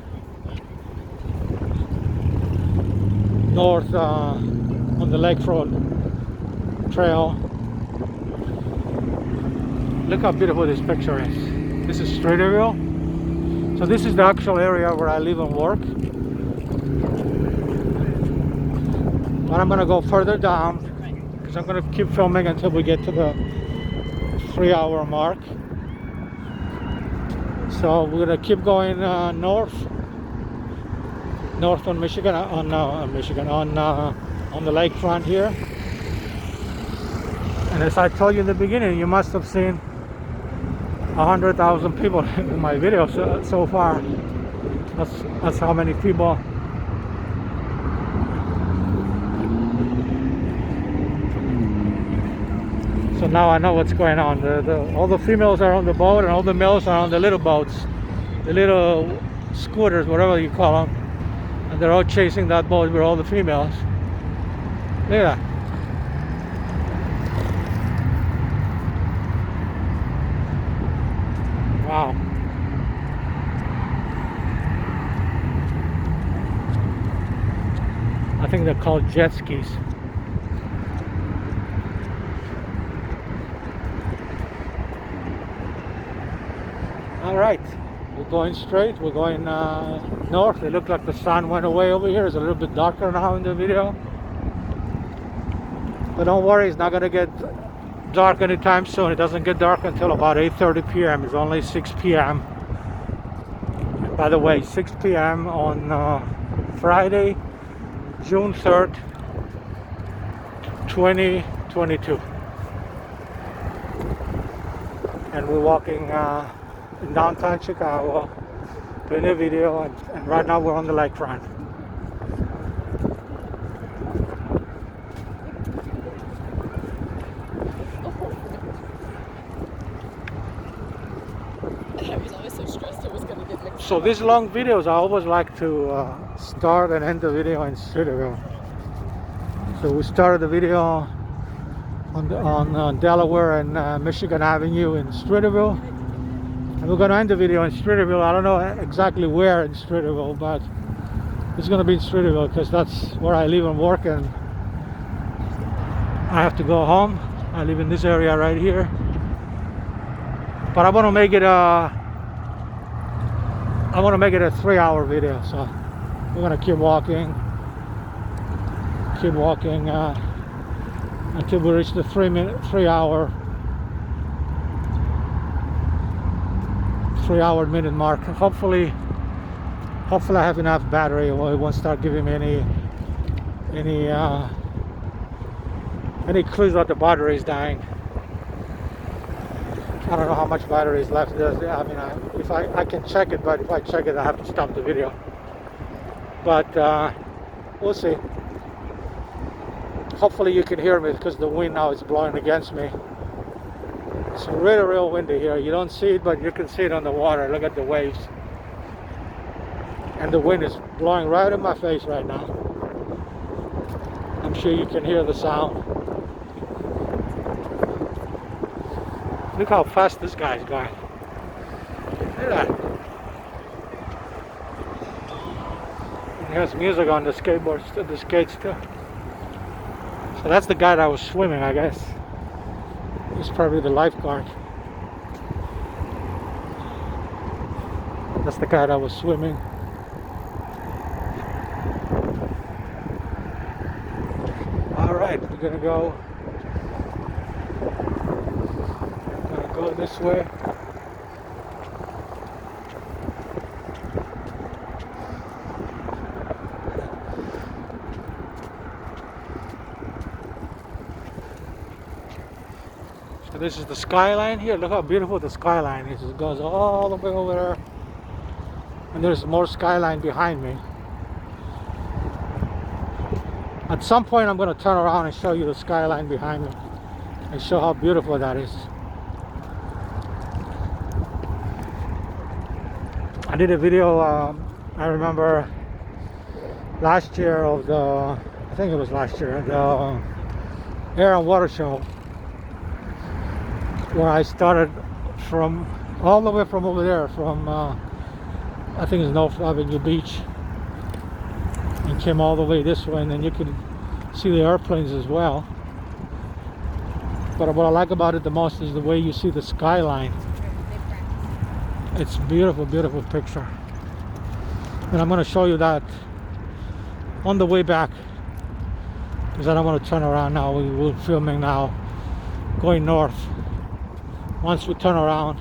[SPEAKER 1] on the Lakefront Trail. Look how beautiful this picture is. This is Streeterville. So this is the actual area where I live and work. But I'm gonna go further down because I'm gonna keep filming until we get to the 3-hour mark. So we're gonna keep going north on Michigan, on the lakefront here. And as I told you in the beginning, you must have seen 100,000 people in my video so far. That's how many people. So now I know what's going on. All the females are on the boat and all the males are on the little boats, the little scooters, whatever you call them. And they're all chasing that boat with all the females. Look at that. Wow. I think they're called jet skis. All right, we're going straight. We're going north. It looked like the sun went away over here. It's a little bit darker now in the video. But don't worry, it's not going to get dark anytime soon. It doesn't get dark until about 8:30 p.m. It's only 6 p.m. By the way, 6 p.m. on Friday, June 3rd, 2022. And we're walking in downtown Chicago, doing a video, and right now we're on the lakefront.
[SPEAKER 4] I was always so stressed it was going to get mixed.
[SPEAKER 1] So these long videos, I always like to start and end the video in Streeterville. So we started the video on Delaware and Michigan Avenue in Streeterville. And we're going to end the video in Streeterville. I don't know exactly where in Streeterville, but it's going to be in Streeterville because that's where I live and work, and I have to go home. I live in this area right here. But I want to make it a 3-hour video, so we're going to keep walking until we reach the 3-hour minute mark. Hopefully I have enough battery. Well, it won't start giving me any clues that the battery is dying. I don't know how much battery is left. I mean, if I can check it, but if I check it, I have to stop the video. But we'll see. Hopefully you can hear me because the wind now is blowing against me. It's really real windy here. You don't see it, but you can see it on the water. Look at the waves. And the wind is blowing right in my face right now. I'm sure you can hear the sound. Look how fast this guy's going. Look at that. He has music on the skateboards, the skates too. So that's the guy that was swimming, I guess. He's probably the lifeguard. That's the guy that was swimming. Alright, we're gonna go this way. So this is the skyline here. Look how beautiful the skyline is. It goes all the way over there. And there's more skyline behind me. At some point I'm going to turn around and show you the skyline behind me and show how beautiful that is. I did a video, I remember last year of the, I think it was last year, the Air and Water Show, where I started from all the way from over there, from I think it's North Avenue Beach, and came all the way this way, and then you could see the airplanes as well. But what I like about it the most is the way you see the skyline. It's beautiful, beautiful picture. And I'm going to show you that on the way back, because I don't want to turn around now. We're filming now going north. Once we turn around,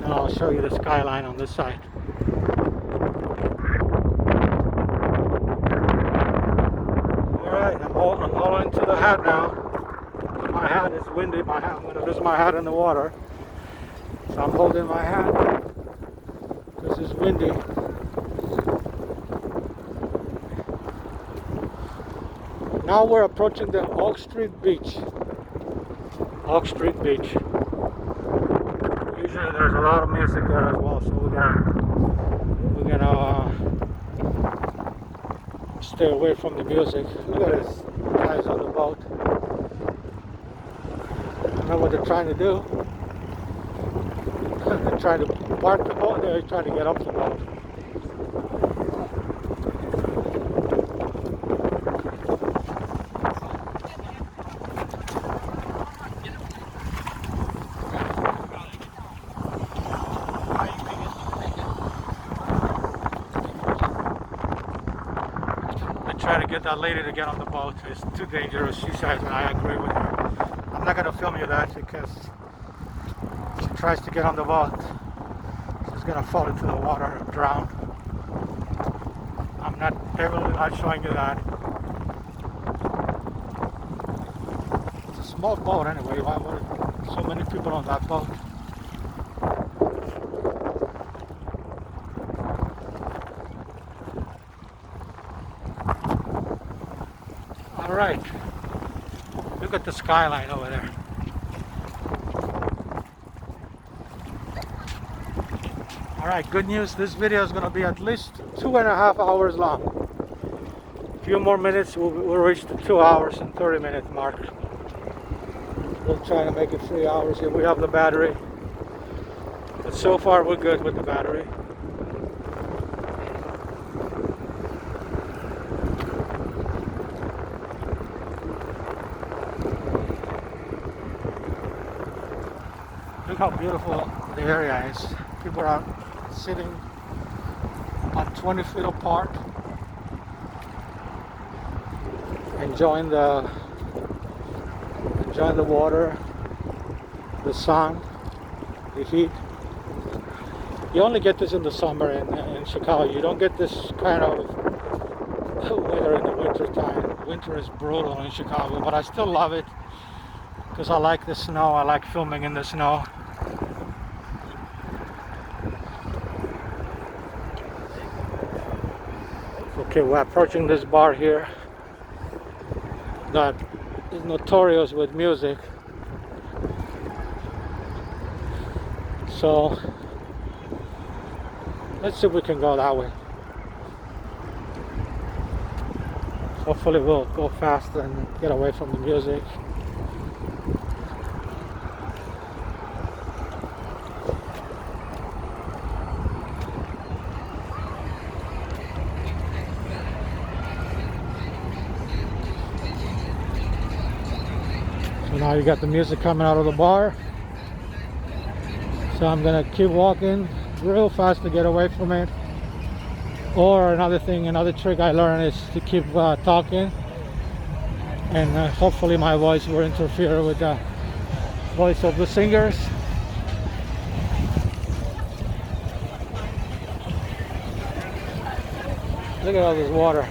[SPEAKER 1] then I'll show you the skyline on this side. Alright, I'm holding to the hat now. My hat is windy. I'm going to lose my hat in the water. So I'm holding my hat because it's windy. Now we're approaching the Oak Street Beach. Oak Street Beach. Usually there's a lot of music there as well, so we're gonna stay away from the music. Look at this guys on the boat. I don't know what they're trying to do. They're trying to park the boat. They're trying to get up the boat. Try to get that lady to get on the boat. It's too dangerous, she says, and I agree with her. I'm not going to film you that because she tries to get on the boat. She's going to fall into the water and drown. I'm definitely not showing you that. It's a small boat anyway. Why were so many people on that boat? Alright, look at the skyline over there. Alright, good news, this video is going to be at least 2.5 hours long. A few more minutes, we'll reach the 2 hours and 30 minute mark. We'll try to make it 3 hours here. We have the battery, but so far we're good with the battery. Look how beautiful the area is. People are sitting on 20 feet apart, enjoying the water, the sun, the heat. You only get this in the summer in Chicago. You don't get this kind of weather in the winter time. Winter is brutal in Chicago, but I still love it because I like the snow. I like filming in the snow. Okay, we're approaching this bar here that is notorious with music. So let's see if we can go that way. Hopefully we'll go fast and get away from the music. Now you got the music coming out of the bar, so I'm gonna keep walking real fast to get away from it. Or another trick I learned is to keep talking, and hopefully my voice will interfere with the voice of the singers. Look at all this water.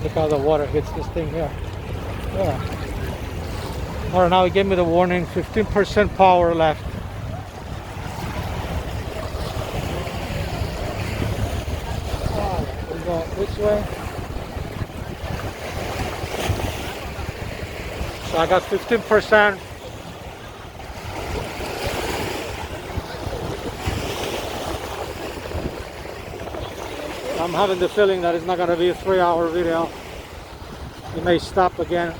[SPEAKER 1] Look how the water hits this thing here. Yeah. Alright, now it gave me the warning, 15% power left. We go this way. So I got 15%. I'm having the feeling that it's not going to be a 3-hour video. It may stop again.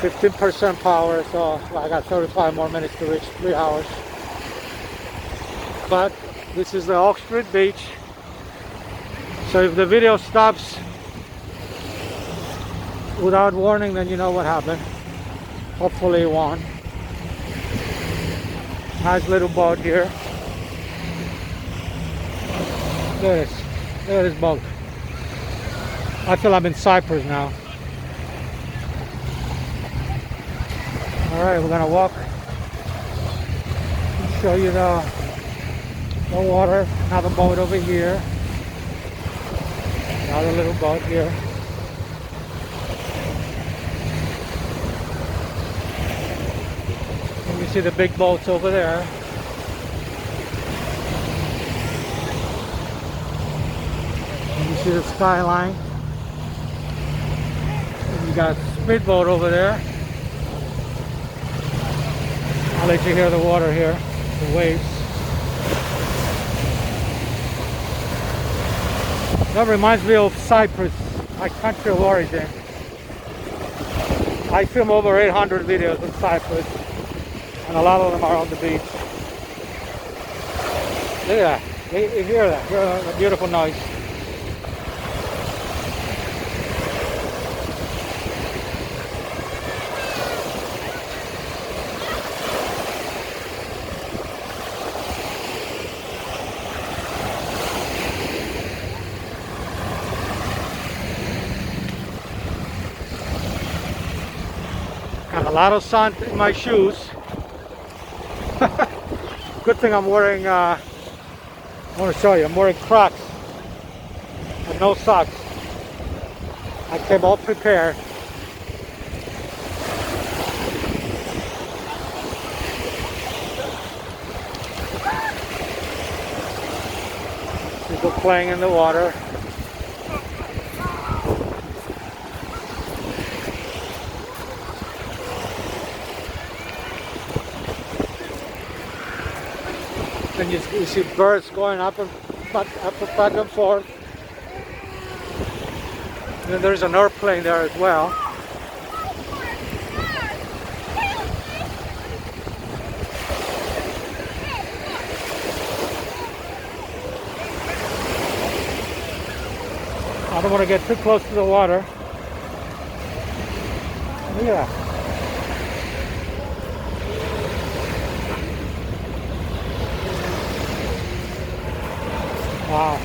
[SPEAKER 1] 15% power, so I got 35 more minutes to reach 3 hours. But this is the Oak Street Beach. So if the video stops without warning, then you know what happened. Hopefully it won't. Nice little boat here. Look at this. Look at this boat. I feel I'm in Cyprus now. Alright, we're gonna walk. Show you the water. Another boat over here. Another little boat here. And you see the big boats over there. And you see the skyline. And you got a speedboat over there. I'll let you hear the water here, the waves. That reminds me of Cyprus, my country of origin. I film over 800 videos in Cyprus, and a lot of them are on the beach. Look at that. You hear that? Hear a beautiful noise. Got a lot of sand in my shoes. Good thing I'm wearing, I want to show you, I'm wearing Crocs and no socks. I came all prepared. People playing in the water. And you see birds going up and back and forth. And then there's an airplane there as well. I don't want to get too close to the water. Look at that. Wow.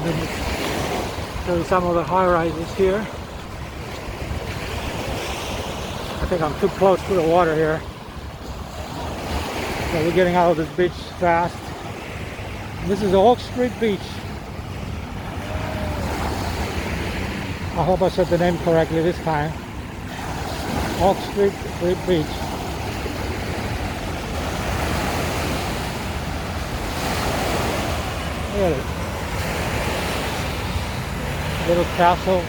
[SPEAKER 1] Let me show you some of the high rises here. I think I'm too close to the water here. So we're getting out of this beach fast. This is Oak Street Beach. I hope I said the name correctly this time. Oak Street Beach. Look at it. Little castle.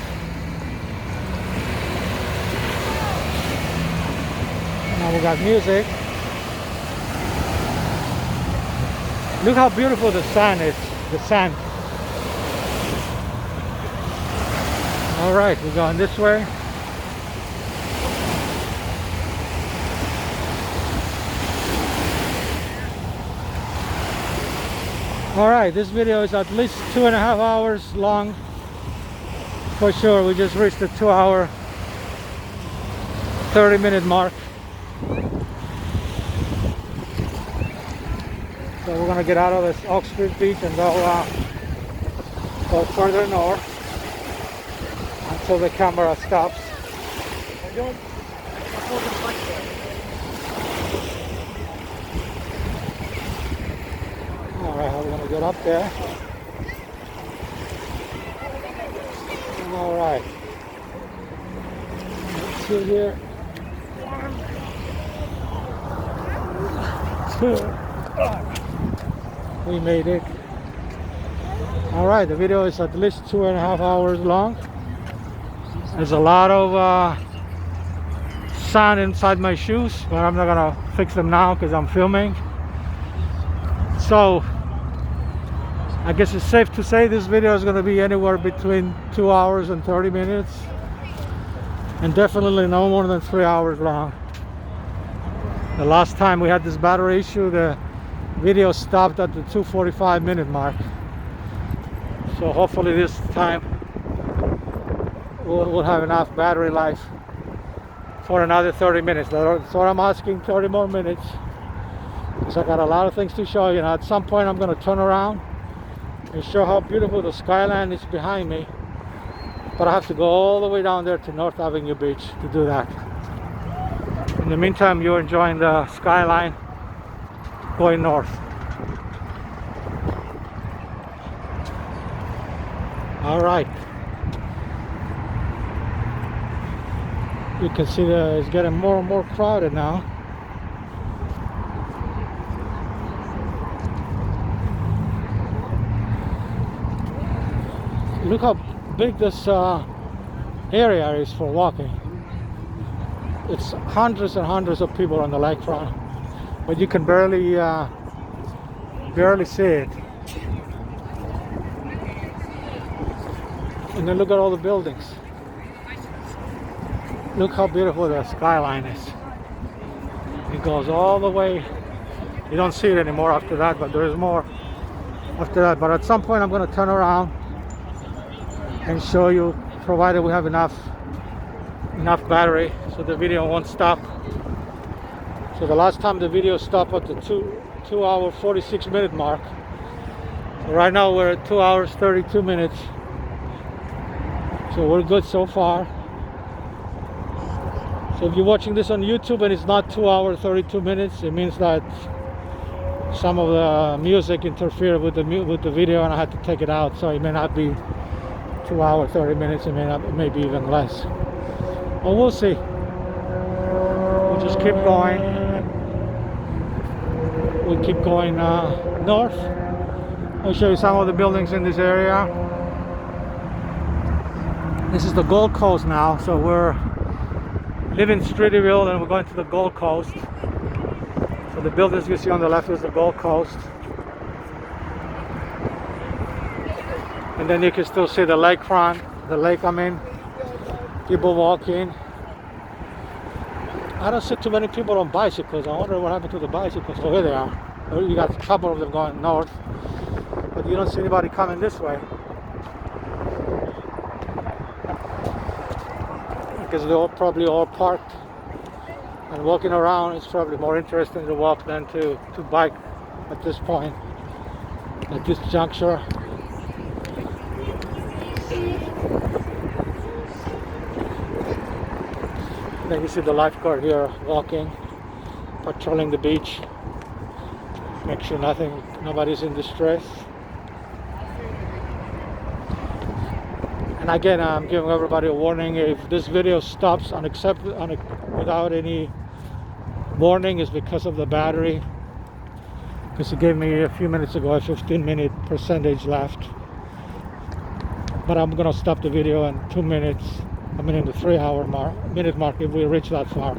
[SPEAKER 1] Now we got music. Look how beautiful the sand is. The sand. Alright, we're going this way. Alright, this video is at least 2.5 hours long. For sure, we just reached the 2 hour 30-minute mark. So we're gonna get out of this Oak Street Beach and go further north until the camera stops. Alright, we're gonna get up there. Alright. Let's see here. 1, 2. We made it. Alright, the video is at least 2.5 hours long. There's a lot of sand inside my shoes, but I'm not gonna fix them now because I'm filming. So I guess it's safe to say this video is going to be anywhere between 2 hours and 30 minutes, and definitely no more than 3 hours long. The last time we had this battery issue, the video stopped at the 2:45 minute mark. So hopefully this time we'll have enough battery life for another 30 minutes. That's what I'm asking, 30 more minutes, because I got a lot of things to show you. Now at some point I'm going to turn around and show how beautiful the skyline is behind me, but I have to go all the way down there to North Avenue Beach to do that. In the meantime, you're enjoying the skyline going north. All right, you can see that it's getting more and more crowded now. Look how big this area is for walking. It's hundreds and hundreds of people on the lakefront, but you can barely see it. And then look at all the buildings. Look how beautiful the skyline is. It goes all the way. You don't see it anymore after that, but there is more after that. But at some point I'm going to turn around and show you, provided we have enough battery so the video won't stop. So the last time the video stopped at the 2 hour 46 minute mark. So right now we're at 2 hours 32 minutes. So we're good so far. So if you're watching this on YouTube and it's not 2 hours 32 minutes, it means that some of the music interfered with the video and I had to take it out, so it may not be 2 hours 30 minutes, it may be even less. Well, we'll see. We'll just keep going. We'll keep going north. I'll show you some of the buildings in this area. This is the Gold Coast now, so we're living in Streeterville and we're going to the Gold Coast. So the buildings you see on the left is the Gold Coast. And then you can still see the lakefront, the lake, I mean, people walking. I don't see too many people on bicycles. I wonder what happened to the bicycles. Oh, here they are. You got a couple of them going north, but you don't see anybody coming this way, because they're probably all parked, and walking around is probably more interesting to walk than to bike at this point, at this juncture. Then you see the lifeguard here walking, patrolling the beach, make sure nobody's in distress. And again, I'm giving everybody a warning. If this video stops without any warning, it's because of the battery, because it gave me a few minutes ago a 15-minute percentage left. But I'm gonna stop the video in 2 minutes. I mean in the 3 hour minute mark if we reach that far.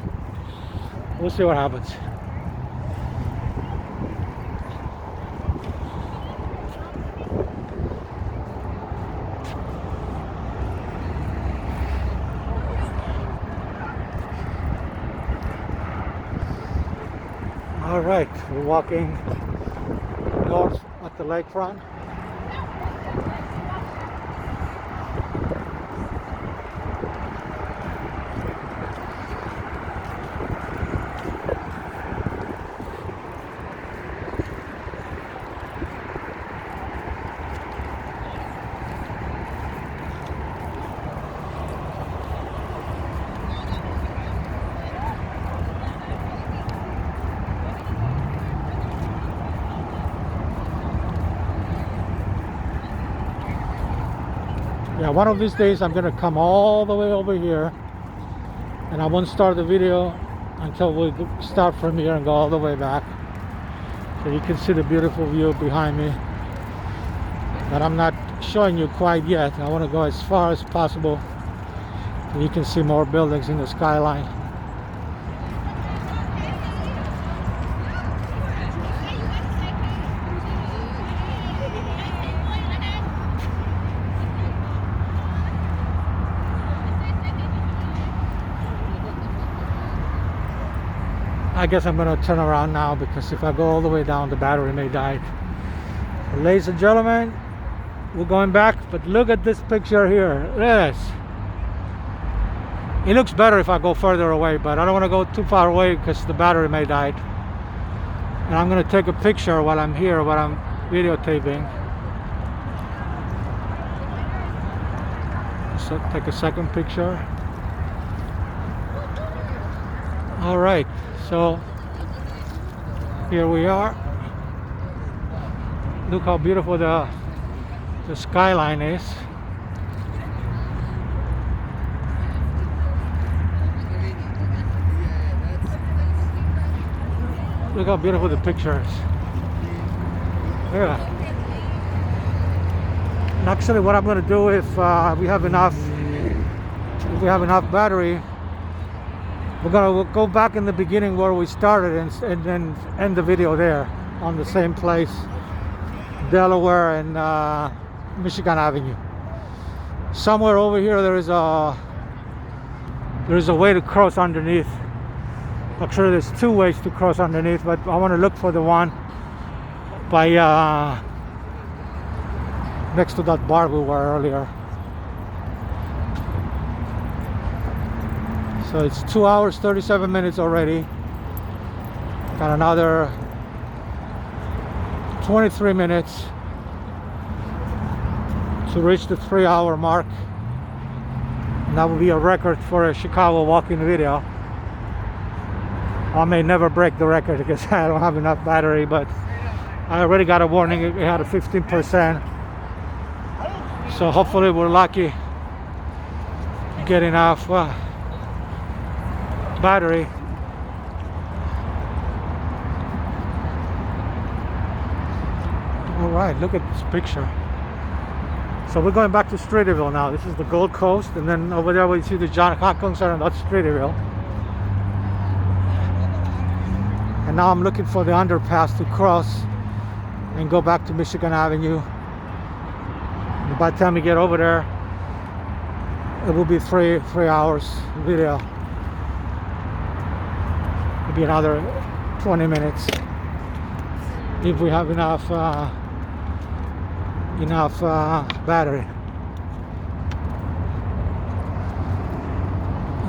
[SPEAKER 1] We'll see what happens. All right, we're walking north at the lakefront. Yeah, one of these days I'm gonna come all the way over here, and I won't start the video until we start from here and go all the way back, so you can see the beautiful view behind me that I'm not showing you quite yet. I want to go as far as possible so you can see more buildings in the skyline. I guess I'm gonna turn around now, because if I go all the way down, the battery may die. Ladies and gentlemen, we're going back, but look at this picture here. Look at this. It looks better if I go further away, but I don't want to go too far away because the battery may die. And I'm going to take a picture while I'm here, while I'm videotaping. So take a second picture. All right, so here we are. Look how beautiful the skyline is. Look how beautiful the picture is. Yeah. And actually, what I'm going to do, if we have enough battery, we'll go back in the beginning where we started and then end the video there on the same place, Delaware and Michigan Avenue. Somewhere over here there is a way to cross underneath. Actually, there's two ways to cross underneath, but I want to look for the one by next to that bar we were earlier. So it's 2 hours 37 minutes already. Got another 23 minutes to reach the 3-hour mark, and that will be a record for a Chicago walking video. I may never break the record because I don't have enough battery, but I already got a warning. It had a 15%, so hopefully we're lucky to get enough battery. All right, look at this picture. So we're going back to Streeterville now. This is the Gold Coast, and then over there we see the John Hopkins Center, and that's Streeterville. And now I'm looking for the underpass to cross and go back to Michigan Avenue. And by the time we get over there, it will be three hours video. Maybe another 20 minutes if we have enough battery.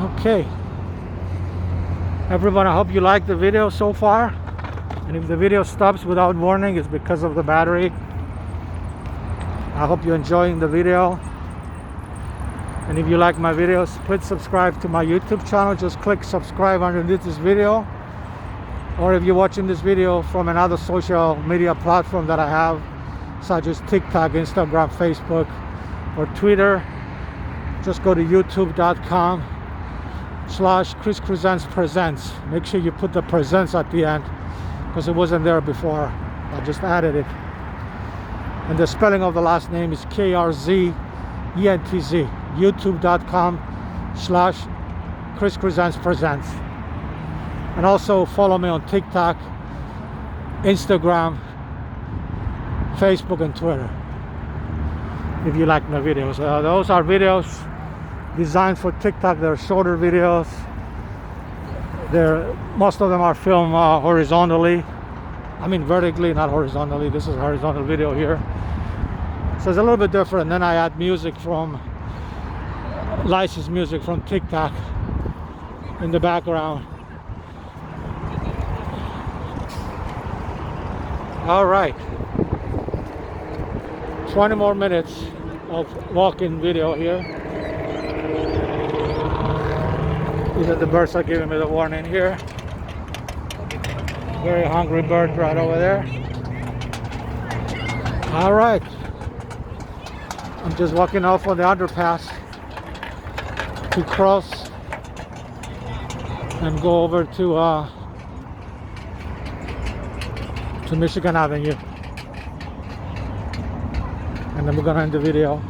[SPEAKER 1] Okay. Everyone, I hope you liked the video so far, and if the video stops without warning, it's because of the battery. I hope you're enjoying the video, and if you like my videos, please subscribe to my YouTube channel. Just click subscribe underneath this video, or if you're watching this video from another social media platform that I have, such as TikTok, Instagram, Facebook, or Twitter, just go to youtube.com/ChrisCrescents. Make sure you put the presents at the end, because it wasn't there before. I just added it. And the spelling of the last name is KRZENTZ. youtube.com/ChrisCrescents. And also follow me on TikTok, Instagram, Facebook, and Twitter if you like my videos. Those are videos designed for TikTok. They're shorter videos. Most of them are filmed horizontally. I mean vertically, not horizontally. This is a horizontal video here. So it's a little bit different. Then I add music from licensed music from TikTok in the background. All right. 20 more minutes of walking video here. These are the birds are giving me the warning here. Very hungry bird right over there. All right. I'm just walking off on the underpass to cross and go over to Michigan Avenue. And then we're gonna end the video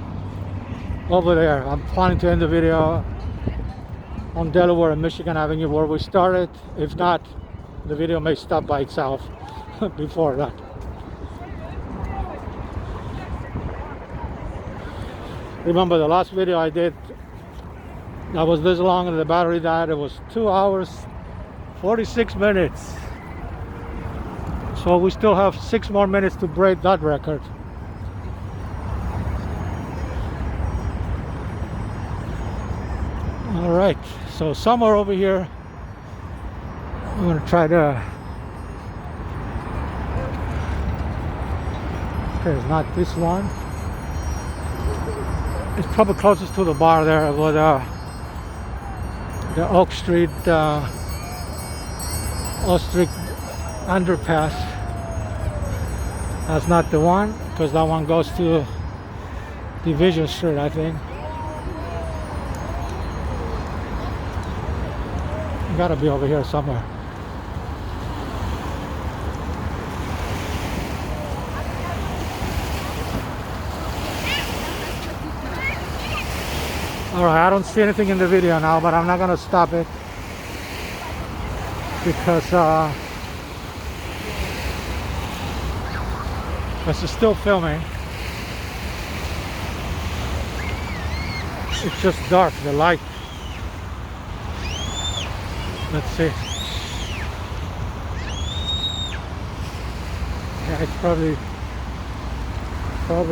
[SPEAKER 1] over there. I'm planning to end the video on Delaware and Michigan Avenue where we started. If not, the video may stop by itself before that. Remember the last video I did that was this long and the battery died. It was 2 hours 46 minutes. So we still have 6 more minutes to break that record. All right, so somewhere over here, I'm gonna try to. Okay, it's not this one. It's probably closest to the bar there with the Oak Street underpass. That's not the one, because that one goes to Division Street, I think. Gotta be over here somewhere. Alright, I don't see anything in the video now, but I'm not gonna stop it because it's still filming. It's just dark, the light. Let's see. Yeah, it's probably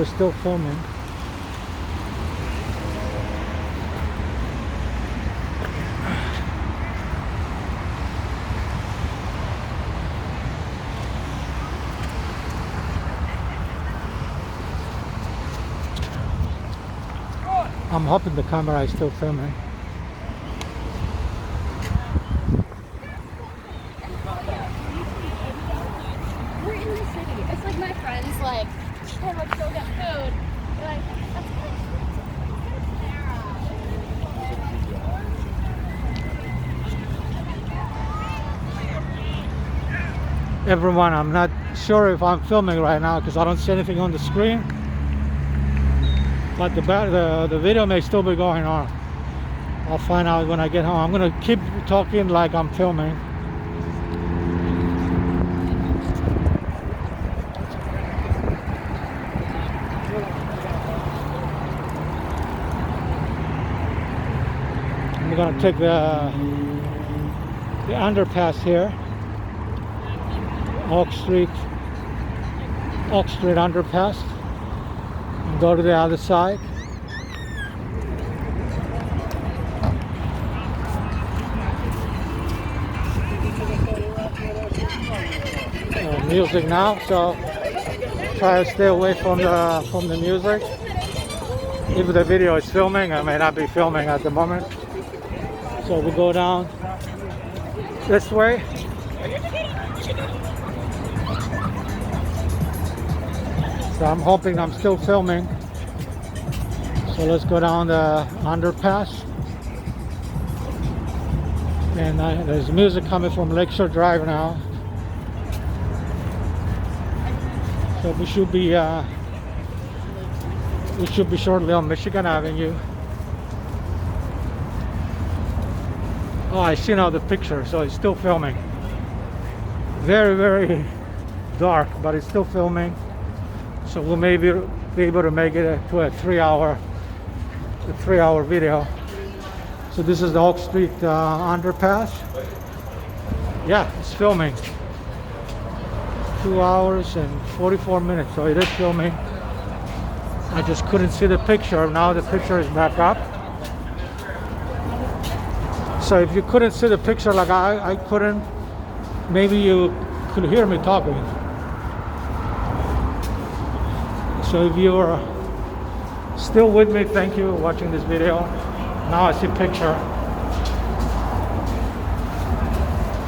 [SPEAKER 1] still filming. I'm hoping the camera is still filming.
[SPEAKER 4] It's like my friends like, hey, let's go get food. They're like, that's good.
[SPEAKER 1] Everyone, I'm not sure if I'm filming right now because I don't see anything on the screen. But the video may still be going on. I'll find out when I get home. I'm gonna keep talking like I'm filming. I'm gonna take the underpass here, Oak Street underpass, and go to the other side. Music now, so try to stay away from the music. If the video is filming, I may not be filming at the moment. So we go down this way. So I'm hoping I'm still filming. So let's go down the underpass. And there's music coming from Lakeshore Drive now. So we should be shortly on Michigan Avenue. Oh, I see now the picture, so it's still filming. Very, very dark, but it's still filming. So we'll maybe be able to make it to a 3-hour video. So this is the Oak Street underpass. Yeah, it's filming. 2 hours and 44 minutes, so it is filming. I just couldn't see the picture. Now the picture is back up. So if you couldn't see the picture like I couldn't, maybe you could hear me talking. So if you're still with me, thank you for watching this video. Now I see picture.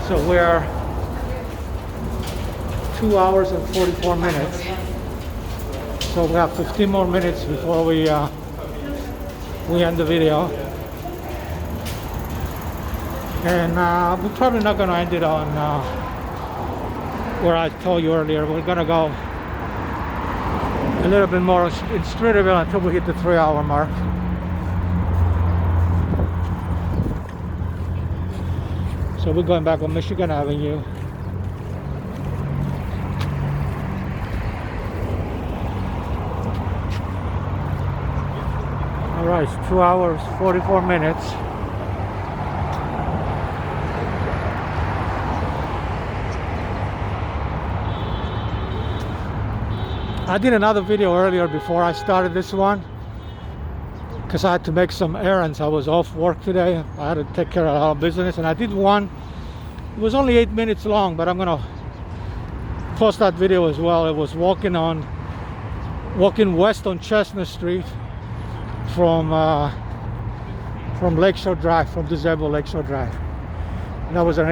[SPEAKER 1] So we're 2 hours and 44 minutes. So we have 15 more minutes before we end the video. And we're probably not going to end it on where I told you earlier. We're going to go a little bit more in Streeterville until we hit the 3-hour mark. So we're going back on Michigan Avenue. Alright, it's 2 hours, 44 minutes. I did another video earlier before I started this one because I had to make some errands. I was off work today. I had to take care of a lot of business, and I did one. It was only 8 minutes long, but I'm gonna post that video as well. It was walking west on Chestnut Street from Lakeshore Drive, from disabled Lakeshore Drive. And that was an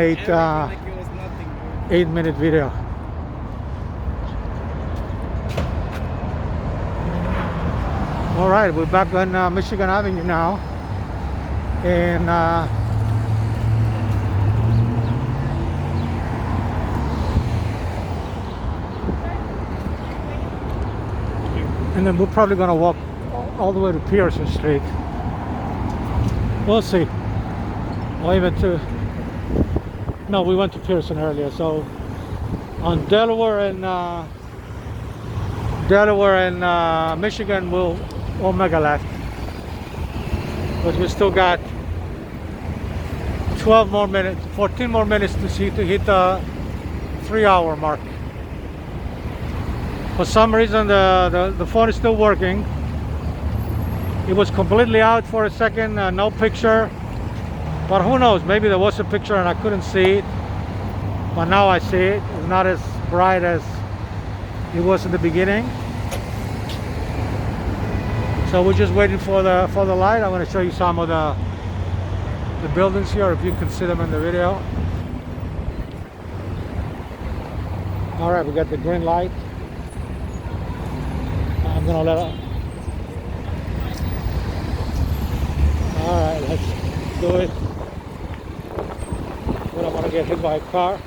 [SPEAKER 1] 8-minute video. All right, we're back on Michigan Avenue now, and then we're probably gonna walk all the way to Pearson Street. We'll see. Or even to, no, we went to Pearson earlier. So on Delaware and Michigan, we'll make a left. But we still got 12 more minutes, 14 more minutes to hit the 3-hour mark. For some reason, the phone is still working. It was completely out for a second, no picture. But who knows? Maybe there was a picture and I couldn't see it. But now I see it. It's not as bright as it was in the beginning. So we're just waiting for the light. I'm going to show you some of the buildings here, if you can see them in the video. All right, we got the green light. I'm gonna let it. All right, let's do it. We don't want to get hit by a car.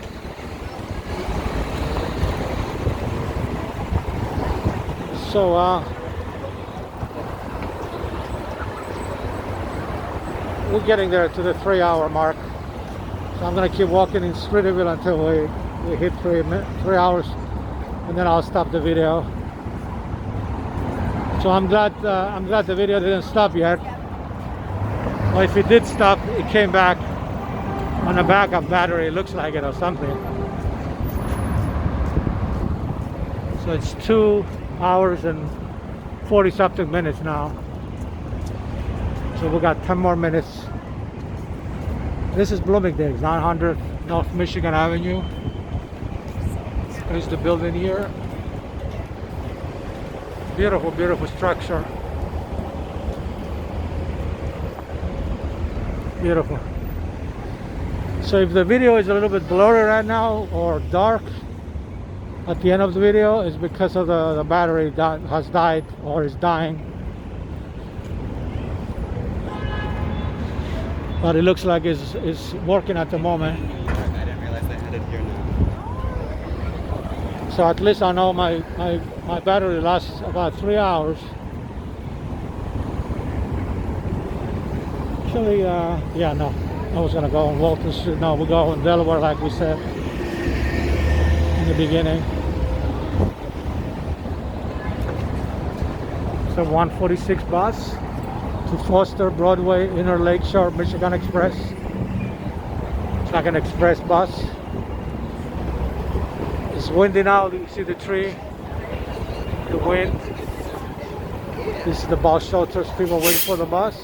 [SPEAKER 1] So we're getting there to the 3-hour mark. So I'm gonna keep walking in Streeterville until we hit 3 hours, and then I'll stop the video. So I'm glad the video didn't stop yet. Well, if it did stop, it came back on the backup battery. It looks like it, or something. So it's 2 hours and 40-something minutes now. So we got 10 more minutes. This is Bloomingdale's, 900 North Michigan Avenue. There's the building here. Beautiful, beautiful structure. Beautiful. So if the video is a little bit blurry right now or dark at the end of the video, it's because of the battery that has died or is dying. But it looks like it's working at the moment.
[SPEAKER 2] I didn't realize I had it here now.
[SPEAKER 1] So at least I know my battery lasts about 3 hours. Actually, yeah, no. I was gonna go on Walton Street. No, we'll go in Delaware like we said in the beginning. It's a 146 bus to Foster, Broadway, Inner Lakeshore, Michigan Express. It's like an express bus. It's windy now. You see the tree, the wind. This is the bus shelters. People waiting for the bus.